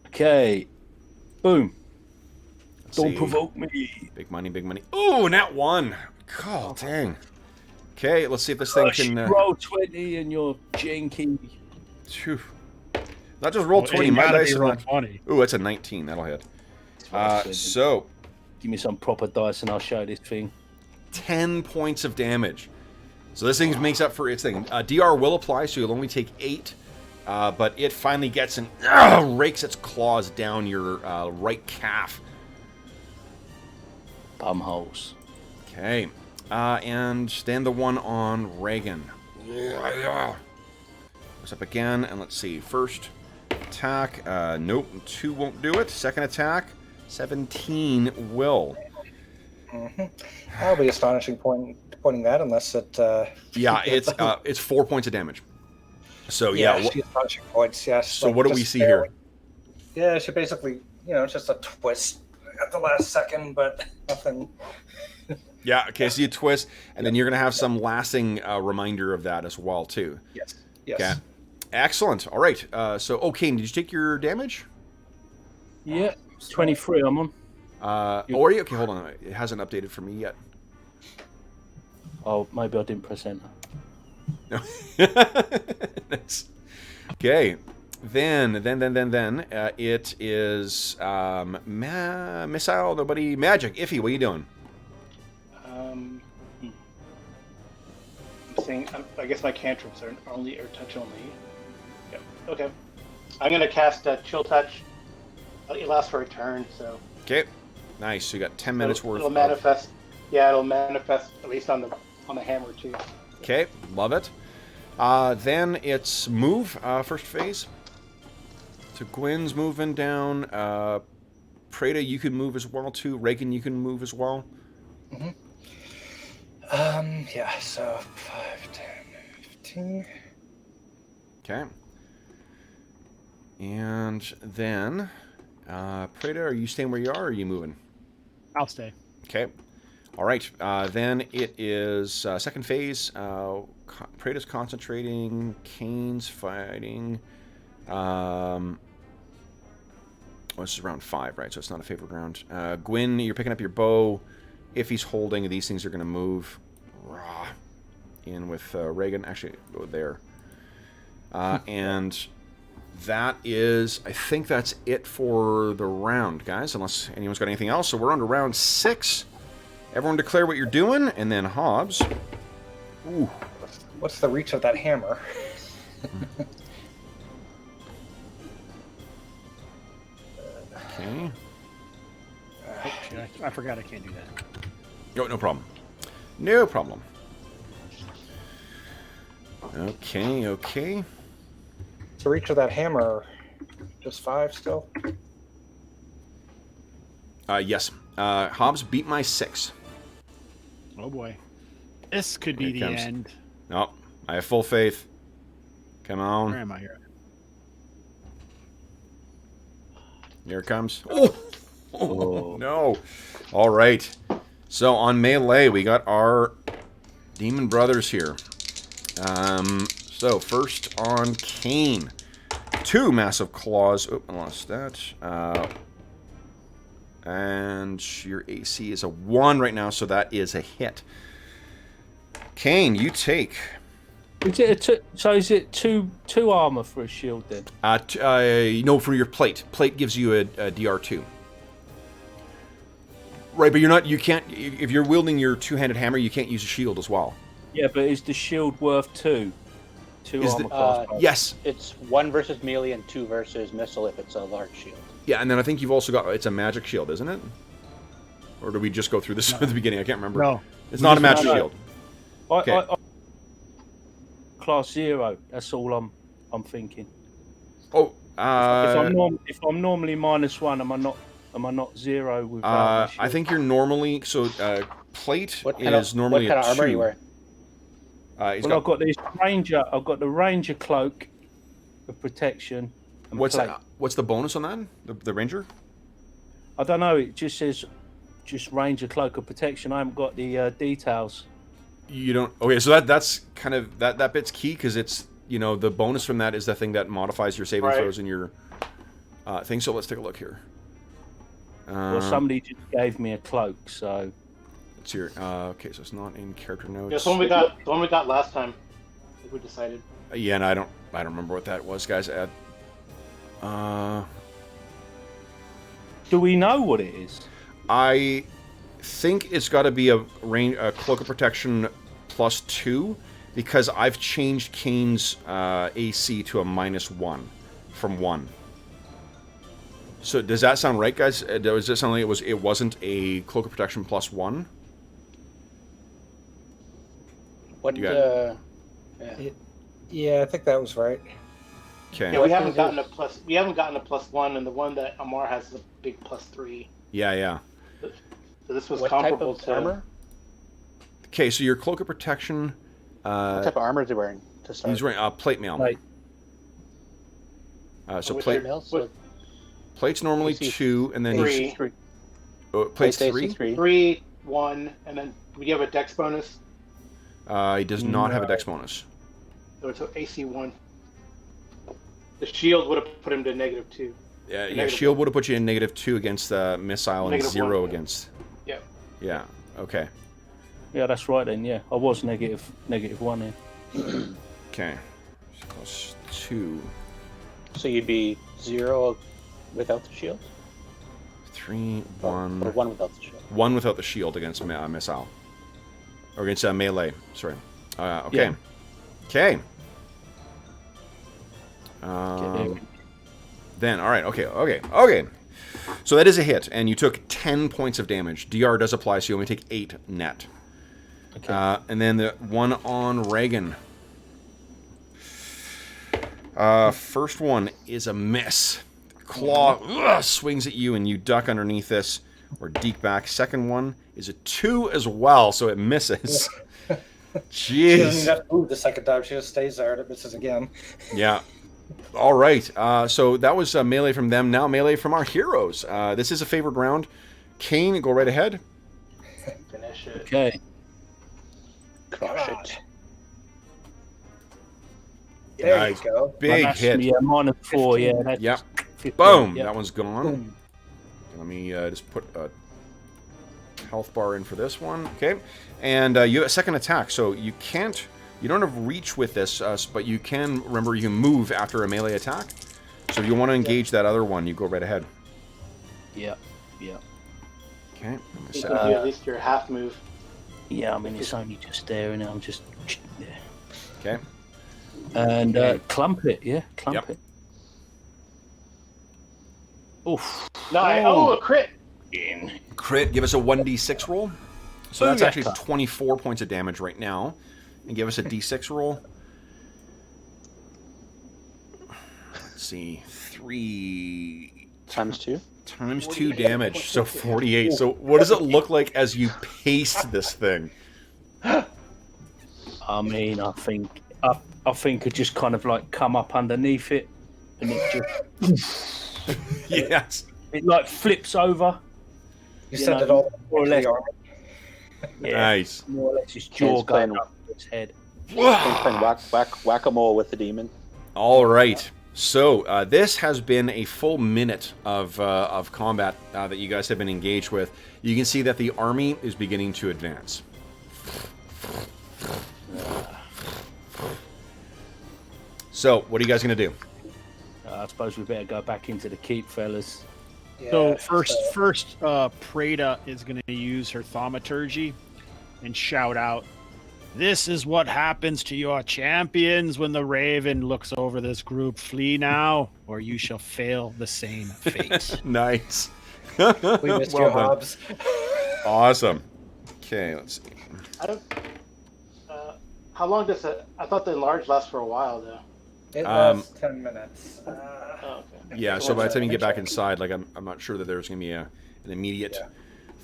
Okay. Boom. Let's Don't see. provoke me. Big money, big money. Ooh, nat 1. God dang. Okay, let's see if this thing can. Roll 20 and you're janky. Phew. Not just roll 20. It My gotta dice be are roll not. 20. Ooh, that's a 19. That'll hit. So, Give me some proper dice and I'll show this thing. 10 points of damage. So this thing makes up for its thing. DR will apply, so you'll only take 8. But it finally gets and rakes its claws down your right calf. Bum holes. Okay. And then the one on Reagan. Goes up again, and let's see. First attack. Nope. 2 won't do it. Second attack. 17 will. I'll be astonishing pointing that unless it. Yeah, it's 4 points of damage. So she astonishing points. Yes. So like, what do we see here? Yeah, she basically, it's just a twist at the last second, but nothing. Yeah. Okay. So you twist, and then you're gonna have some lasting reminder of that as well too. Yes. Yes. Okay. Excellent. All right. So, okay, did you take your damage? Yeah. 23 I'm on. Or okay, hold on. It hasn't updated for me yet. Oh, maybe I didn't press enter. No. Nice. Okay. Then it is missile. Nobody. Magic. Iffy. What are you doing? I'm saying, I guess my cantrips are touch only. Yep. Okay. I'm gonna cast a chill touch. It lasts for a turn, so. Okay. Nice. So you got 10 minutes worth. It'll manifest. Yeah, it'll manifest at least on the hammer too. Okay. Love it. Then it's move. First phase. So Gwen's moving down. Prada, you can move as well too. Reagan, you can move as well. Mm-hmm. Yeah. So 5, 10, 15. Okay. And then, Prada, are you staying where you are, or are you moving? I'll stay. Okay. All right. Then it is second phase. Prada's concentrating. Kane's fighting. This is round 5, right? So it's not a favorite round. Gwyn, you're picking up your bow. If he's holding, these things are going to move. In with Reagan. Actually, go there. And that is, I think that's it for the round, guys, unless anyone's got anything else. So we're on to round 6. Everyone declare what you're doing, and then Hobbs. Ooh. What's the reach of that hammer? Okay. Oh, shit, I forgot I can't do that. No problem. No problem. Okay. The reach of that hammer, just 5 still? Yes. Hobbs beat my 6. Oh boy. This could be the end. No, I have full faith. Come on. Where am I here? Here it comes. Oh, no. All right. So on melee, we got our demon brothers here. So first on Kane. 2 massive claws. Oh, I lost that. And your AC is a 1 right now, so that is a hit. Kane, you take. Is it two armor for a shield then? No, for your plate. Plate gives you a DR2. Right, but you can't, if you're wielding your 2-handed hammer, you can't use a shield as well. Yeah, but is the shield worth 2? 2 armor class? Yes. It's 1 versus melee and 2 versus missile if it's a large shield. Yeah, and then I think you've also got, it's a magic shield, isn't it? Or did we just go through this at the beginning? I can't remember. No. It's not a magic shield. Okay. I class 0. That's all I'm thinking. Oh, if I'm normally -1, am I not 0 with I think you're normally plate is normally what kind of armor a 2. are you wearing? I've got this ranger. I've got the ranger cloak of protection. And what's the bonus on that? The ranger? I don't know. It just says ranger cloak of protection. I haven't got the details. You don't. Okay, so that's kind of that bit's key because it's the bonus from that is the thing that modifies your saving throws and your thing. So let's take a look here. Well, somebody just gave me a cloak, so. It's your okay. So it's not in character notes. Yeah, the one we got last time. I think we decided. Yeah, and I don't remember what that was, guys. Do we know what it is? I think it's got to be a cloak of protection +2 because I've changed Kane's AC to a -1 from 1. So does that sound right, guys? Does it sound like it wasn't a cloak of protection +1? What? Yeah, I think that was right. Okay. Yeah, we haven't gotten a +1, and the one that Amar has is a big +3. Yeah. So this was what comparable type of to armor? Okay, so your cloak of protection. What type of armor is he wearing to start? He's wearing plate mail. Like, So Plate mail, so plate's normally AC 2, and then three. plate's AC 3. 3, 1, and then do you have a dex bonus? He does not have a dex bonus. So it's AC 1. The shield would have put him to -2. Yeah. Shield would have put you in -2 against the missile and -0 1. against. Yeah. Yeah. Okay. yeah, that's right then. Yeah, I was -1 here. Okay. +2. So you'd be 0 without the shield? 3, Or 1. 1 without the shield? 1 without the shield against missile. Or against melee. Sorry. Okay. Yeah. Okay. Okay. Then, all right. Okay. So that is a hit, and you took 10 points of damage. DR does apply, so you only take 8 net. Okay. And then the one on Reagan. First one is a miss. Claw swings at you, and you duck underneath this, or deke back. Second one is a 2 as well, so it misses. She doesn't Jeez. have to move the second time. She just stays there and it misses again. Yeah. All right. So that was melee from them. Now melee from our heroes. This is a favored round. Kane, go right ahead. Finish it. Okay. Crush it. There Nice. you go. Big That's hit. me, -4. Yeah. That's Yep. 15, Boom. yeah. That one's gone. Boom. Let me just put a health bar in for this one. Okay. And you have a second attack, so you don't have reach with this, but you can, remember, you can move after a melee attack. So if you want to engage that other one, you go right ahead. Yeah. Okay. I'm gonna You set can it do up. at least your half move. Yeah, I mean, it's only just there, and I'm just. Yeah. Okay. And clump it, yeah, clump Yep. it. Oof. No, a crit. Crit, give us a 1d6 roll. So that's Booyaka. actually 24 points of damage right now. And give us a d6 roll. Let's see. 3 Times 2? times 2 damage. So 48. So what does it look like as you paste this thing? I mean, I think it just kind of like come up underneath it, and it just Yes. it like flips over. You You sent know, it all more or to less. the army. Yeah, Nice. more or less his Kane's jaw going playing- up its head. Kane's playing whack-a-mole with the demon. All right. So this has been a full minute of combat that you guys have been engaged with. You can see that the army is beginning to advance. So what are you guys going to do? I suppose we better go back into the keep, fellas. So Yeah, first, Prada is going to use her thaumaturgy and shout out, "This is what happens to your champions when the Raven looks over this group. Flee now, or you shall fail the same fate." Nice. we missed Well you, done. Hobbs. Awesome. Okay, let's see. I don't. How long does it? I thought the enlarge lasts for a while though. It lasts 10 minutes. Oh, okay. Yeah, so by the time you get back inside, like I'm not sure that there's going to be an immediate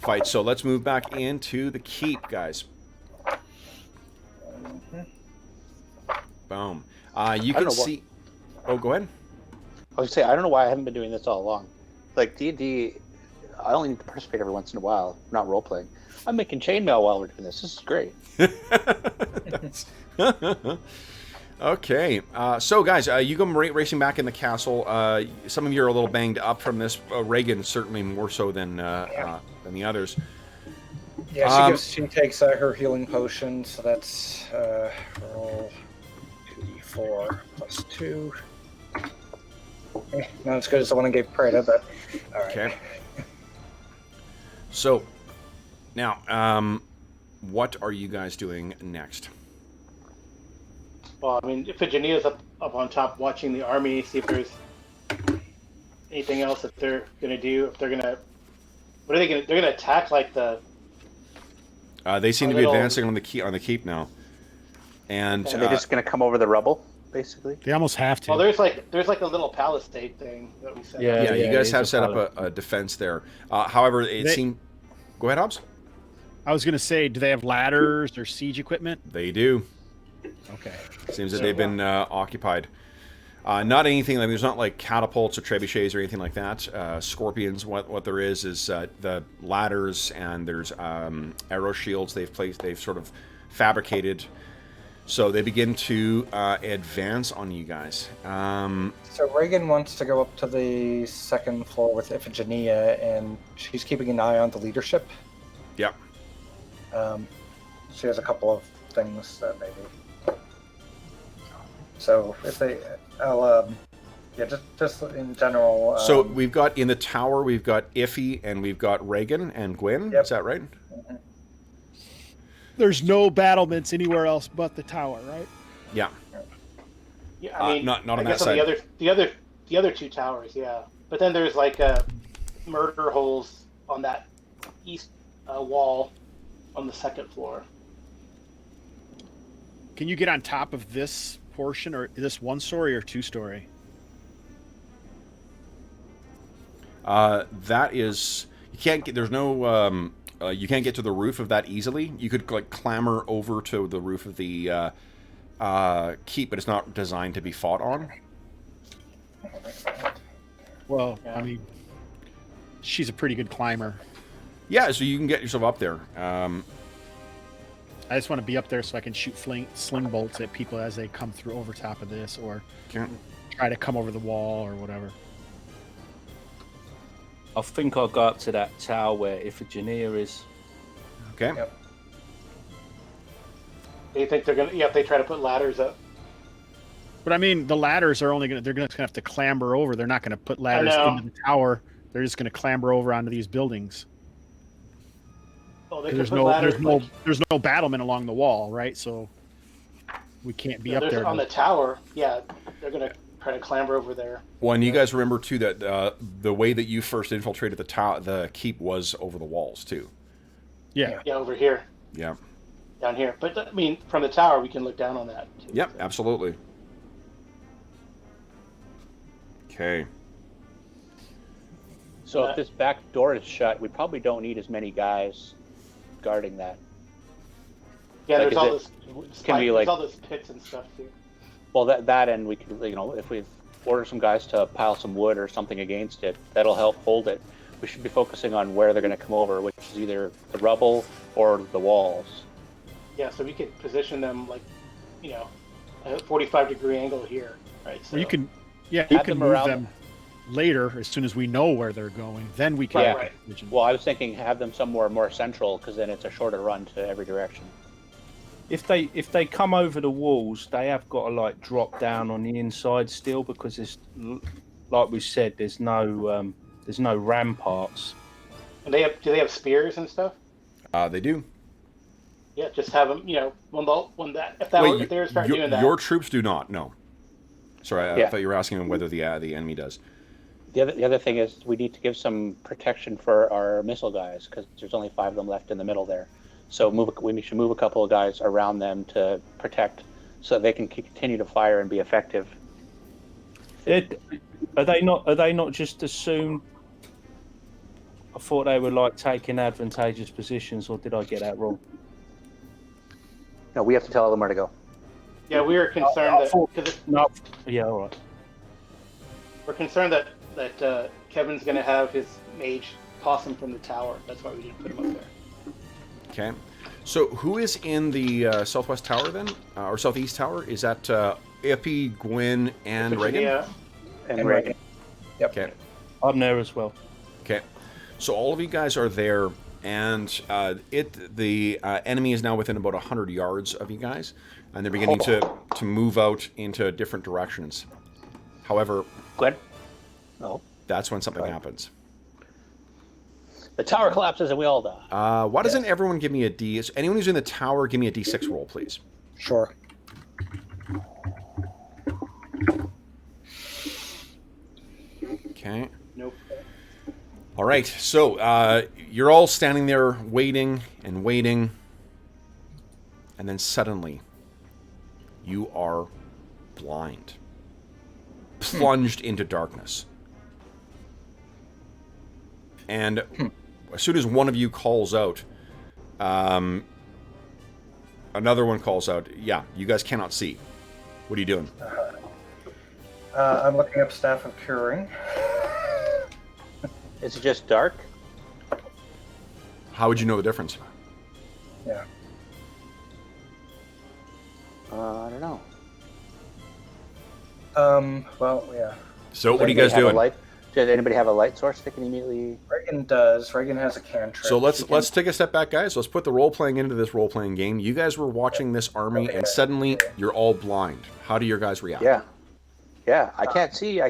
fight. So let's move back into the keep, guys. Boom. You can know see. Oh, go ahead. I was gonna say, I don't know why I haven't been doing this all along. Like D&D, I only need to participate every once in a while, not role playing. I'm making chainmail while we're doing this. This is great. Okay, so guys, you come racing back in the castle. Some of you are a little banged up from this. Reagan certainly more so than the others. Yeah, she takes her healing potion, so that's roll 2d4 plus 2. Not as good as the one I gave Preda, but all right. Okay. So, now, what are you guys doing next? Well, I mean, Iphigenia's up on top watching the army, see if there's anything else that they're going to do. If they're going to... What are they going to... They're going to attack, like, the... They seem to be advancing on the keep now. And they're just going to come over the rubble, basically? They almost have to. Well, there's like a little palisade thing that we set up. Yeah, you guys have set up a defense there. However, it seemed... Go ahead, Hobbs. I was going to say, do they have ladders or siege equipment? They do. Okay. Seems that they've been occupied. Not anything, there's not like catapults or trebuchets or anything like that. Scorpions, what there is the ladders, and there's arrow shields they've sort of fabricated. So they begin to advance on you guys. So Reagan wants to go up to the second floor with Iphigenia, and she's keeping an eye on the leadership. Yep. She has a couple of things that maybe... So if they, just in general. So we've got in the tower, we've got Iffy and we've got Reagan and Gwyn. Yep. Is that right? Mm-hmm. There's no battlements anywhere else but the tower, right? Yeah. Yeah, I mean, not on I guess that side. The other two towers, yeah. But then there's like murder holes on that east wall on the second floor. Can you get on top of this portion, or is this one story or two story? That is, you can't get. There's no. You can't get to the roof of that easily. You could like clamber over to the roof of the keep, but it's not designed to be fought on. Well, yeah. I mean, she's a pretty good climber. Yeah, so you can get yourself up there. I just want to be up there so I can shoot sling bolts at people as they come through over top of this, or try to come over the wall or whatever. I think I'll go up to that tower where Iphigenia is. Okay. Yep. Do you think they're gonna? Yeah, if they try to put ladders up. But I mean, the ladders are they're gonna have to clamber over. They're not gonna put ladders into the tower. They're just gonna clamber over onto these buildings. Oh, there's no battlement along the wall, right? So we can't be up there. On the tower, yeah, they're gonna try to clamber over there. Well, and you guys remember too that the way that you first infiltrated the keep was over the walls too. Yeah. Yeah, over here. Yeah. Down here, but I mean, from the tower, we can look down on that too. Yep, absolutely. Okay. So if this back door is shut, we probably don't need as many guys guarding that. Yeah, like, there's all this. There's all those pits and stuff too. Well, that and we could, if we order some guys to pile some wood or something against it, that'll help hold it. We should be focusing on where they're going to come over, which is either the rubble or the walls. Yeah, so we could position them like, a 45-degree angle here, right? So well, you can move them later as soon as we know where they're going. Then we can. Yeah. Right. Well, I was thinking have them somewhere more central because then it's a shorter run to every direction. If they come over the walls, they have got to drop down on the inside still because it's like we said, there's no ramparts. And do they have spears and stuff? They do. Yeah, just have them. If they were starting doing that. Your troops do not. No. Sorry, I thought you were asking whether the enemy does. The other thing is we need to give some protection for our missile guys because there's only 5 of them left in the middle there. So we should move a couple of guys around them to protect so they can continue to fire and be effective. Are they not just assumed? I thought they were taking advantageous positions, or did I get that wrong? No, we have to tell them where to go. Yeah, we were concerned Yeah, all right. We're concerned that Kevin's going to have his mage possum from the tower. That's why we didn't put him up there. Okay. So who is in the southwest tower then, or southeast tower? Is that Ippy, Gwyn, and Reagan? Yeah. And Reagan. Yep. Okay. I'm there as well. Okay. So all of you guys are there, and the enemy is now within about 100 yards of you guys, and they're beginning to move out into different directions. However, Gwen? No. that's when something happens. The tower collapses and we all die. Why doesn't everyone give me a D? Anyone who's in the tower, give me a D6 roll, please. Sure. Okay. Nope. All right. So you're all standing there waiting and waiting, and then suddenly you are blind, plunged into darkness. And as soon as one of you calls out, another one calls out, yeah, you guys cannot see. What are you doing? I'm looking up Staff of Curing. Is it just dark? How would you know the difference? Yeah. I don't know. Well, yeah. So what are you guys doing? Does anybody have a light source that can immediately... Reagan does. Reagan has a cantrip. So let's take a step back, guys. Let's put the role-playing into this role-playing game. You guys were watching this army, and suddenly you're all blind. How do your guys react? Yeah. Yeah, I can't see.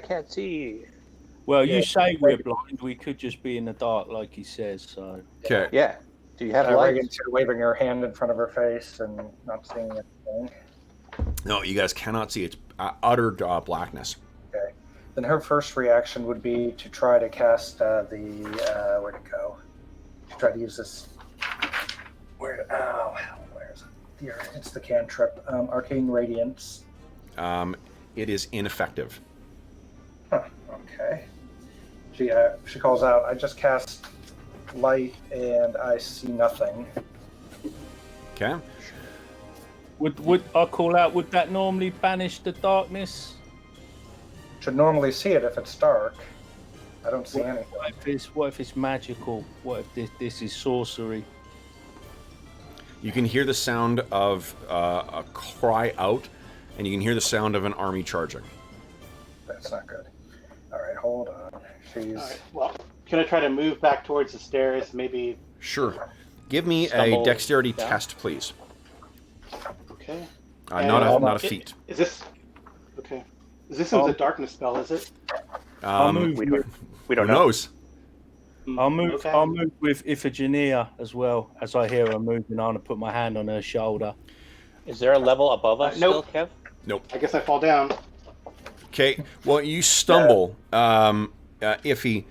Well, you say we're blind. We could just be in the dark, like he says. So. Okay. Yeah. Do you have lights? Reagan's here waving her hand in front of her face and not seeing anything. No, you guys cannot see. It's utter blackness. Okay. Then her first reaction would be to try to cast where'd it go? To try to use this. Where is it? Here, it's the cantrip. Arcane Radiance. It is ineffective. Huh. Okay. She calls out, I just cast light and I see nothing. Okay. Would I call out? Would that normally banish the darkness? Should normally see it if it's dark. I don't see anything. What if it's magical? What if this is sorcery? You can hear the sound of a cry out, and you can hear the sound of an army charging. That's not good. All right, hold on. She's... All right. Well, can I try to move back towards the stairs? Maybe. Sure. Give me Stumble a dexterity down. test, please. Okay. Not a feat. Is this okay? This is a darkness spell, is it? I'll move. We don't Who know. knows? I'll move. Okay. I'll move with Iphigenia as well. As I hear her moving on, and put my hand on her shoulder. Is there a level above us Nope. still, Kev? Nope. I guess I fall down. Okay. Well, you stumble, Iffy.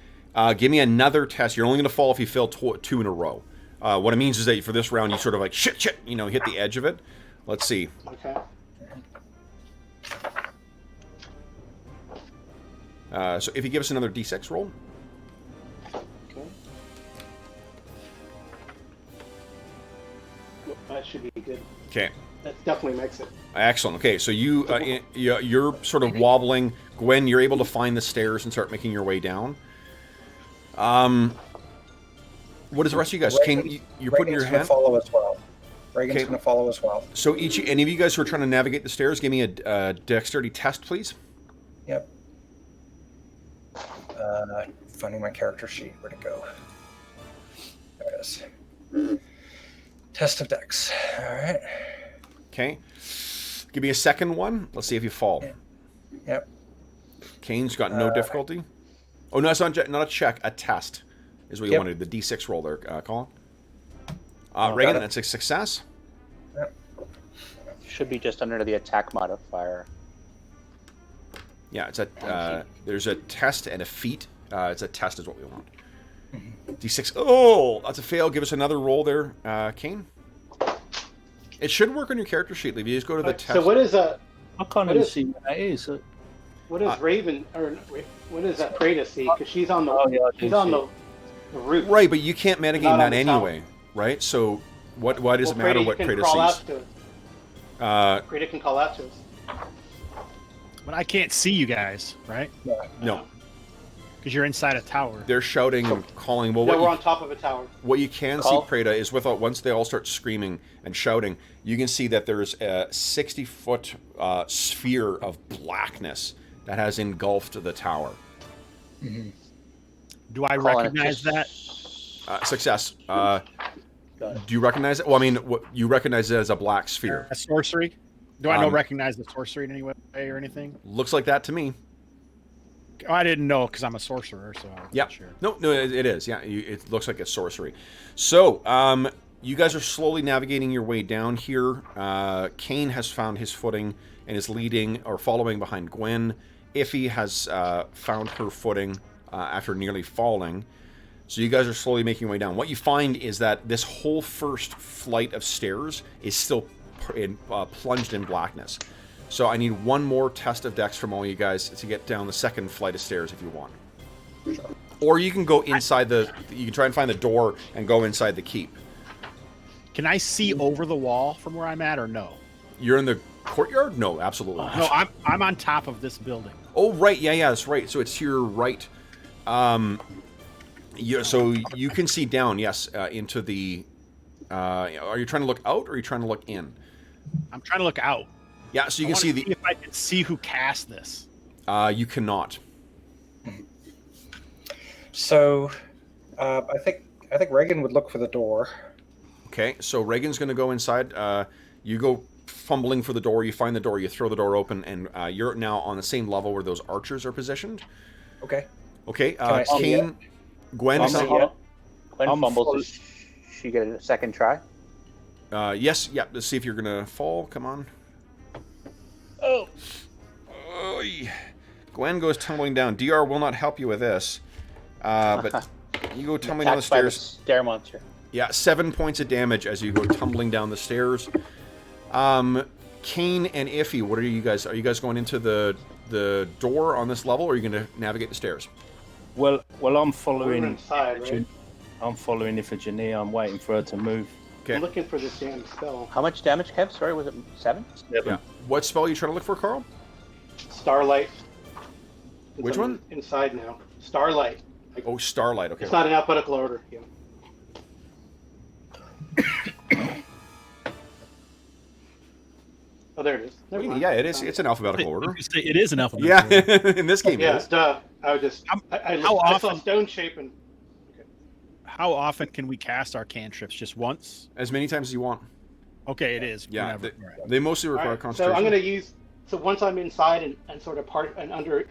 Give me another test. You're only going to fall if you fail two in a row. What it means is that for this round, you sort of like shit, hit the edge of it. Let's see. Okay. So if you give us another d6 roll. Okay. Well, that should be good. Okay. That definitely makes it. Excellent. Okay, so you're sort of wobbling. Gwen, you're able to find the stairs and start making your way down. What is the rest of you guys? Kane, you're putting your hand. Follow as well. Reagan's going to follow as well. So any of you guys who are trying to navigate the stairs, give me a dexterity test, please. Yep. Finding my character sheet. Where'd it go? There it is. Test of dex. All right. Okay. Give me a second one. Let's see if you fall. Yep. Kane's got no difficulty. Oh, no, it's not a check. A test is what you wanted. The D6 roll there, Colin. Reagan, that's a success. Yep. Should be just under the attack modifier. Yeah, it's there's a test and a feat. It's a test is what we want. D6. Oh, that's a fail. Give us another roll there, Kane. It should work on your character sheet. If you just go to the test. So what is a? I can't even see what that is. What is Raven or what is that Freda see? Because she's on the the roof. Right, but you can't metagame Not on that the anyway, right? So why does it matter what Preda sees? Preda can call out to us. But I can't see you guys, right? No. Because you're inside a tower. They're shouting and calling. Well, Yeah, we're on top of a tower. what you can see, Preda, is once they all start screaming and shouting, you can see that there's a 60-foot sphere of blackness that has engulfed the tower. Mm-hmm. Do I recognize that? Success. Do you recognize it? Well, I mean, you recognize it as a black sphere. A sorcery? Do I recognize the sorcery in any way or anything? Looks like that to me. Oh, I didn't know because I'm a sorcerer, so I'm not sure. No, it is. Yeah, it looks like a sorcery. So, you guys are slowly navigating your way down here. Kane has found his footing and is leading or following behind Gwen. Iffy has found her footing after nearly falling. So you guys are slowly making your way down. What you find is that this whole first flight of stairs is still plunged in blackness. So I need one more test of dex from all you guys to get down the second flight of stairs if you want. Or you can go inside you can try and find the door and go inside the keep. Can I see over the wall from where I'm at, or no? You're in the courtyard? No, absolutely not. No, I'm on top of this building. Oh, right. Yeah, that's right. So it's to your right. So you can see down, yes, into the... are you trying to look out, or are you trying to look in? I'm trying to look out. Yeah, so you can see the... if I can see who cast this. You cannot. So, I think Reagan would look for the door. Okay, so Reagan's going to go inside. You go fumbling for the door. You find the door. You throw the door open, and you're now on the same level where those archers are positioned. Okay. Okay, I Kane... Gwen... Gwen fumbles. Does she get a second try? Yes, yeah. Let's see if you're going to fall. Come on. Oh. Oy. Gwen goes tumbling down. DR will not help you with this. But you go tumbling down the stairs. By the stair monster. Yeah, 7 points of damage as you go tumbling down the stairs. Kane and Iffy, what are you guys? Are you guys going into the door on this level, or are you going to navigate the stairs? Well, I'm following. We're inside, right? I'm following Iphigenia. I'm waiting for her to move. Okay. I'm looking for this damn spell. How much damage, Kev? Sorry, was it 7? 7. Yeah. What spell are you trying to look for, Carl? Starlight. Which one? Inside now. Starlight. Oh, Starlight. Okay. It's not in alphabetical order. Yeah. Oh, there it is. Never mind. Yeah, it is. It's in alphabetical order. It is an alphabetical Yeah, order. in this game, it Yeah, is. duh. I saw stone shape and... How often can we cast our cantrips? Just once? As many times as you want. Okay, it is. Yeah, Whenever. they mostly require Alright, concentration. so I'm going to use... So once I'm inside and sort of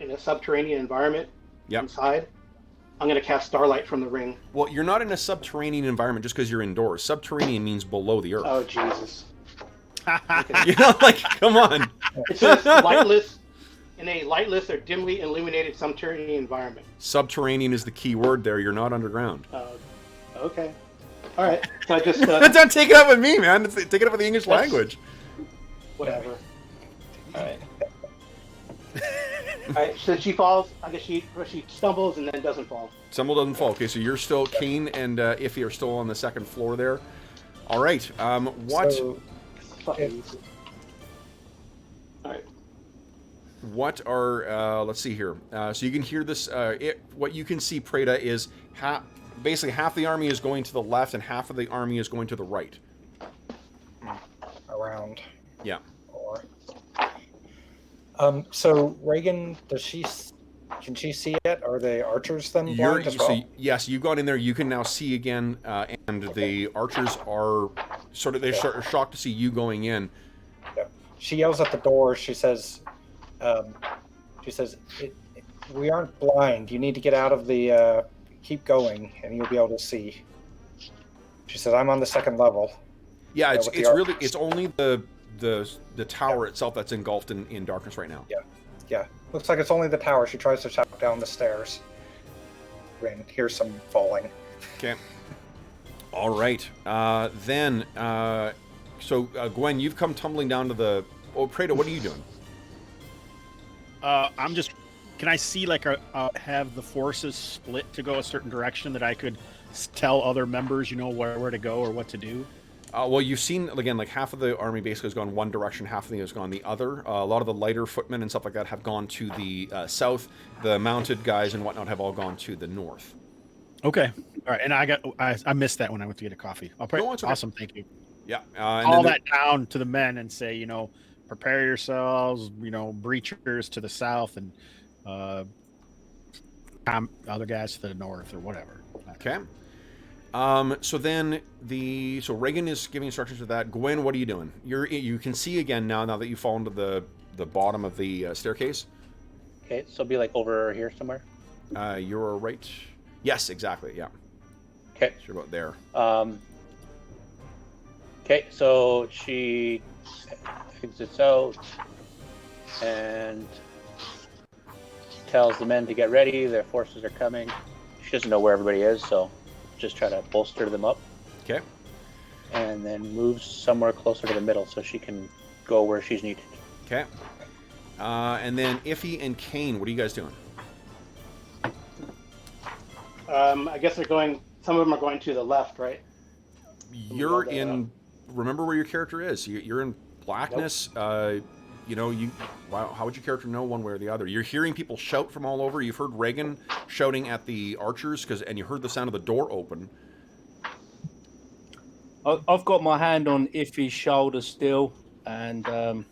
in a subterranean environment, inside, I'm going to cast Starlight from the ring. Well, you're not in a subterranean environment just because you're indoors. Subterranean means below the earth. Oh, Jesus. You know, like, come on. It says lightless, in a lightless or dimly illuminated subterranean environment. Subterranean is the key word there. You're not underground. Okay. All right. So I just... Don't take it up with me, man. Take it up with the English language. Whatever. All right. All right. So she falls. I guess she stumbles and then doesn't fall. Stumble doesn't fall. Okay, so you're still... Kane and Iffy are still on the second floor there. All right. What... So, Fucking easy. All right. What are... let's see here. So you can hear this... what you can see, Preda, is... basically half the army is going to the left and half of the army is going to the right. Around. Yeah. So Reagan, can she see it? Are the archers then blind as well? So, yes, you've gone in there. You can now see again, and the archers are sort of... They're shocked to see you going in. Yeah. She yells at the door. She says, we aren't blind. You need to get out of the... keep going, and you'll be able to see. She says, I'm on the second level. Yeah, it's only the tower itself that's engulfed in darkness right now. Yeah. Looks like it's only the tower. She tries to shout down the stairs. And here's some falling. Okay. All right. So Gwen, you've come tumbling down to the... Oh, Preda, what are you doing? I'm just... Can I see, like, have the forces split to go a certain direction that I could tell other members, where to go or what to do? Well, you've seen, again, like half of the army basically has gone one direction, half of it has gone the other. A lot of the lighter footmen and stuff like that have gone to the south. The mounted guys and whatnot have all gone to the north. Okay. All right. And I missed that when I went to get a coffee. No, it's okay. Awesome. Thank you. Yeah. All that down to the men and say, prepare yourselves, breachers to the south and other guys to the north or whatever. Okay. So Reagan is giving instructions for that. Gwen, what are you doing? You can see again now that you've fallen to the bottom of the staircase. Okay, so be like over here somewhere. You're right. Yes, exactly. Yeah. Okay. So you're about there. Okay, so she exits out and tells the men to get ready. Their forces are coming. She doesn't know where everybody is, so just try to bolster them up. Okay. And then moves somewhere closer to the middle so she can go where she's needed. Okay. And then Iffy and Kane, what are you guys doing? I guess they're going. Some of them are going to the left, right? You're in. Remember where your character is. You're in blackness. Nope. Wow. How would your character know one way or the other? You're hearing people shout from all over. You've heard Reagan shouting at the archers and you heard the sound of the door open. I've got my hand on Iffy's shoulder still, and I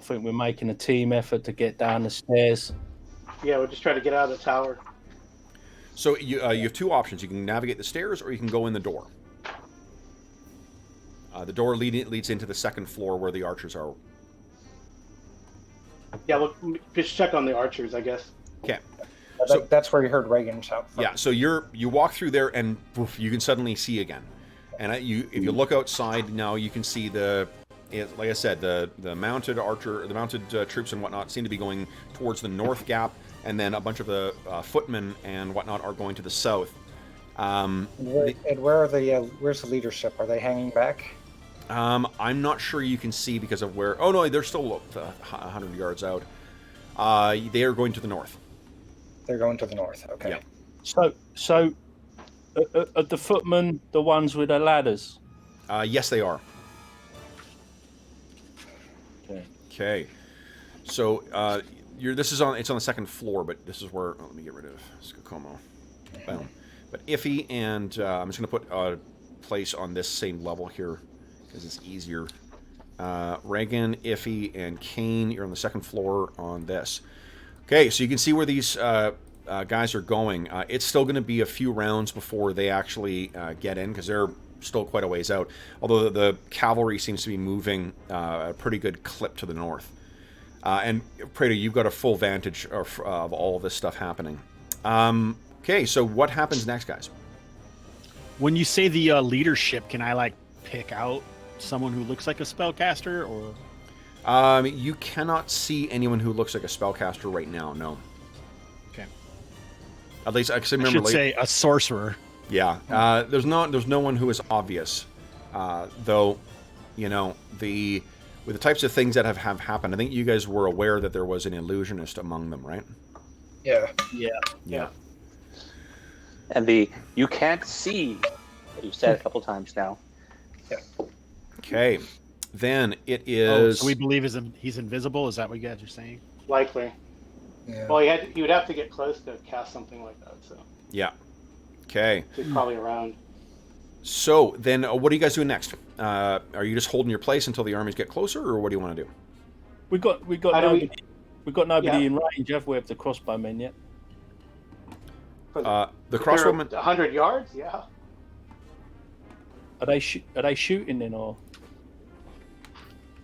think we're making a team effort to get down the stairs. Yeah, we're just trying to get out of the tower. So you have two options. You can navigate the stairs, or you can go in the door. The door leads into the second floor where the archers are. Yeah, we'll just check on the archers, I guess. Okay. So that's where you heard Reagan shout from. Yeah, so you walk through there, and poof, you can suddenly see again. And if you look outside now, you can see like I said, the mounted troops and whatnot seem to be going towards the north gap, and then a bunch of the footmen and whatnot are going to the south. Where's the leadership? Are they hanging back? I'm not sure you can see because of where. Oh no, they're still 100 yards out. They are going to the north. They're going to the north. Okay. Yeah. So, are the footmen the ones with the ladders? Yes, they are. Okay. So it's on the second floor, but this is where. Let me get rid of Skokomo. Boom. But Iffy and I'm just going to put a place on this same level here because it's easier. Reagan, Iffy, and Kane, you're on the second floor on this. Okay, so you can see where these guys are going. It's still going to be a few rounds before they actually get in because they're still quite a ways out. Although the cavalry seems to be moving at a pretty good clip to the north. And Prater, you've got a full vantage of all of this stuff happening. Okay, so what happens next, guys? When you say the leadership, can I pick out someone who looks like a spellcaster, or? You cannot see anyone who looks like a spellcaster right now. No. Okay. At least I remember. I should say a sorcerer. Yeah. There's no one who is obvious, though. With the types of things that have happened, I think you guys were aware that there was an illusionist among them, right? Yeah. And you can't see that you've said a couple times now. Yeah. Okay. Then it is. So we believe he's invisible. Is that what you guys are saying? Likely. Yeah. Well, he would have to get close to cast something like that. So. Yeah. Okay. He's probably around. So then, what are you guys doing next? Are you just holding your place until the armies get closer, or what do you want to do? We've got nobody in range, have we, of the crossbowmen yet? The crossbowmen. 100 yards, yeah. Are they shooting then, or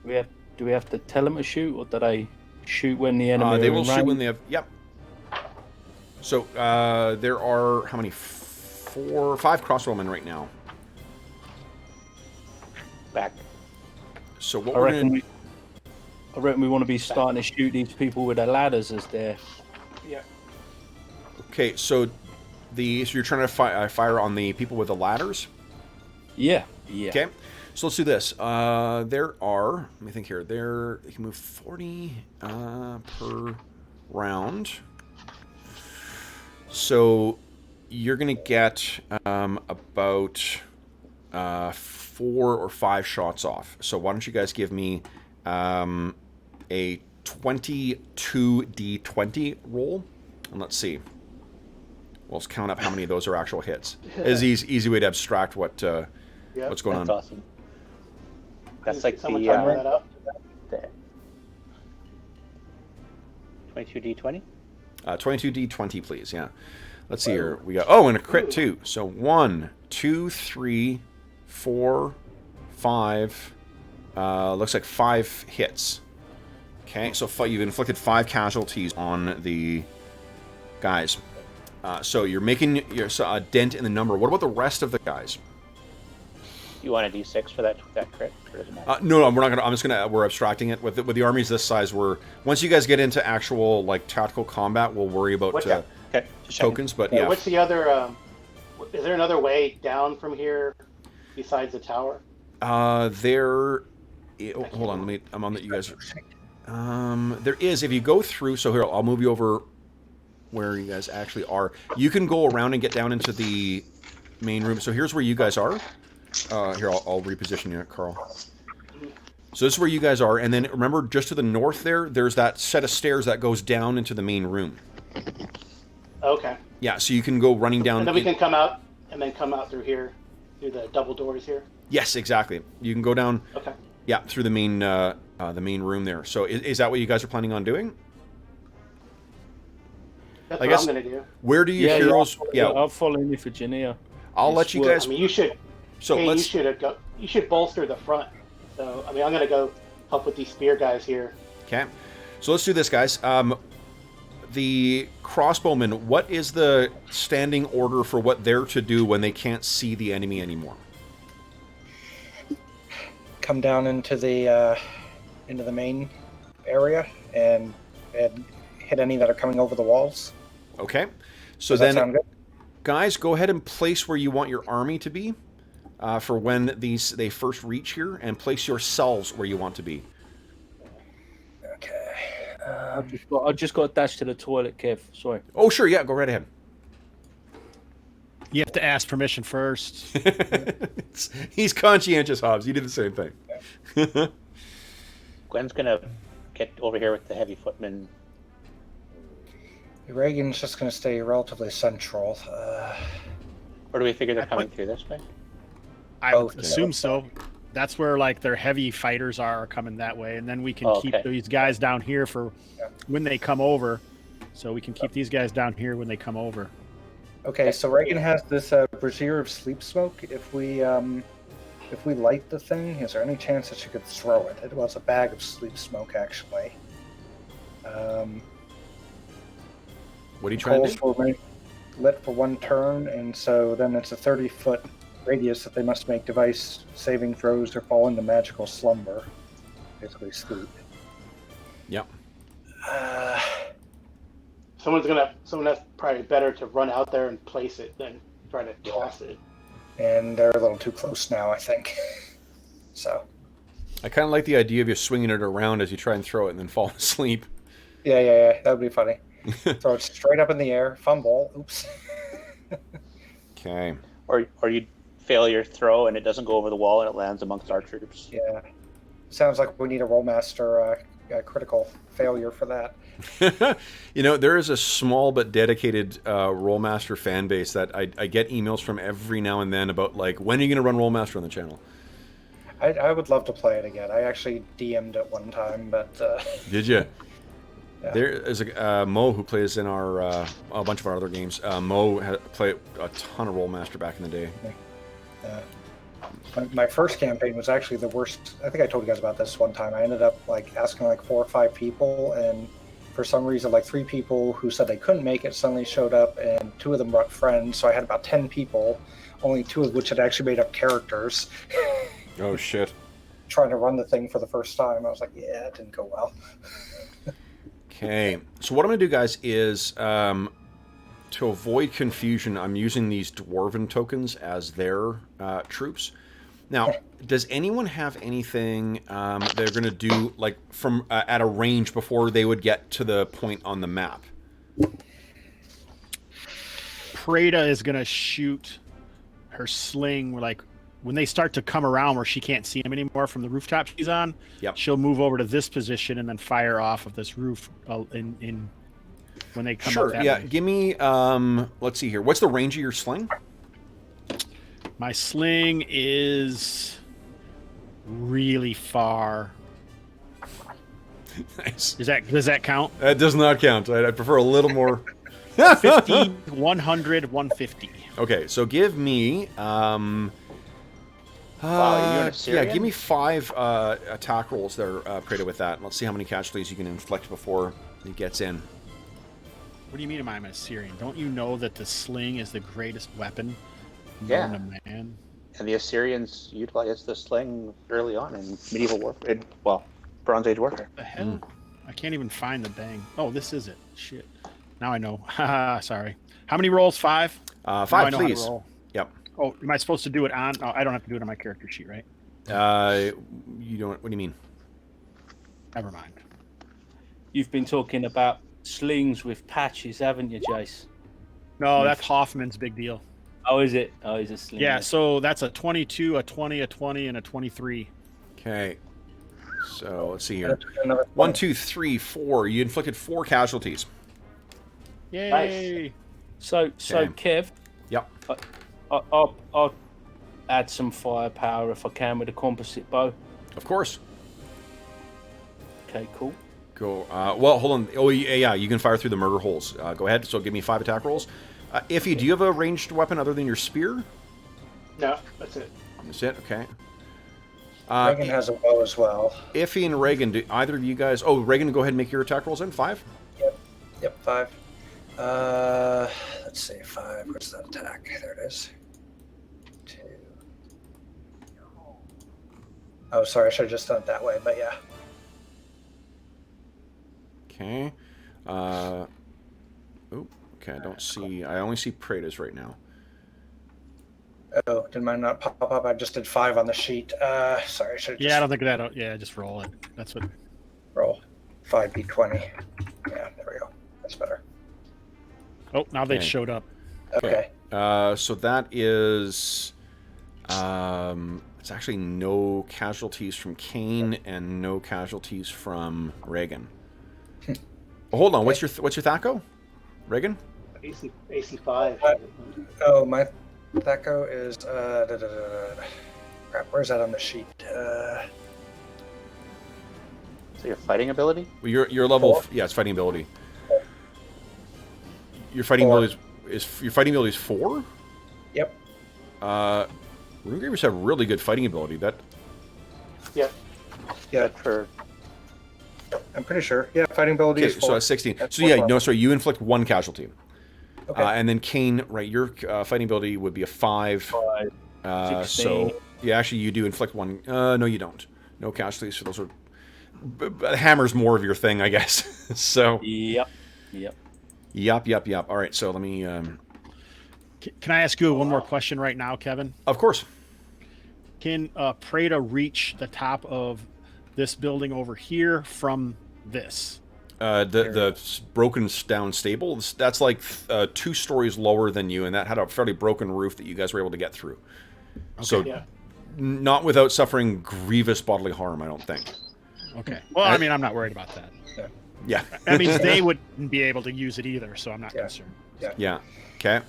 do we have to tell them to shoot, or do they shoot when the enemy? They will shoot when they have. Yep. So there are how many? 4 or 5 crossbowmen right now. Back. So what I reckon we want to be starting to shoot these people with their ladders as they're. Yeah. Okay, so you're trying to fire on the people with the ladders? Yeah. Okay, so let's do this. There are, let me think here. You can move 40 per round. So you're going to get about 4 or 5 shots off. So why don't you guys give me a 22d20 roll, and let's see. We'll just count up how many of those are actual hits. It's an easy way to abstract what's going on. That's awesome. That's like the 22d20. 22d20, please. Yeah. Let's see here. We got and a crit too. So 1, 2, 3, 4, 5. Looks like 5 hits. Okay, so you've inflicted 5 casualties on the guys. So you're making a dent in the number. What about the rest of the guys? You want a d6 for that crit? Or does it matter? No, we're not gonna. We're abstracting it with the armies this size. Once you guys get into actual tactical combat, we'll worry about tokens. But yeah, what's the other? Is there another way down from here besides the tower? Hold on. I'm on that. You guys. There is. If you go through. So here, I'll move you over where you guys actually are. You can go around and get down into the main room. So here's where you guys are. Here, I'll reposition you, Carl. So this is where you guys are, and then remember, just to the north there's that set of stairs that goes down into the main room. Okay. Yeah, so you can go running down. And then we can come out, and then come out through here, through the double doors here. Yes, exactly. You can go down. Okay. Yeah, through the main room there. So is that what you guys are planning on doing? That's what I'm going to do. Where do your heroes? Yeah, I'll follow you, Virginia. I'll let you guys. I mean, you should. So hey, you should bolster the front. So I mean, I'm going to go help with these spear guys here. Okay. So let's do this, guys. The crossbowmen. What is the standing order for what they're to do when they can't see the enemy anymore? Come down into the main area and hit any that are coming over the walls. Okay. So Does that sound good? Guys, go ahead and place where you want your army to be for when they first reach here, and place yourselves where you want to be. Okay. I just got dashed to the toilet, Kev. Sorry. Oh, sure. Yeah, go right ahead. You have to ask permission first. He's conscientious, Hobbs. You did the same thing. Gwen's gonna get over here with the heavy footmen. Reagan's just gonna stay relatively central. Or do we figure they're coming through this way? I assume so. That's where their heavy fighters are coming that way, and then we can keep these guys down here for when they come over. So we can keep these guys down here when they come over. Okay, so Reagan has this brazier of sleep smoke. If we light the thing, is there any chance that she could throw it? It was a bag of sleep smoke, actually. What are you trying to do? Coals were lit for 1 turn, and so then it's a 30-foot radius that they must make device saving throws or fall into magical slumber. Basically sleep. Yep. Someone that's probably better to run out there and place it than try to toss it. And they're a little too close now, I think. So. I kind of like the idea of you swinging it around as you try and throw it and then fall asleep. Yeah. That would be funny. Throw it straight up in the air, fumble. Oops. Okay. Or you fail your throw and it doesn't go over the wall and it lands amongst our troops. Yeah. Sounds like we need a Rollmaster critical failure for that. There is a small but dedicated Rollmaster fan base that I get emails from every now and then about when are you going to run Rollmaster on the channel? I would love to play it again. I actually DM'd it one time, but Did you? Yeah. There is a Mo who plays in our a bunch of our other games. Mo had played a ton of Rollmaster back in the day. My first campaign was actually the worst. I think I told you guys about this one time. I ended up asking 4 or 5 people, and for some reason 3 people who said they couldn't make it suddenly showed up, and 2 of them brought friends. So I had about 10 people, only 2 of which had actually made up characters. Oh shit! Trying to run the thing for the first time, I was like, yeah, it didn't go well. Okay, so what I'm going to do, guys, is to avoid confusion, I'm using these Dwarven tokens as their troops. Now, does anyone have anything they're going to do from at a range before they would get to the point on the map? Prada is going to shoot her sling when they start to come around where she can't see him anymore from the rooftop she's on, she'll move over to this position and then fire off of this roof in when they come up that way. Give me, let's see here. What's the range of your sling? My sling is really far. Nice. Does that count? That does not count. I prefer a little more. 50, 100, 150. Okay, so give me... Wow, are you an Assyrian? Yeah, give me 5 attack rolls there, Prada, with that. Let's see how many casualties you can inflict before he gets in. What do you mean am I an Assyrian? Don't you know that the sling is the greatest weapon Yeah. known to man? And the Assyrians utilized the sling early on in medieval warfare. Bronze Age warfare. The hell? I can't even find the bang. Oh, this is it. Shit. Now I know. Haha, sorry. How many rolls? 5? 5, Now I know how to please. roll. Yep. Oh, am I supposed to do it on? Oh, I don't have to do it on my character sheet, right? You don't... What do you mean? Never mind. You've been talking about slings with patches, haven't you, Jace? No, that's Hoffman's big deal. Oh, is it? Oh, he's a sling. Yeah, so that's a 22, a 20, a 20, and a 23. Okay. So, let's see here. Another 1, 2, 3, 4. You inflicted 4 casualties. Yay! So Kev, Yep. I'll add some firepower if I can with a composite bow. Of course. Okay, cool. Go. Well, hold on. Oh, yeah, you can fire through the murder holes. Go ahead. So give me 5 attack rolls. Iffy, do you have a ranged weapon other than your spear? No, that's it. That's it? Okay. Reagan has a bow as well. Iffy and Reagan, do either of you guys... Oh, Reagan, go ahead and make your attack rolls in. 5? Yep, 5. Let's see, 5. Where's that attack? There it is. 2. Oh, sorry, I should have just done it that way, but yeah. Okay. Okay, I don't see... I only see Praetas right now. Oh, did mine not pop up? I just did 5 on the sheet. Sorry, I should have just... Yeah, I don't think that... Yeah, just roll it. That's what... Roll. 5d20. Yeah, there we go. That's better. Oh, now they Okay. showed up. Okay. So that is... it's actually no casualties from Kane and no casualties from Reagan. Hold on, what's your Thaco? Reagan? AC 5. Oh, my Thaco is... Crap, where's that on the sheet? So your fighting ability? Well, your level... 4? Yeah, it's fighting ability. Your fighting 4. ability your fighting ability is 4? Yep. Rune Gravers have really good fighting ability. That... Yeah. Yeah, for... I'm pretty sure. Yeah, fighting ability Okay, is 4. so that's 16. That's So yeah, 4. no, sorry, you inflict 1 casualty. Okay. And then Kane, right, your fighting ability would be a 5. 16. So, yeah, actually, you do inflict 1. No, you don't. No casualties, so those are... Hammer's more of your thing, I guess. So... Yep. Yup. All right, so let me... Can I ask you one more question right now, Kevin? Of course. Can Prada reach the top of this building over here from this? The broken down stable, that's like 2 stories lower than you, and that had a fairly broken roof that you guys were able to get through. Okay. So, Yeah. not without suffering grievous bodily harm, I don't think. Okay. Well, I mean, I'm not worried about that. Yeah. That means they wouldn't be able to use it either, so I'm not Yeah. concerned. Yeah. Okay.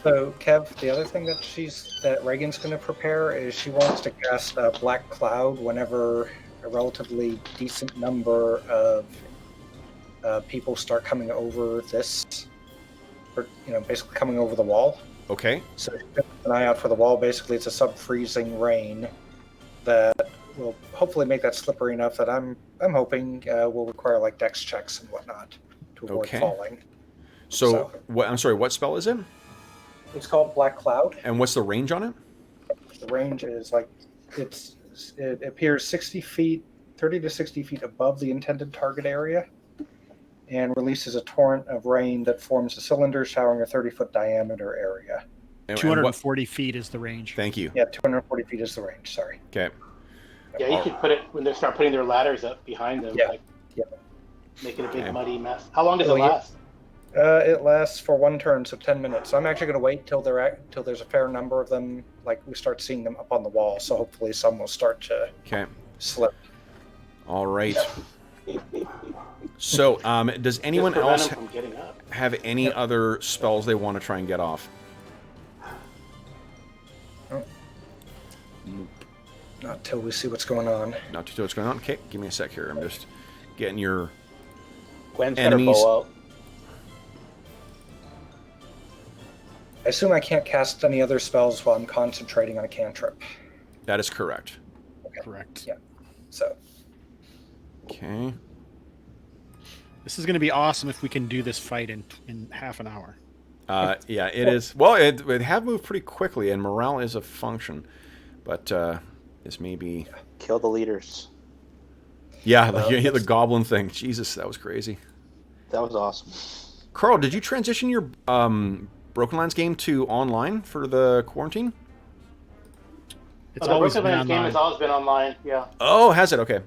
So, Kev, the other thing that Reagan's going to prepare is she wants to cast a Black Cloud whenever a relatively decent number of people start coming over this, or, basically coming over the wall. Okay. So keep an eye out for the wall. Basically, it's a sub-freezing rain that will hopefully make that slippery enough that I'm hoping will require like dex checks and whatnot to avoid Okay. falling. So, I'm sorry, what spell is it? It's called Black Cloud. And what's the range on it? The range is like it appears 60 feet, 30 to 60 feet above the intended target area, and releases a torrent of rain that forms a cylinder showering a 30-foot diameter area. And 240 feet is the range. Thank you. Yeah, 240 feet is the range. Sorry. Okay. Yeah, you could put it when they start putting their ladders up behind them, Yeah. like Yeah. making a big Okay. muddy mess. How long does Oh, it yeah. last? It lasts for 1 turn, so 10 minutes. So I'm actually going to wait till there's a fair number of them, like we start seeing them up on the wall. So hopefully some will start to slip. All right. So, does anyone else have any other spells they want to try and get off? Not till we see what's going on. Not till what's going on? Okay, give me a sec here. I'm just getting your Gwen's enemies. got her bow out. I assume I can't cast any other spells while I'm concentrating on a cantrip. That is correct. Okay. Correct. Yeah. So. Okay. This is going to be awesome if we can do this fight in half an hour. Yeah, it is. Well, it have moved pretty quickly, and morale is a function. But this may be... Kill the leaders. Yeah, the goblin thing. Jesus, that was crazy. That was awesome. Carl, did you transition your Broken Lands game to online for the quarantine? It's the always Broken been Lands game online. has always been online, yeah. Oh, has it? Okay.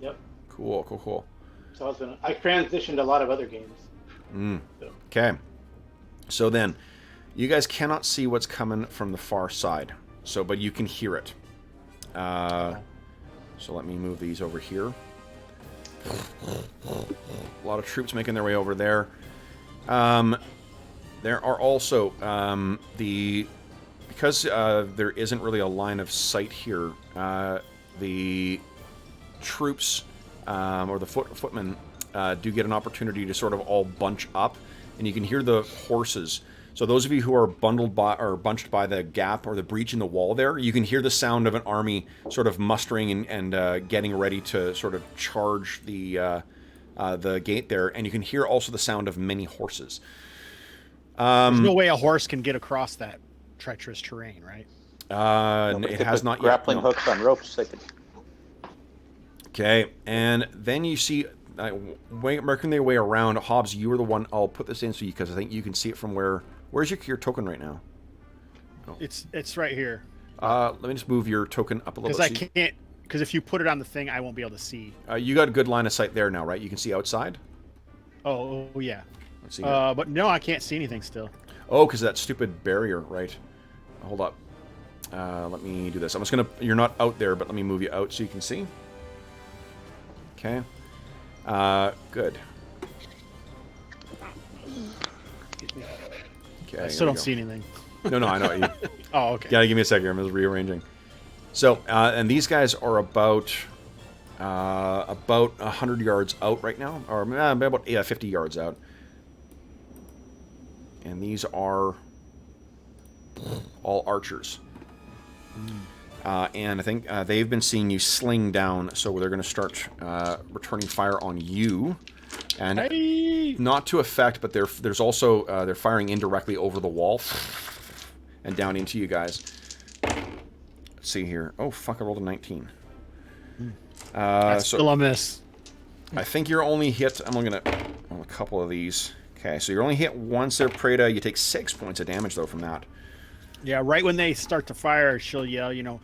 Yep. Cool. So I transitioned a lot of other games. Okay. So then, you guys cannot see what's coming from the far side. But you can hear it. So let me move these over here. A lot of troops making their way over there. There are also because there isn't really a line of sight here. The troops or the footmen do get an opportunity to sort of all bunch up, and you can hear the horses. So those of you who are bunched by the gap or the breach in the wall there, you can hear the sound of an army sort of mustering and getting ready to sort of charge the gate there, and you can hear also the sound of many horses. There's no way a horse can get across that treacherous terrain, right? It has not yet. Grappling hooks on ropes. They could... Okay, and then you see, making their way around. Hobbs, you are the one. I'll put this in so because I think you can see it from where. Where's your token right now? Oh. It's right here. Let me just move your token up a little bit. Because I can't. Because if you put it on the thing, I won't be able to see. You got a good line of sight there now, right? You can see outside. Oh yeah. Let's see. But no, I can't see anything still. Oh, because that stupid barrier, right? Hold up. Let me do this. I'm just gonna. You're not out there, but let me move you out so you can see. Okay. Good. Okay. I still don't see anything. No, I know. Oh, okay. Yeah, give me a second. I'm just rearranging. So, and these guys are about 100 yards out right now, or about 50 yards out. And these are all archers. And I think they've been seeing you sling down, so they're going to start returning fire on you. And not to effect, but there's also they're firing indirectly over the wall and down into you guys. Let's see here. Oh fuck! I rolled a 19. That's still a miss. I think you're only hit. I'm looking at a couple of these. Okay, so you're only hit once there, Preda. You take 6 points of damage though from that. Yeah, right when they start to fire, she'll yell,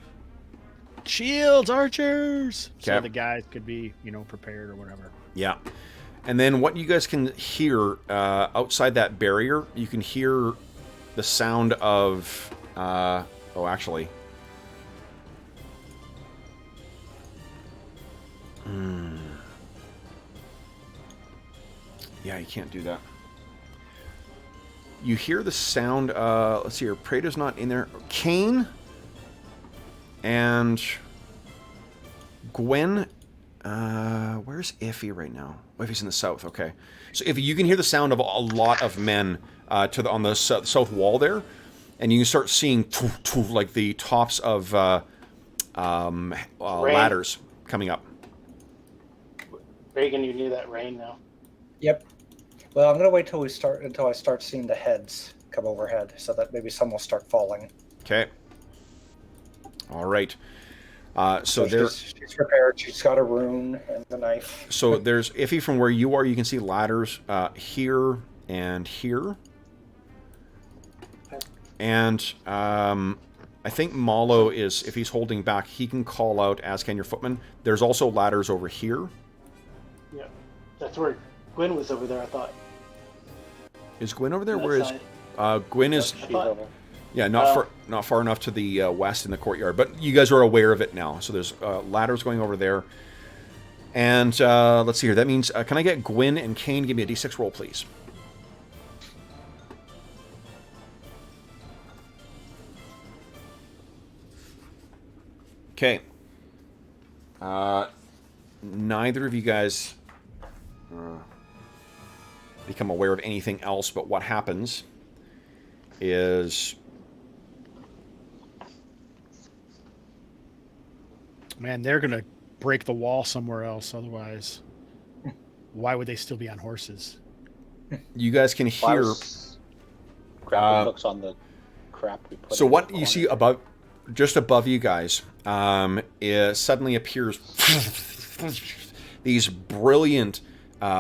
shields, archers! Okay. So the guys could be, prepared or whatever. Yeah. And then what you guys can hear outside that barrier, you can hear the sound of... actually. Yeah, you can't do that. You hear the sound, let's see here, Prado's not in there. Kane and Gwen, where's Iffy right now? Oh, Iffy's in the south, okay. So Iffy, you can hear the sound of a lot of men on the south wall there, and you can start seeing like the tops of ladders coming up. Reagan, you knew that rain now. Yep. Well, I'm gonna wait until I start seeing the heads come overhead, so that maybe some will start falling. Okay. All right. So she's prepared. She's got a rune and the knife. So there's Iffy from where you are. You can see ladders here and here, and I think Malo is, if he's holding back, he can call out, as can your footman. There's also ladders over here. Yeah, that's where Gwen was over there, I thought. Is Gwyn over there? That Where is side. Gwyn? Is She's over. yeah, not far enough to the west in the courtyard, but you guys are aware of it now. So there's ladders going over there. And let's see here. That means, can I get Gwyn and Kane? Give me a d6 roll, please. Okay. Neither of you guys become aware of anything else, but what happens is... Man, they're going to break the wall somewhere else. Otherwise, why would they still be on horses? You guys can hear... Grappling hooks on the crap we put. So what you see above, just above you guys, it suddenly appears these brilliant,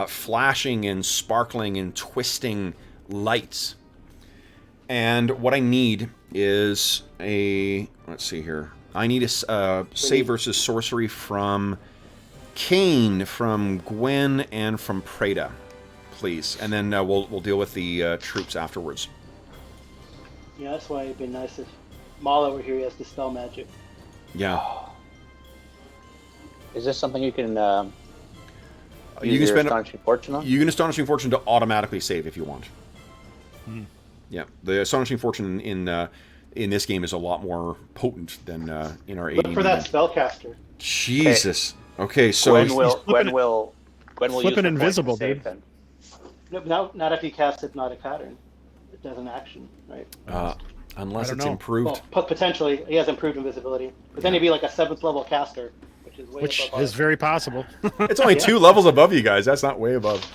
flashing and sparkling and twisting lights. And what I need is a... Let's see here. I need a save versus sorcery from Kane, from Gwyn, and from Preda, please. And then we'll deal with the troops afterwards. Yeah, that's why it'd be nice if Mala were here. He has dispel magic. Yeah. Is this something you can you can spend Astonishing Fortune on? You can Astonishing Fortune to automatically save if you want. Hmm. Yeah, the Astonishing Fortune in this game is a lot more potent than in our 80. Look for that spellcaster. Jesus. Okay, so Gwen will use flipping the invisible, point to save dude. then. No, not if you cast Hypnotic Pattern. It does an action, right? unless I don't it's know. improved. Well, potentially, he has improved invisibility. But then he'd be like a 7th level caster, which is way Which above is ours. very possible. It's only 2 levels above you guys. That's not way above.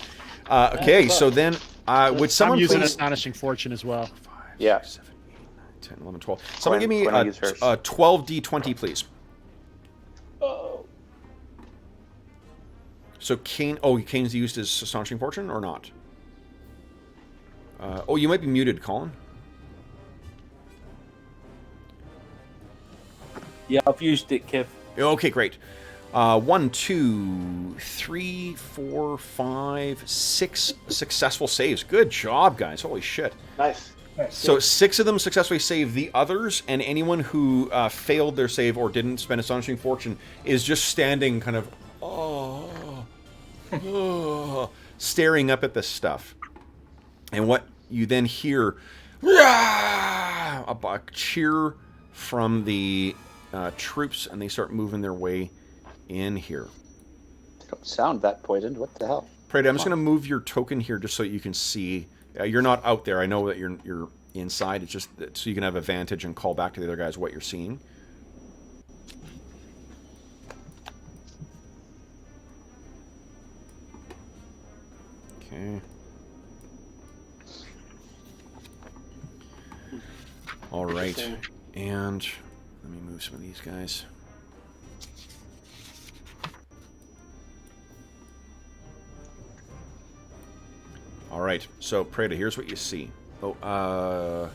Okay, so then would someone I'm using please... Astonishing Fortune as well. 5, Yeah. 6, 7, 8, 9, 10, 11, 12. Someone give me Gwen will use hers. 12d20, please. Oh. So Kane... Oh, Kane's used his Astonishing Fortune or not? Oh, you might be muted, Colin. Yeah, I've used it, Kev. Okay, great. 1, 2, 3, 4, 5, 6 successful saves. Good job, guys. Holy shit. Nice. So 6 of them successfully saved. The others, and anyone who failed their save or didn't spend Astonishing Fortune, is just standing kind of, staring up at this stuff. And what you then hear, a cheer from the troops, and they start moving their way in here. They don't sound that poisoned. What the hell? Preda, I'm just going to move your token here just so you can see. You're not out there. I know that you're inside. It's just so you can have advantage and call back to the other guys what you're seeing. Okay. All right. And let me move some of these guys. All right, so Preda, here's what you see. Oh,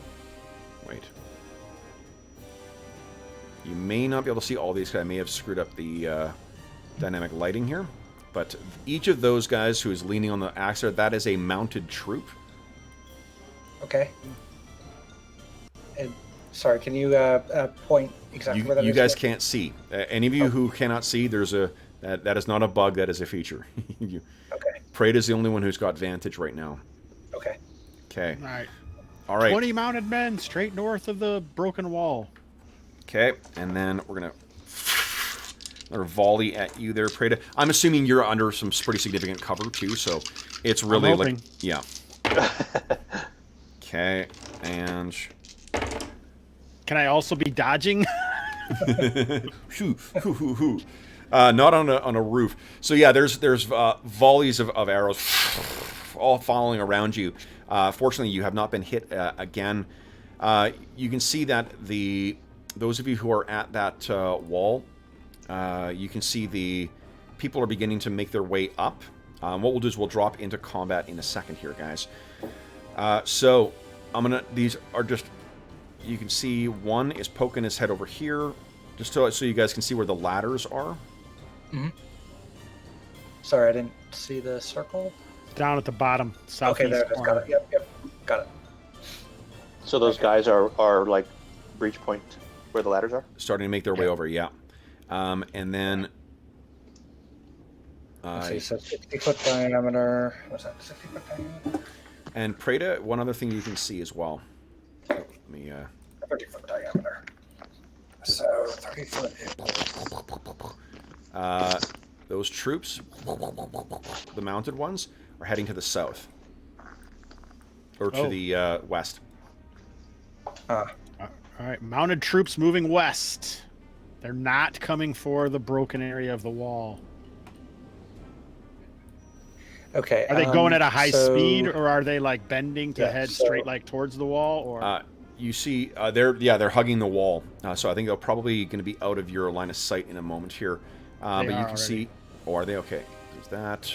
wait. You may not be able to see all these guys. I may have screwed up the dynamic lighting here. But each of those guys who is leaning on the axe there, that is a mounted troop. Okay. And sorry, can you point exactly where that is? You guys can't see. Any of you who cannot see, there's a that is not a bug. That is a feature. Okay. Praeda's the only one who's got vantage right now. Okay. Okay. All right. All right. 20 mounted men straight north of the broken wall. Okay, and then we're gonna another volley at you there, Preda. I'm assuming you're under some pretty significant cover too, so it's really like yeah. Okay, and Can I also be dodging? not on a roof. So yeah, there's volleys of arrows all falling around you. Fortunately, you have not been hit again. You can see that those of you who are at that wall, you can see the people are beginning to make their way up. What we'll do is we'll drop into combat in a second here, guys. So these are just, you can see one is poking his head over here, just so you guys can see where the ladders are. Mm-hmm. Sorry, I didn't see the circle. Down at the bottom, southeast Okay, there it is. corner. Got it. Yep. Got it. So those guys are like breach point where the ladders are? Starting to make their way over, yeah. And then... Let's see, so 60-foot diameter. What's that? 60-foot diameter? And Preda, one other thing you can see as well. Oh, let me... 30-foot diameter. So 30-foot. Those troops, the mounted ones, are heading to the south. Or to the west. All right, mounted troops moving west. They're not coming for the broken area of the wall. Okay. Are they going at a high speed, or are they like bending to head straight like towards the wall? Or you see, they're hugging the wall. So I think they're probably going to be out of your line of sight in a moment here. But you can see, are they okay? There's that,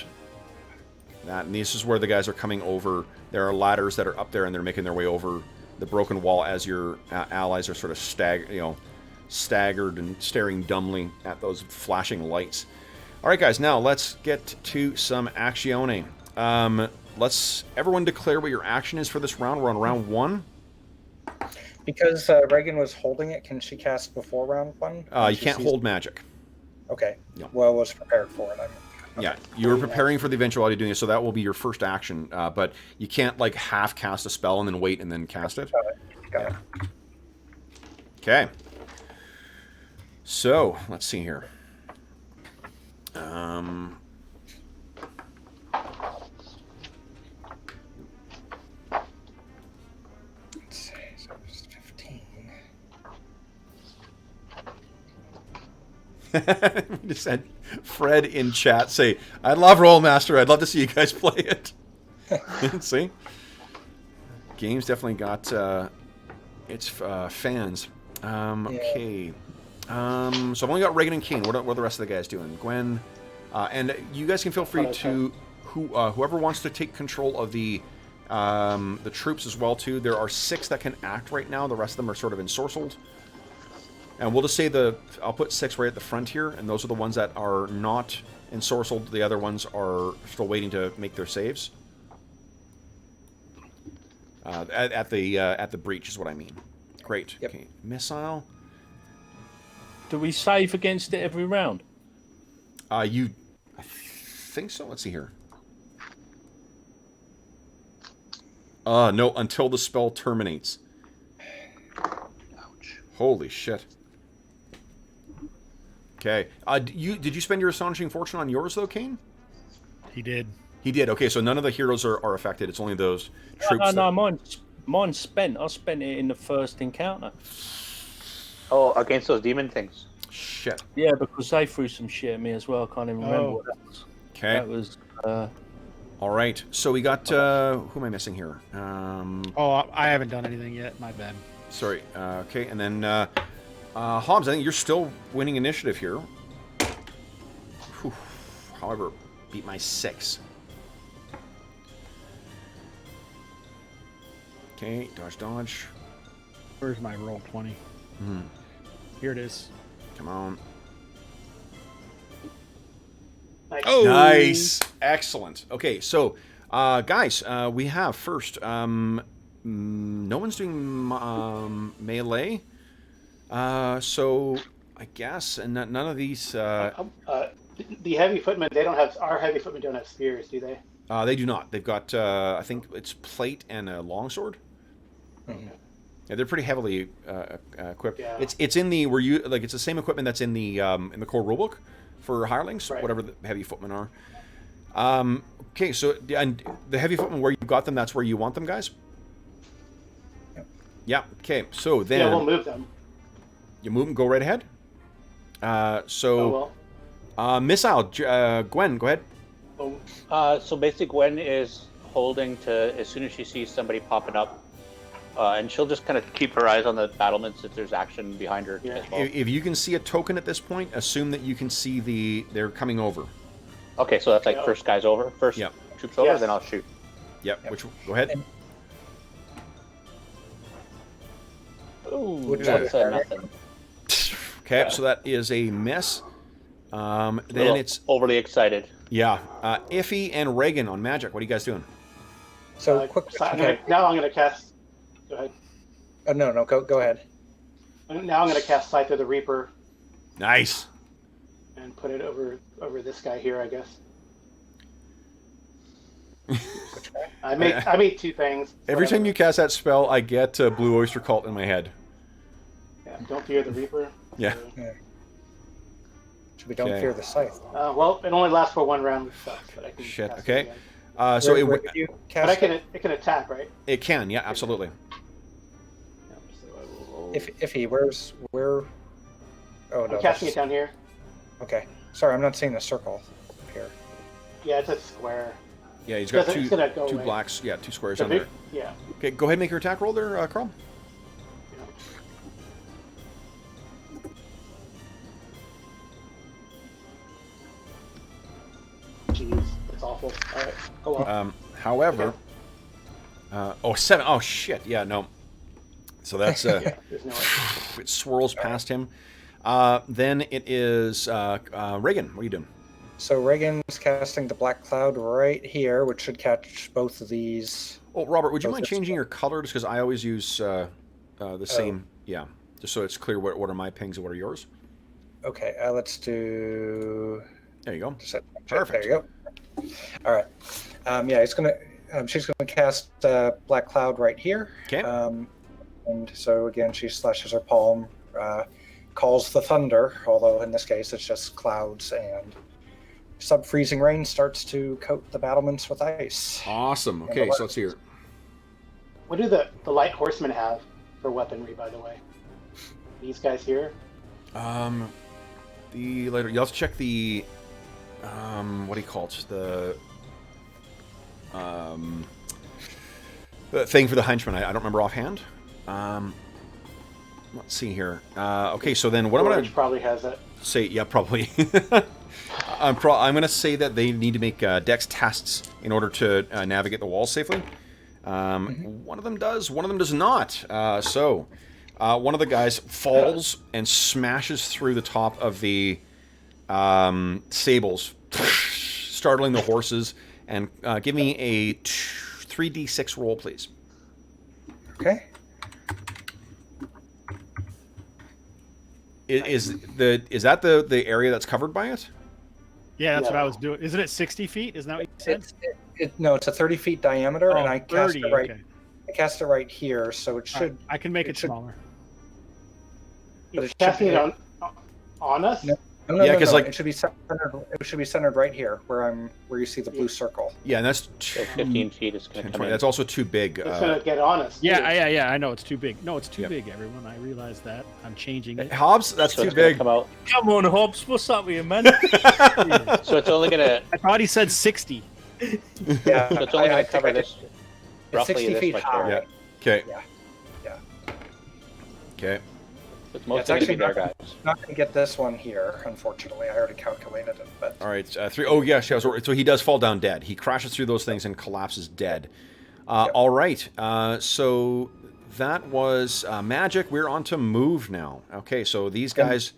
and this is where the guys are coming over. There are ladders that are up there, and they're making their way over the broken wall as your allies are sort of staggered and staring dumbly at those flashing lights. All right, guys, now let's get to some actione. Let's everyone declare what your action is for this round. We're on round 1. Because Reagan was holding it, can she cast before round 1? You can't hold magic. Okay. No. Well, I was prepared for it. Yeah, you were preparing for the eventuality of doing it, so that will be your first action. But you can't like half cast a spell and then wait and then cast it. Got it. Okay. So let's see here. Let's see. So it's 15. We just had Fred in chat say, "I love Rollmaster. I'd love to see you guys play it." See, game's definitely got its fans. Okay. So I've only got Reagan and Kane. What are the rest of the guys doing? Gwen, and you guys can feel free to whoever wants to take control of the troops as well too. There are 6 that can act right now. The rest of them are sort of ensorcelled. And we'll just say I'll put 6 right at the front here, and those are the ones that are not ensorcelled. The other ones are still waiting to make their saves. At the breach is what I mean. Great. Yep. Okay. Missile. Do we save against it every round? I think so. Let's see here. No, until the spell terminates. Ouch. Holy shit. Okay. Did you spend your Astonishing Fortune on yours, though, Kane? he did. He did. Okay, so none of the heroes are affected. It's only those troops. No, mine's spent. I spent it in the first encounter. Oh, against those demon things. Shit. Yeah, because they threw some shit at me as well. I can't even remember what that was. Okay. That was... All right. So we got... who am I missing here? I haven't done anything yet. My bad. Sorry. Okay, and then... Hobbs, I think you're still winning initiative here. Whew. However, beat my 6. Okay, dodge. Where's my roll 20? Here it is. Come on. Nice. Oh, Nice. Excellent. Okay, so, guys, we have first, no one's doing melee. So, I guess, and none of these... The heavy footmen, our heavy footmen don't have spears, do they? They do not. They've got, I think it's plate and a longsword. Okay. Yeah, they're pretty heavily equipped. Yeah. It's in the it's the same equipment that's in the core rulebook for hirelings, Right. whatever the heavy footmen are. Okay, so and the heavy footmen where you got them, that's where you want them, guys. Yep. Yeah. Okay. So then Yeah, we'll move them. you move them. Go right ahead. Missile. Gwen, go ahead. So basically, Gwen is holding to as soon as she sees somebody popping up, and she'll just kind of keep her eyes on the battlements if there's action behind her. Yeah. As well. If you can see a token at this point, assume that you can see they're coming over. Okay, so that's like Yeah. first guy's over, first Yep. troops over, Yes. then I'll shoot. Yep. Go ahead. Ooh, That's nothing. Okay, so that is a miss. Then it's overly excited. yeah. Iffy and Reagan on magic. What are you guys doing? So quick. Okay. Now I'm gonna cast. Go ahead. No, go ahead. Now I'm gonna cast Scythe of the Reaper. Nice. And put it over this guy here, I guess. I made two things. Every time you cast that spell, I get Blue Oyster Cult in my head. Yeah, don't fear the Reaper. Yeah. We don't fear the Scythe. Well, it only lasts for one round, which sucks, but I can. Shit. Cast Okay. It again. So where it. you But cast it can attack, right? It can. Yeah. Absolutely. Yeah, so I will roll. If where? Oh no. I'm casting it down here. Okay. Sorry, I'm not seeing the circle up here. Yeah, it's a square. Yeah, he's got It's gonna go two away. blacks. Yeah, two squares The on big- there. Yeah. Okay, go ahead and make your attack roll there, Carl. Jeez, it's awful. All right, go well. However, 7. Oh shit. Yeah, no. So that's Yeah, there's no way. it swirls past him. Then it is Reagan. What are you doing? So Reagan's casting the black cloud right here, which should catch both of these. Oh, Robert, would you Both mind of changing your color just because I always use the same? Yeah, just so it's clear what are my pings and what are yours. Okay, let's do. There you go. Perfect. There you go. All right. Yeah, it's gonna. She's gonna cast black cloud right here. Okay. And so again, she slashes her palm, calls the thunder. Although in this case, it's just clouds, and sub-freezing rain starts to coat the battlements with ice. Awesome. Okay, so let's hear. What do the light horsemen have for weaponry, by the way? These guys here. The later you'll have to check the what do you call it? The thing for the henchman. I don't remember offhand. Let's see here. Okay, so then what I'm George gonna probably has it. say, yeah, probably. I'm gonna say that they need to make dex tests in order to navigate the walls safely. One of them does, one of them does not. So one of the guys falls and smashes through the top of the stables, startling the horses. And give me a 3d6 roll, please. Okay. Is that the area that's covered by it? Yeah, that's Yeah. what I was doing. Isn't it 60 feet? Isn't that what you said? No, it's a 30 feet diameter, and I cast 30, it right. okay. I cast it right here, so it should. I can make it should- smaller. But He's it should casting be- it on us. No. Yeah, 'cause, like- it should be centered. It should be centered right here, where you see the blue circle. Yeah, and that's So 15 feet is going to come 20. in. That's also too big. It's gonna get on us. too. Yeah, I know it's too big. No, it's too Yep. big, everyone. I realize that. I'm changing it. Hobbs, that's So too it's gonna big. come out. Come on, Hobbs, what's up with you, man? So it's only going to. I thought he said 60. Yeah, So it's only I going to think cover I did- this. It's Roughly 60 this feet much high. area. Okay. Yeah. Okay. It's It's mostly going to actually be there, not, guys. not going to get this one here, unfortunately. I already calculated it, but All right. 3. Oh, yes. Yeah, so he does fall down dead. He crashes through those things and collapses dead. All right. So that was magic. We're on to move now. Okay. So these guys.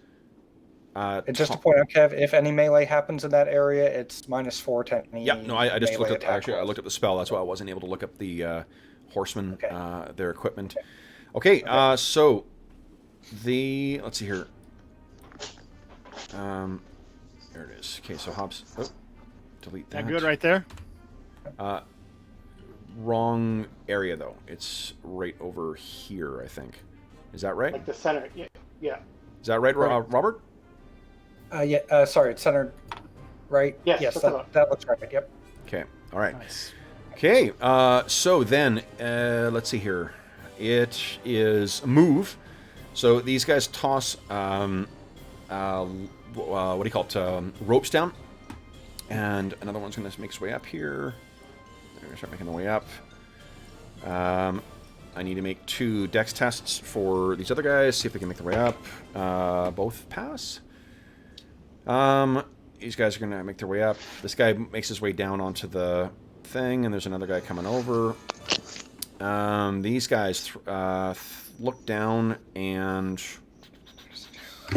and just to point out, Kev, if any melee happens in that area, it's -4 to any. Yeah. No, I just melee looked up. attack Actually, I rolls. looked up the spell. That's why I wasn't able to look up the horsemen, Okay. their equipment. Okay. So let's see here. There it is. Okay. So Hobbs. Oh, delete that. That good right there? Wrong area though. It's right over here, I think. Is that right? Like the center. Yeah. Is that right, Robert? Yeah. Sorry, it's centered right. Yes, Yes, that's that, about- that looks right. Yep. Okay. All right. Nice. Okay. So then, let's see here. It is move. So these guys toss. What do you call it? Ropes down, and another one's going to make its way up here. They're going to start making their way up. I need to make 2 dex tests for these other guys. See if they can make their way up. Both pass. These guys are going to make their way up. This guy makes his way down onto the thing, and there's another guy coming over. These guys look down, and I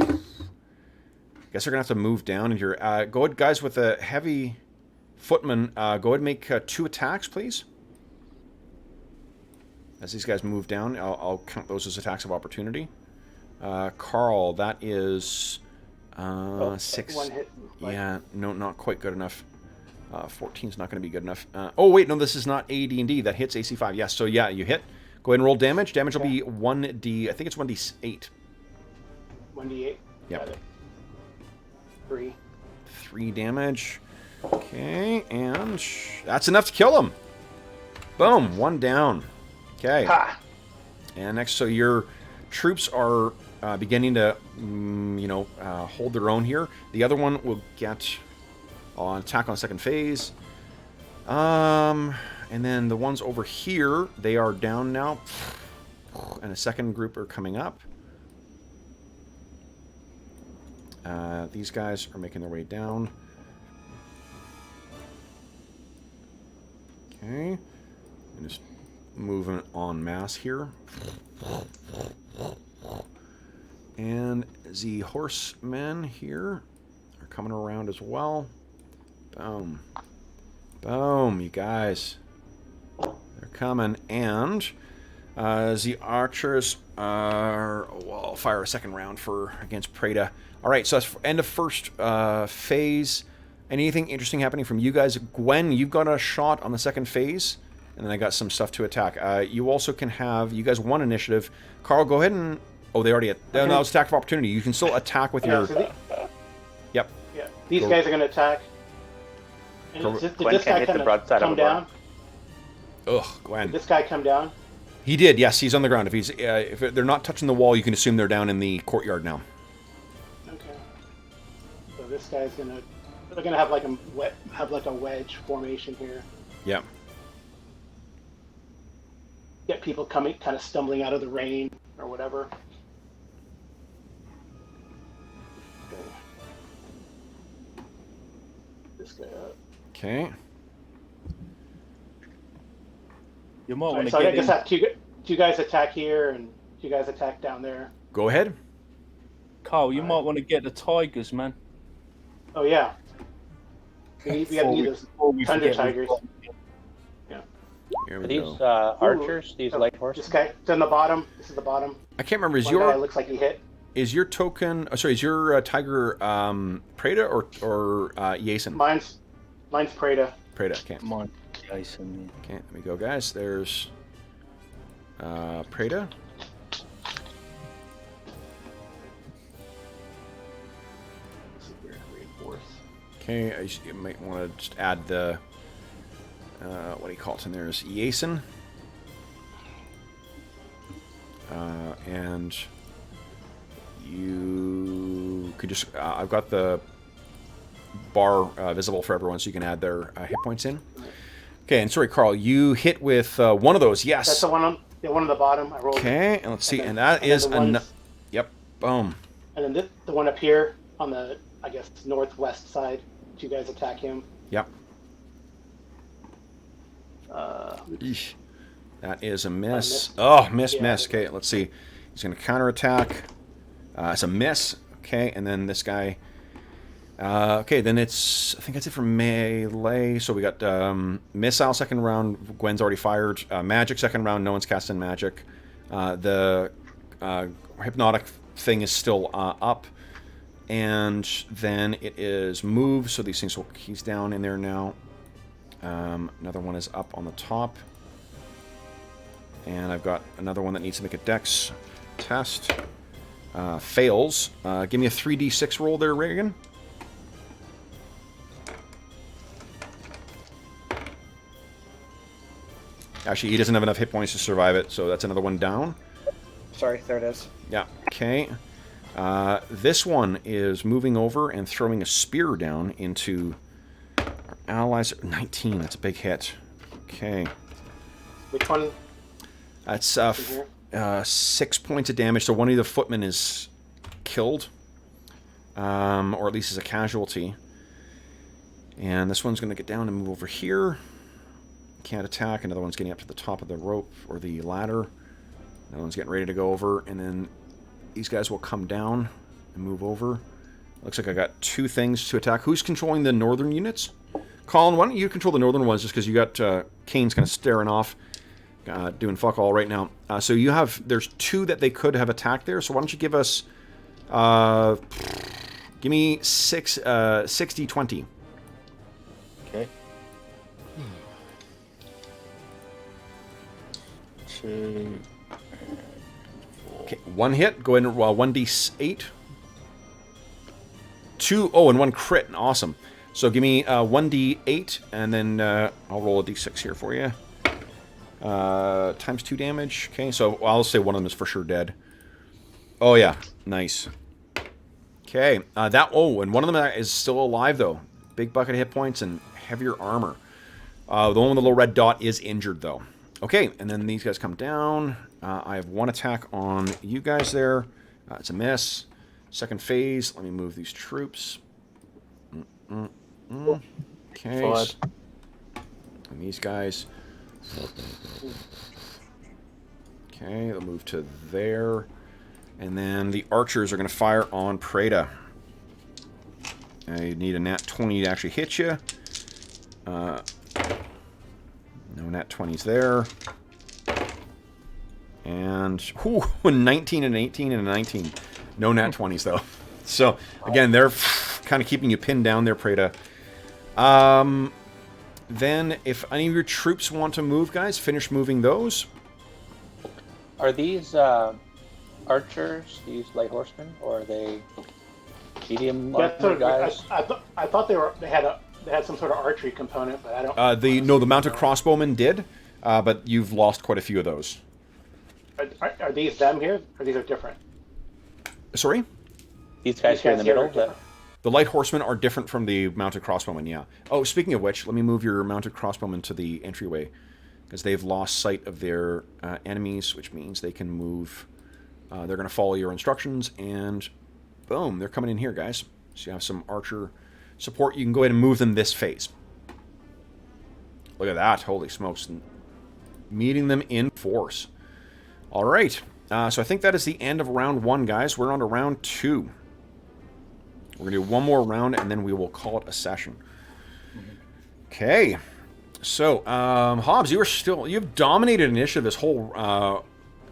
guess they're going to have to move down. And go ahead, guys, with a heavy footman. Go ahead and make 2 attacks, please. As these guys move down, I'll count those as attacks of opportunity. Carl, that is 6. One hit. Yeah, no, not quite good enough. 14's not going to be good enough. Oh, wait, no, this is not AD&D. That hits AC 5. Yes, so yeah, you hit. Go ahead and roll damage. Damage will be 1d... I think it's 1d8. 1d8? Yep. Got it. 3. 3 damage. Okay, and that's enough to kill him. Boom, 1 down. Okay. Ha! And next, so your troops are beginning to, hold their own here. The other one will get on attack on second phase. And then the ones over here, they are down now. And a second group are coming up. These guys are making their way down. Okay. And just moving en masse here. And the horsemen here are coming around as well. Boom. Boom, you guys. They're coming. And the archers are... Well, I'll fire a second round against Preda. All right, so that's end of first phase. Anything interesting happening from you guys? Gwen, you've got a shot on the second phase. And then I got some stuff to attack. You also can have... You guys won initiative. Carl, go ahead and... Oh, they already... No, no, it's attack of opportunity. You can still attack with your... So Yep. Yeah, these guys are going to attack. And did this guy come down? Ugh, Gwen. Did this guy come down? He did, yes. He's on the ground. If they're not touching the wall, you can assume they're down in the courtyard now. Okay. So this guy's going to... They're going to have like a wedge formation here. Yeah. Get people coming, kind of stumbling out of the rain or whatever. Okay. This guy up. Okay. You might want to So I get guess in. have two guys attack here and 2 guys attack down there. Go ahead. Carl, you might want to get the tigers, man. Oh yeah. We gotta need those thunder tigers. Here Are we these go. archers, these light horses? This guy, it's on the bottom. This is the bottom. I can't remember. One guy looks like he hit. Is your token... is your tiger Preda or Yason? Mine's Preda. Preda, okay. Mine, Jason. Okay, let me go, guys. There's Preda. Okay, you might want to just add the... what do you call it in there? Is Yason. And you could just... I've got the bar visible for everyone, so you can add their hit points in. Okay, and sorry, Carl, you hit with one of those. Yes. That's the one on the bottom. I rolled. Okay, and let's see, and that is yep, boom. And then the one up here on the, I guess, northwest side. 2 guys attack him. Yep. Eesh. That is a miss. Oh, miss. Okay, let's see. He's going to counterattack. It's a miss. Okay, and then this guy... okay, then it's... I think that's it for melee. So we got missile second round. Gwen's already fired. Magic second round. No one's casting magic. The hypnotic thing is still up. And then it is move. So these things will... He's down in there now. Another one is up on the top. And I've got another one that needs to make a dex test. Fails. Give me a 3d6 roll there, Reagan. Actually, he doesn't have enough hit points to survive it, so that's another one down. Sorry, there it is. Yeah, okay. This one is moving over and throwing a spear down into our allies. 19, that's a big hit. Okay. Which one? That's 6 points of damage, so one of the footmen is killed. Or at least is a casualty. And this one's going to get down and move over here. Can't attack. Another one's getting up to the top of the rope or the ladder. Another one's getting ready to go over. And then these guys will come down and move over. Looks like I got 2 things to attack. Who's controlling the northern units? Colin, why don't you control the northern ones just because you got Kane's kind of staring off. doing fuck all right now. So you have, there's 2 that they could have attacked there. So why don't you give us, give me 60, 20. Okay. 2. Okay, 1 hit. Go ahead and 1d8. 2. Oh, and 1 crit. Awesome. So give me 1d8, and then I'll roll a d6 here for you. Times 2 damage. Okay, so I'll say one of them is for sure dead. Oh yeah, nice. Okay, and one of them is still alive though. Big bucket of hit points and heavier armor. The one with the little red dot is injured though. Okay, and then these guys come down. I have 1 attack on you guys there. It's a miss. Second phase. Let me move these troops. Okay. And these guys. Okay, they'll move to there. And then the archers are going to fire on Preda. I need a nat 20 to actually hit you. No nat 20s there. And 19 and 18 and a 19. No nat 20s though. So again, they're kind of keeping you pinned down there, Preda. Then if any of your troops want to move, guys, finish moving those. Are these archers, these light horsemen, or are they medium guys? I thought they had some sort of archery component, but I don't. The mounted crossbowmen did, but you've lost quite a few of those. Are these them here, or these are different? Sorry? These guys here in the middle? The light horsemen are different from the mounted crossbowmen, yeah. Oh, speaking of which, let me move your mounted crossbowmen to the entryway, because they've lost sight of their enemies, which means they can move. They're going to follow your instructions, and boom, they're coming in here, guys. So you have some archer support. You can go ahead and move them this phase. Look at that. Holy smokes. Meeting them in force. All right. So I think that is the end of round 1, guys. We're on to round 2. We're going to do one more round, and then we will call it a session. Okay. So, Hobbs, you've dominated initiative this whole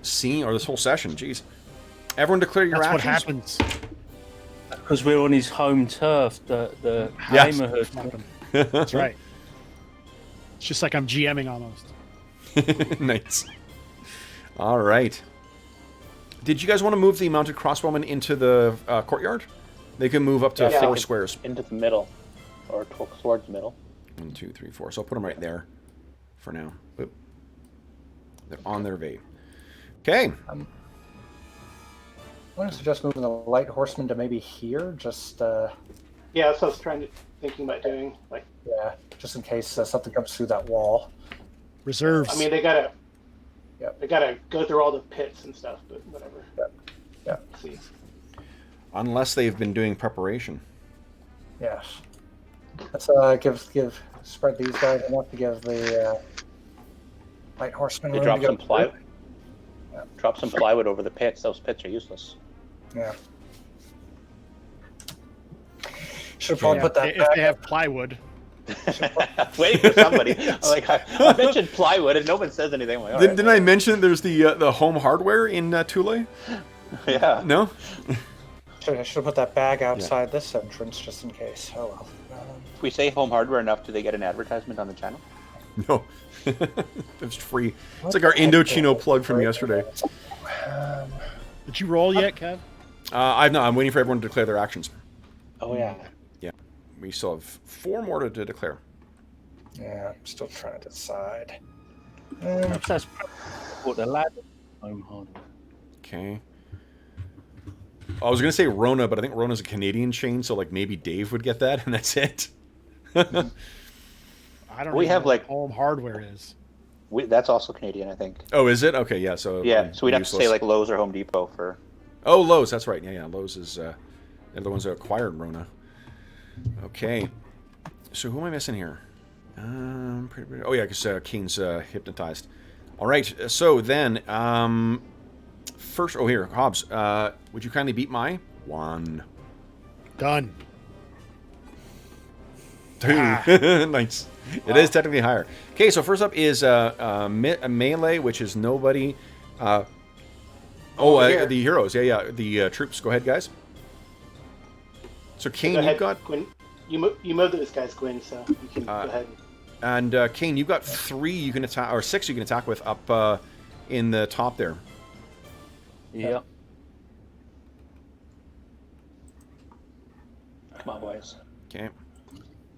scene, or this whole session. Jeez. Everyone declare your actions. That's what happens. Because we're on his home turf, the Yes. neighborhood. That's right. It's just like I'm GMing almost. Nice. All right. Did you guys want to move the mounted crossbowmen into the courtyard? They can move up to 4 squares. Into the middle, or towards the middle. 1, 2, 3, 4. So I'll put them right there for now. Oop. They're on their way. Okay. I want to suggest moving the light horsemen to maybe here, just Yeah, that's what I was thinking about doing. Like, yeah, just in case something comes through that wall. Reserves. I mean, they gotta go through all the pits and stuff, but whatever. Yeah. Let's see. Unless they've been doing preparation. Yes. Let's spread these guys enough to give the light horsemen They room drop to go some plywood. through. Drop some plywood over the pits. Those pits are useless. Yeah. Should probably put that if back. they have plywood. Waiting for somebody. I'm like, I mentioned plywood and no one says anything. I'm like, all right. Didn't I mention there's the home hardware in Thule? Yeah. No? I should have put that bag outside this entrance just in case. Oh well. If we say home hardware enough, do they get an advertisement on the channel? No. It's free. It's like our Indochino plug from yesterday. Did you roll yet, Kev? I've not. I'm waiting for everyone to declare their actions. Oh, yeah. Yeah. We still have 4 more to declare. Yeah, I'm still trying to decide. That's what the lad. Home hardware. Okay. I was going to say Rona, but I think Rona's a Canadian chain, so like maybe Dave would get that, and that's it. I don't We even have, know like- what home hardware is. That's also Canadian, I think. Oh, is it? Okay, yeah. So Yeah, so we'd have to useless. say like Lowe's or Home Depot for. Oh, Lowe's. That's right. Yeah. Lowe's is they're the ones that acquired Rona. Okay. So who am I missing here? Oh yeah, because Kane's hypnotized. All right. So then, first. Oh, here, Hobbs. Would you kindly beat my 1? Done. 2. Nice. It is technically higher. Okay, so first up is melee, which is nobody. The heroes. Yeah. The troops. Go ahead, guys. So Kane, Go ahead, you've got Gwyn. You moved this guy's Gwyn, so you can go ahead. And Kane, you've got 3 you can attack, or 6 you can attack with up in the top there. Yeah. Come on, boys. Okay.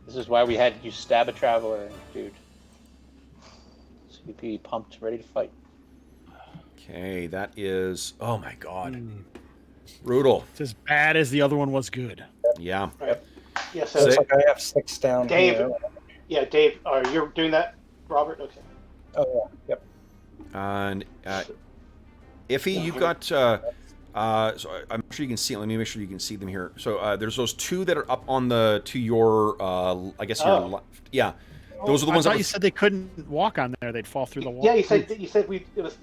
This is why we had you stab a traveler, dude. So you'd be pumped, ready to fight. Okay, that is... Oh my god. Brutal. It's as bad as the other one was good. Yeah. Right. Yeah, so Looks like I have 6 down Dave. here. Yeah, Dave, you're doing that, Robert? Okay. Oh, yeah. Yep. And Iffy, you've got... so I'm sure you can see... Let me make sure you can see them here. So there's those 2 that are up on the... To your... I guess your left. Yeah. Those are the ones I thought you said they couldn't walk on there; they'd fall through the wall. Yeah, you said it was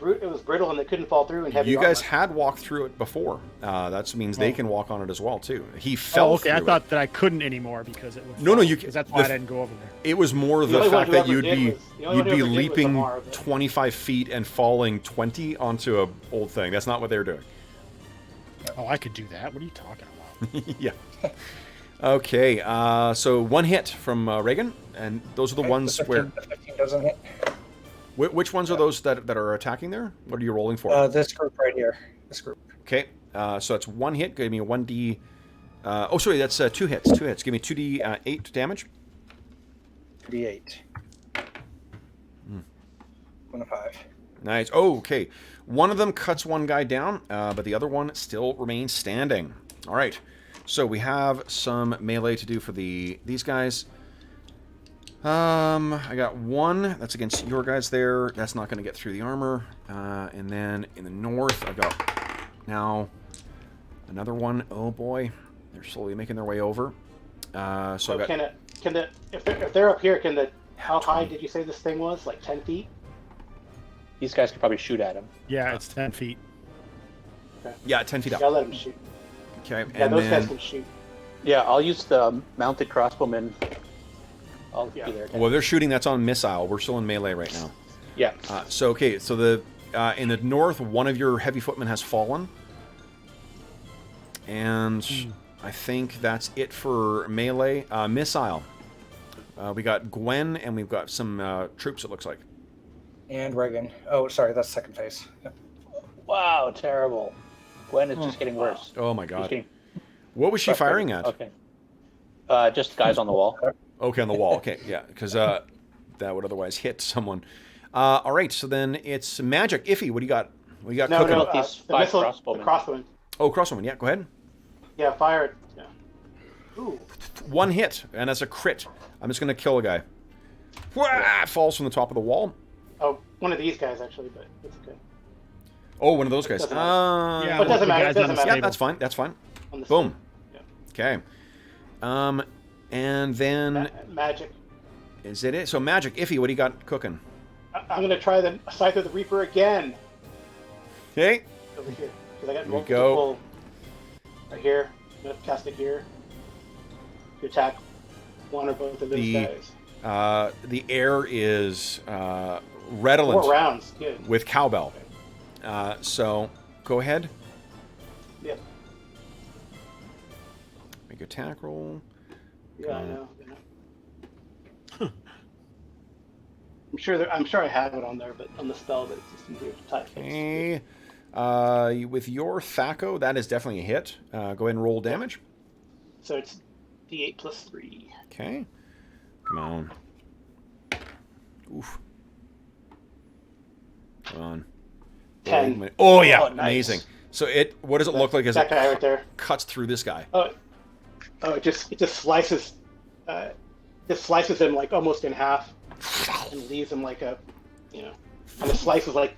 brittle and they couldn't fall through and heavy. You guys armor. had walked through it before. That means they can walk on it as well too. He fell. Okay, I through thought it. that I couldn't anymore because it was. No, you can. That's why I didn't go over there. It was more the only fact one that who you'd ever be did was- the only one who ever did was leaping Amar, but- 25 feet and falling 20 onto a old thing. That's not what they were doing. Oh, I could do that. What are you talking about? Yeah. Okay. So 1 hit from Reagan, and those are the ones The 15 doesn't hit. Which ones are those that are attacking there? What are you rolling for? This group right here. This group. Okay. So that's 1 hit. Give me a 1d. Oh, sorry. That's 2 hits. 2 hits. Give me 2d8 damage. D8. 1 of 5. Nice. Oh, okay. One of them cuts one guy down, but the other one still remains standing. All right. So we have some melee to do for these guys. I got 1. That's against your guys there. That's not going to get through the armor. And then in the north, I've got now another one. Oh boy, they're slowly making their way over. So I've got. If they're up here, how high did you say this thing was? Like 10 feet? These guys could probably shoot at him. Yeah, it's 10 feet. Okay. Yeah, 10 feet up. I'll let them shoot. Okay, Yeah, and those then guys can shoot. Yeah, I'll use the mounted crossbowmen. I'll be there. well, they're shooting. That's on missile. We're still in melee right now. Yeah. So okay, so the in the north, one of your heavy footmen has fallen, and I think that's it for melee. Missile. We got Gwen, and we've got some troops. It looks like. And Reagan. Oh, sorry, that's second phase. Yep. Wow, terrible. Gwen is just getting worse. Oh my She's god. getting What was she firing at? Okay. Just guys on the wall. Okay, on the wall. Okay, yeah, because that would otherwise hit someone. All right, so then it's magic. Iffy, what do you got? What do you got No, cooking? no, These the 5 missile, the crossbowmen. crossbowmen. Oh, crossbowman. Yeah, go ahead. Yeah, fire it. Yeah. Ooh. 1 hit, and that's a crit. I'm just gonna kill a guy. Wah! Falls from the top of the wall. Oh, one of these guys actually, but it's okay. Oh, one of those guys. Doesn't matter. Yeah, But it doesn't the matter. It guys doesn't on the matter. Yeah, table. that's fine. That's fine. On the Boom. Yeah. Okay. And then Magic. is it? So magic. Iffy, what do you got cooking? I'm gonna try the Scythe of the Reaper again Okay. over here because I got There you go. multiple right here. I'm gonna cast it here to attack one or both of those guys. The air is redolent 4 rounds. Good. with cowbell. So go ahead. Yep. Make attack roll. Yeah, I know. I'm sure I have it on there, but on the spell, but it's just easier to type. Okay. With your Thaco, that is definitely a hit. Go ahead and roll damage. So it's D8 plus 3. Okay. Come on. Oof. Come on. 10. Oh yeah, Oh, nice. amazing. So what does it look like as That it guy right there. cuts through this guy? Oh, it just slices, him like almost in half, and leaves him like and the slice is like.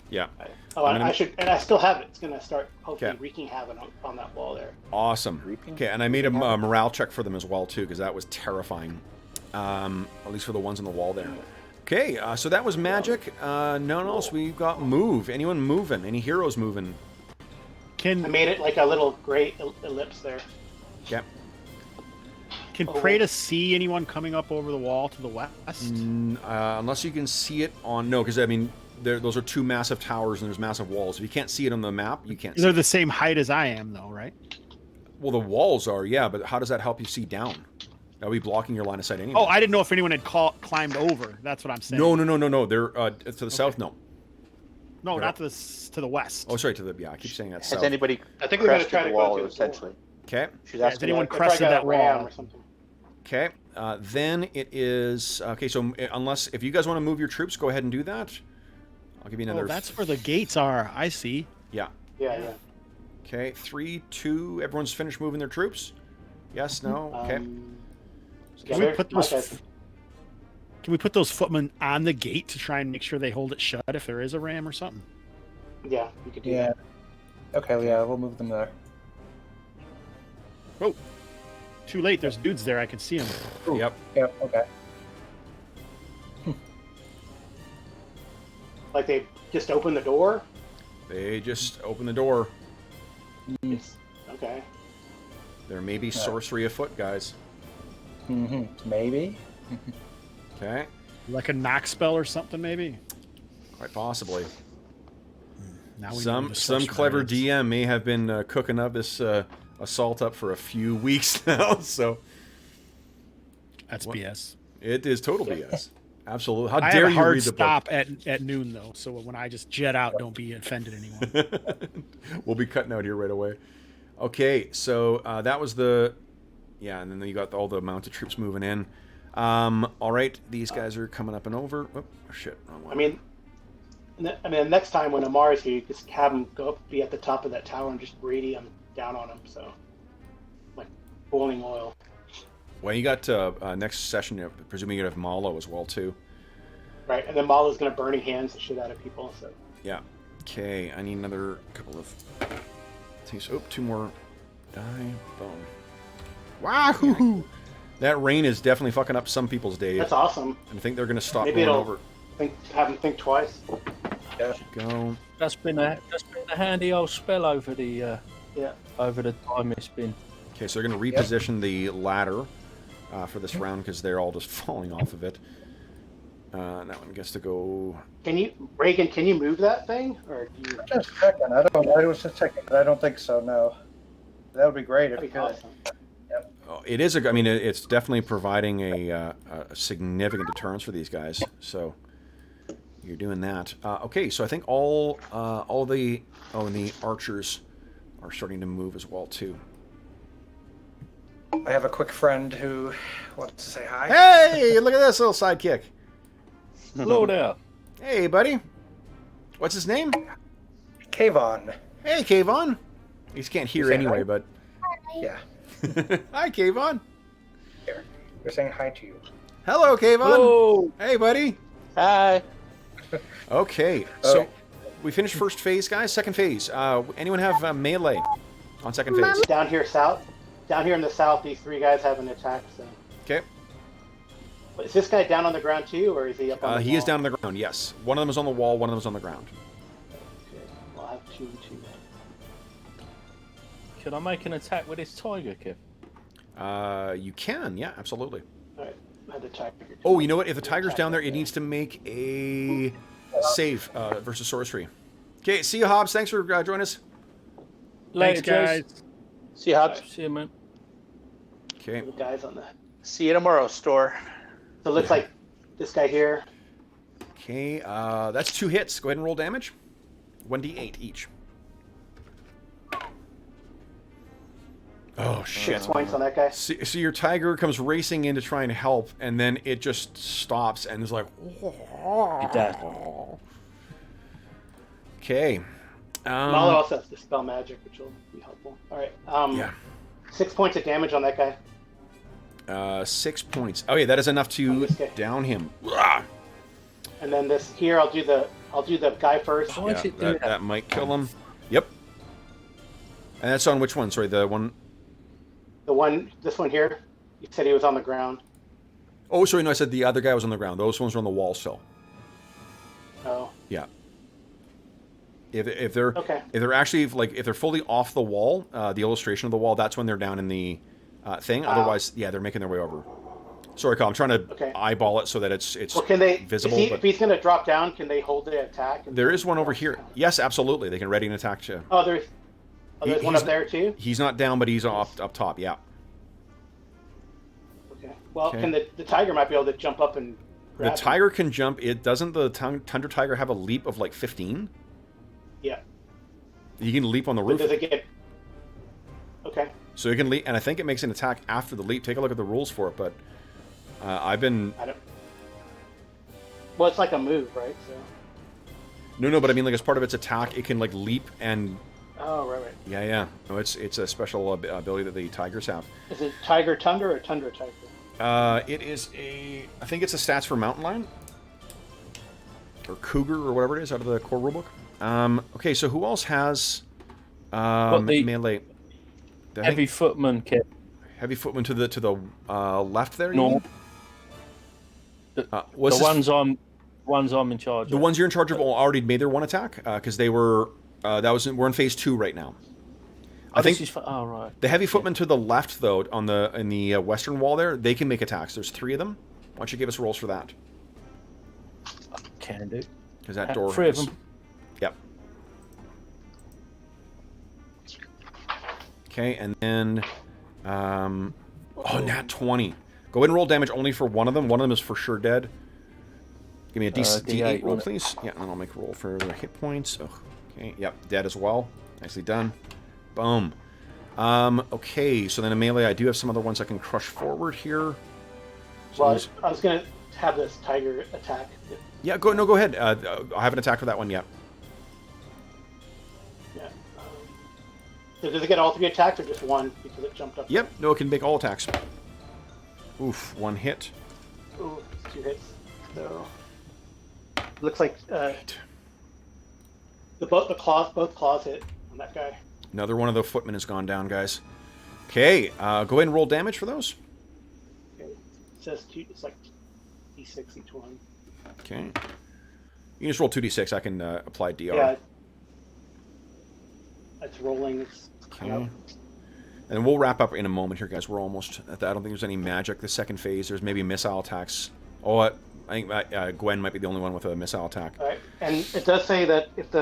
Yeah. I still have it. It's gonna start hopefully Okay. wreaking havoc on that wall there. Awesome. Okay, and I made a morale check for them as well too, because that was terrifying. At least for the ones on the wall there. Okay, so that was magic. No one else. We've got move. Anyone moving? Any heroes moving? I made it like a little gray ellipse there. Yep. Can Preda see anyone coming up over the wall to the west? Unless you can see it on... No, because, I mean, those are two massive towers and there's massive walls. If you can't see it on the map, you can't see They're it. the same height as I am, though, right? Well, the walls are, yeah, but how does that help you see down? That'll be blocking your line of sight anyway. Oh, I didn't know if anyone had climbed over. That's what I'm saying. No. They're to the south, no. No, not to the west. Oh, sorry, to the... Yeah, I keep saying that Has south. anybody I think we're gonna crested try the to go wall, through the essentially? Okay. She's Has asking anyone about- crested that ram wall? or something. Okay. Then it is... Okay, so unless... If you guys want to move your troops, go ahead and do that. I'll give you another... Oh, that's where the gates are. I see. Yeah. Yeah. Okay, 3, 2... Everyone's finished moving their troops? Yes, no? Okay. Can we put those footmen on the gate to try and make sure they hold it shut if there is a ram or something? Yeah, you could do Yeah. that. Okay, yeah, we'll move them there. Oh, too late. There's dudes there. I can see them. Yep. Yep, okay. Like they just opened the door? They just open the door. It's, okay. There may be sorcery afoot, guys. Maybe. Okay. Like a knock spell or something, maybe? Quite possibly. Now we know Some who the sorcerer clever is. DM may have been cooking up this assault up for a few weeks now, so... That's BS. It is total BS. Absolutely. How I dare have a you hard read the stop at noon, though, so when I just jet out, don't be offended anyone. book? We'll be cutting out here right away. Okay, so that was the... Yeah, and then you got all the mounted troops moving in. All right, these guys are coming up and over. Oh, shit. Wrong one. I mean, next time when Amar's here, you just have him go up, be at the top of that tower and just radium down on him, so... Like boiling oil. Well, you got next session, presuming you have Malo as well, too. Right, and then Mala's gonna burning hands the shit out of people, so... Yeah. Okay, I need another couple of things. Oh, 2 more die. Boom. Wahoo! That rain is definitely fucking up some people's day. That's awesome. I think they're going to stop Maybe going it'll over. have him think twice. Yeah. Go. That's been a handy old spell over the over the time it's been. Okay, so they're going to reposition the ladder for this round because they're all just falling off of it. That one gets to go. Reagan? Can you move that thing, or do you? Just checking. I was just checking, but I don't think so, no. That would be great if you could. Awesome. Oh, it is. I mean, it's definitely providing a significant deterrence for these guys. So you're doing that. Okay, so I think all the and the archers are starting to move as well too. I have a quick friend who wants to say hi. Hey, look at this little sidekick. Hello there. Hey, buddy. What's his name? Kayvon. Hey, Kayvon. He just can't hear You saying anyway, hi? but... Yeah. Hi, Kayvon. Here. We're saying hi to you. Hello, Kayvon. Hello. Hey, buddy. Hi. Okay, so we finished first phase, guys. Second phase. Anyone have melee on second phase? Down here in the south, these 3 guys have an attack. So, Okay. but is this guy down on the ground too, or is he up on the He wall? is down on the ground, yes. One of them is on the wall, one of them is on the ground. Okay. Well, I have 2 and 2 then. Can I make an attack with this tiger, Kev? You can, yeah, absolutely. All right. I had the tiger. Oh, you know what? If the tiger's down there, it needs to make a save versus sorcery. Okay, see you, Hobbs. Thanks for joining us. Later, Thanks, guys. Jace. See you, Hobbs. See you, man. Okay. The guys on the. See you tomorrow, store. So it looks like this guy here. Okay, that's 2 hits. Go ahead and roll damage. 1d8 each. Oh, shit. 6 points on that guy. So your tiger comes racing in to try and help, and then it just stops and is like... It does. Okay. Malo also has dispel magic, which will be helpful. All right. Yeah. 6 points of damage on that guy. 6 points. Oh, yeah, that is enough On to this guy. down him. And then this here, I'll do the guy first. Why does Yeah, it do that? that might kill him. Yep. And that's on which one? Sorry, the one... This one here. You said he was on the ground. Oh, sorry, no, I said the other guy was on the ground. Those ones are on the wall still. Oh. Yeah. If they're Okay. actually if they're fully off the wall, the illustration of the wall, that's when they're down in the thing. Otherwise, yeah, they're making their way over. Sorry, Kyle, I'm trying to eyeball it so that it's well, can they, visible. if he's going to drop down, can they hold the attack? There is one over here. Yes, absolutely. They can ready an attack too. Oh, there's one up there too? He's not down, but he's up top, yeah. Okay. Well, can the tiger might be able to jump up and grab The tiger can jump. It doesn't the Tundra Tiger have a leap of like 15? Yeah. You can leap on the roof. Does it get... Okay. So you can leap, and I think it makes an attack after the leap. Take a look at the rules for it, but I've been... Well, it's like a move, right? So... No, but I mean, like, as part of its attack, it can, like, leap and... Oh, right. Yeah. No, it's a special ability that the tigers have. Is it Tiger Tundra or Tundra Tiger? It is I think it's a stats for Mountain Lion. Or Cougar, or whatever it is, out of the core rulebook. Okay, so who else has melee? Heavy footman kit. Heavy footman to the left there. No. The ones I'm in charge. The ones you're in charge of already made their one attack because they were we're in phase 2 right now. I think. Right. The heavy footmen to the left though in the western wall there, they can make attacks. There's 3 of them. Why don't you give us rolls for that? Can do. Because that door. 3 of them. Yep. Okay, and then nat 20. Go ahead and roll damage only for one of them. One of them is for sure dead. Give me a D8 roll, please. Yeah, and then I'll make a roll for the hit points. Oh, okay, yep, dead as well. Nicely done. Boom. Okay, so then in melee, I do have some other ones I can crush forward here. So well, I was going to have this tiger attack. Yeah, go ahead. I haven't attacked for that one yet. Yeah. So does it get all 3 attacks or just one because it jumped up? Yep, no, it can make all attacks. Oof, 1 hit. Ooh, 2 hits. So looks like both claws hit on that guy. Another one of the footmen has gone down, guys. Okay, go ahead and roll damage for those. Okay, it says it's like D6 each one. Okay. You can just roll 2d6. I can apply DR. Yeah. It's rolling. Okay. And we'll wrap up in a moment here, guys. We're almost at that. I don't think there's any magic. The second phase, there's maybe missile attacks. Oh, I think Gwen might be the only one with a missile attack. All right. And it does say that if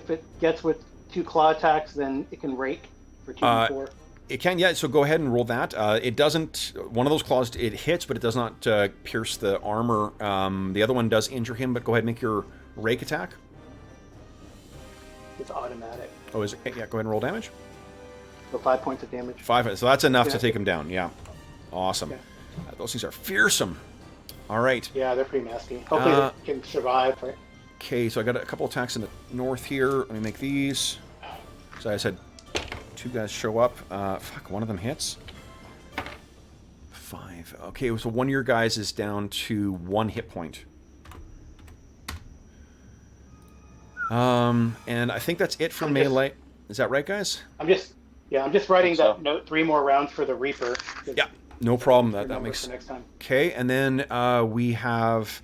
it gets with 2 claw attacks, then it can rake for 2d4. It can, yeah. So go ahead and roll that. It doesn't. One of those claws, it hits, but it does not pierce the armor. The other one does injure him, but go ahead and make your rake attack. It's automatic. Oh, is it? Yeah, go ahead and roll damage. So 5 points of damage. 5. So that's enough to take him down. Yeah. Awesome. Yeah. Those things are fearsome. All right. Yeah, they're pretty nasty. Hopefully they can survive. Right? Okay, so I got a couple attacks in the north here. Let me make these. So I said 2 guys show up. Fuck, one of them hits. 5. Okay, so one of your guys is down to 1 hit point. And I think that's it for melee. Is that right, guys? I'm just writing that note. 3 more rounds for the Reaper. Yeah, no problem. That makes next time. Okay, and then we have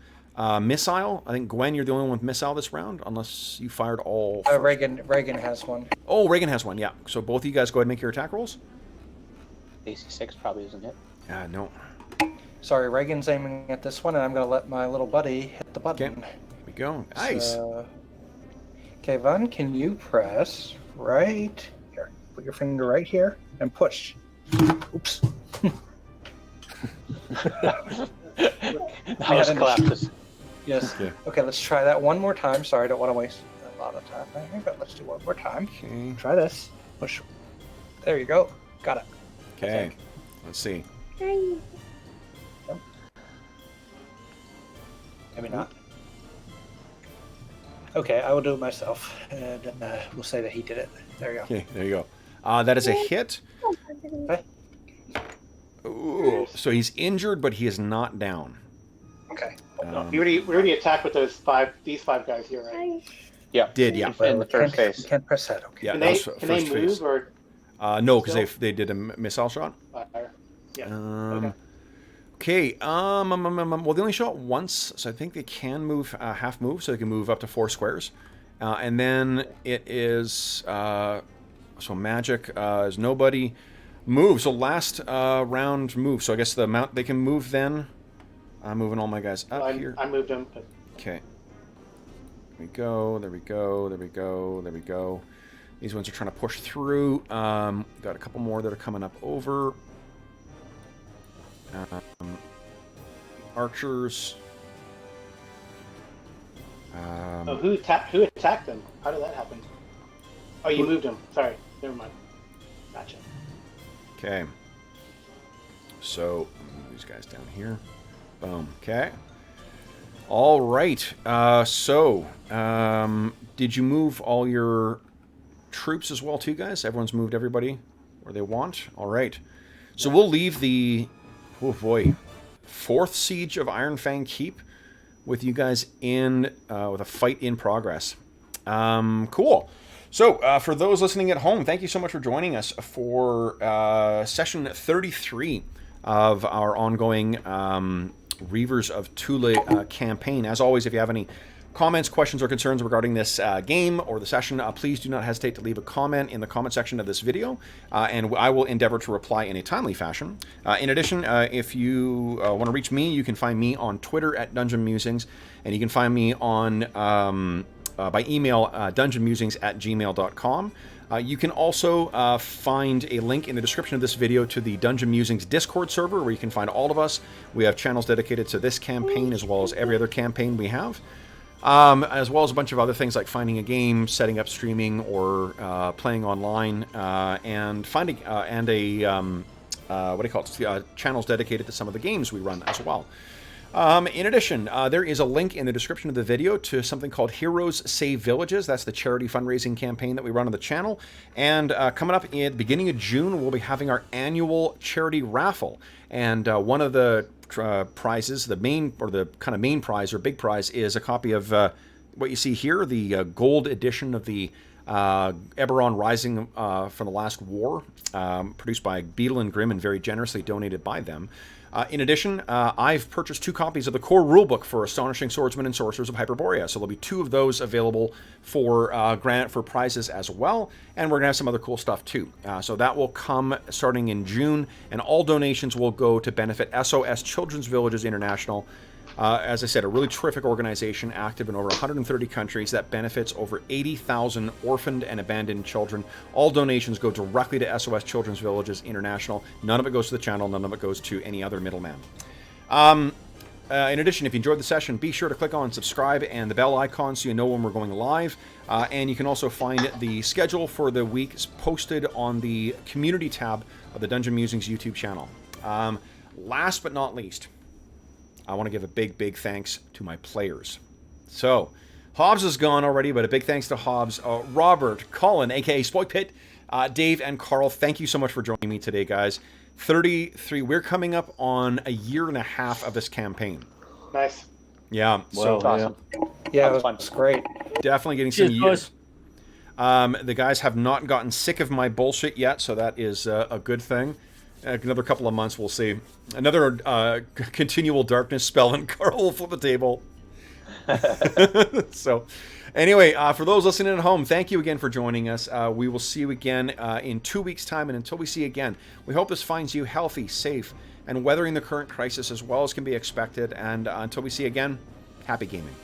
missile. I think Gwen, you're the only one with missile this round, unless you fired all. Reagan has one. Oh, Reagan has one. Yeah. So both of you guys go ahead and make your attack rolls. AC 6 probably isn't it. Yeah, no. Sorry, Reagan's aiming at this one, and I'm going to let my little buddy hit the button. Okay. Here we go. Nice. Okay, Vaughn, can you press right here? Put your finger right here and push. Oops. That was collapses. Yes. Okay, let's try that one more time. Sorry, I don't want to waste a lot of time here, but let's do one more time. Okay. Try this. Push. There you go. Got it. Okay. Let's see. Maybe not. Okay, I will do it myself, and we'll say that he did it. There you go. Okay, there you go. That is a hit. Okay. Ooh, so he's injured, but he is not down. Okay. We already attacked with these 5 guys here, right? Yeah. Did, yeah. In the first phase. You can't press that, okay. Yeah, Can that they was first phase. move or? No, because they did a missile shot. Fire. Yeah. Okay. Well, they only shot once, so I think they can move half move, so they can move up to 4 squares. And then it is so magic is nobody. move. So last round move. So I guess the amount they can move then. I'm moving all my guys up here. I moved them. But... Okay. There we go. There we go. There we go. There we go. These ones are trying to push through. Got a couple more that are coming up over. Archers. who attacked them? How did that happen? Oh, you moved them. Sorry. Never mind. Gotcha. Okay. So, move these guys down here. Boom. Okay. All right. Did you move all your troops as well, too, guys? Everyone's moved everybody where they want. All right. So we'll leave the, oh boy, 4th Siege of Iron Fang Keep with you guys in, with a fight in progress. Cool. So, for those listening at home, thank you so much for joining us for session 33 of our ongoing Reavers of Thule campaign. As always, if you have any comments, questions, or concerns regarding this game or the session, please do not hesitate to leave a comment in the comment section of this video, and I will endeavor to reply in a timely fashion. In addition, if you want to reach me, you can find me on Twitter at Dungeon Musings, and you can find me on by email, dungeonmusings@gmail.com. You can also find a link in the description of this video to the Dungeon Musings Discord server, where you can find all of us. We have channels dedicated to this campaign as well as every other campaign we have, as well as a bunch of other things like finding a game, setting up streaming, or playing online, and finding what do you call it? Channels dedicated to some of the games we run as well. In addition, there is a link in the description of the video to something called Heroes Save Villages. That's the charity fundraising campaign that we run on the channel. And coming up at the beginning of June, we'll be having our annual charity raffle. And one of the prizes, the main prize or big prize, is a copy of what you see here, the gold edition of the Eberron Rising from the Last War, produced by Beetle and Grimm and very generously donated by them. In addition, I've purchased 2 copies of the core rulebook for Astonishing Swordsmen and Sorcerers of Hyperborea, so there'll be 2 of those available for for prizes as well, and we're going to have some other cool stuff too. So that will come starting in June, and all donations will go to benefit SOS Children's Villages International. As I said, a really terrific organization active in over 130 countries that benefits over 80,000 orphaned and abandoned children. All donations go directly to SOS Children's Villages International. None of it goes to the channel. None of it goes to any other middleman. In addition, if you enjoyed the session, be sure to click on subscribe and the bell icon so you know when we're going live. And you can also find the schedule for the week posted on the community tab of the Dungeon Musings YouTube channel. Last but not least, I want to give a big thanks to my players. So, Hobbs is gone already, but a big thanks to Hobbs, Robert, Colin, aka Spoik Pit, Dave, and Carl. Thank you so much for joining me today, guys. 33. We're coming up on a year and a half of this campaign. Nice. Yeah. So awesome. Yeah, that's great. Definitely getting some years. The guys have not gotten sick of my bullshit yet, so that is a good thing. Another couple of months, we'll see. Another continual darkness spell, and Carl will flip the table. So, anyway, for those listening at home, thank you again for joining us. We will see you again in 2 weeks' time, and until we see you again, we hope this finds you healthy, safe, and weathering the current crisis as well as can be expected. And until we see you again, happy gaming.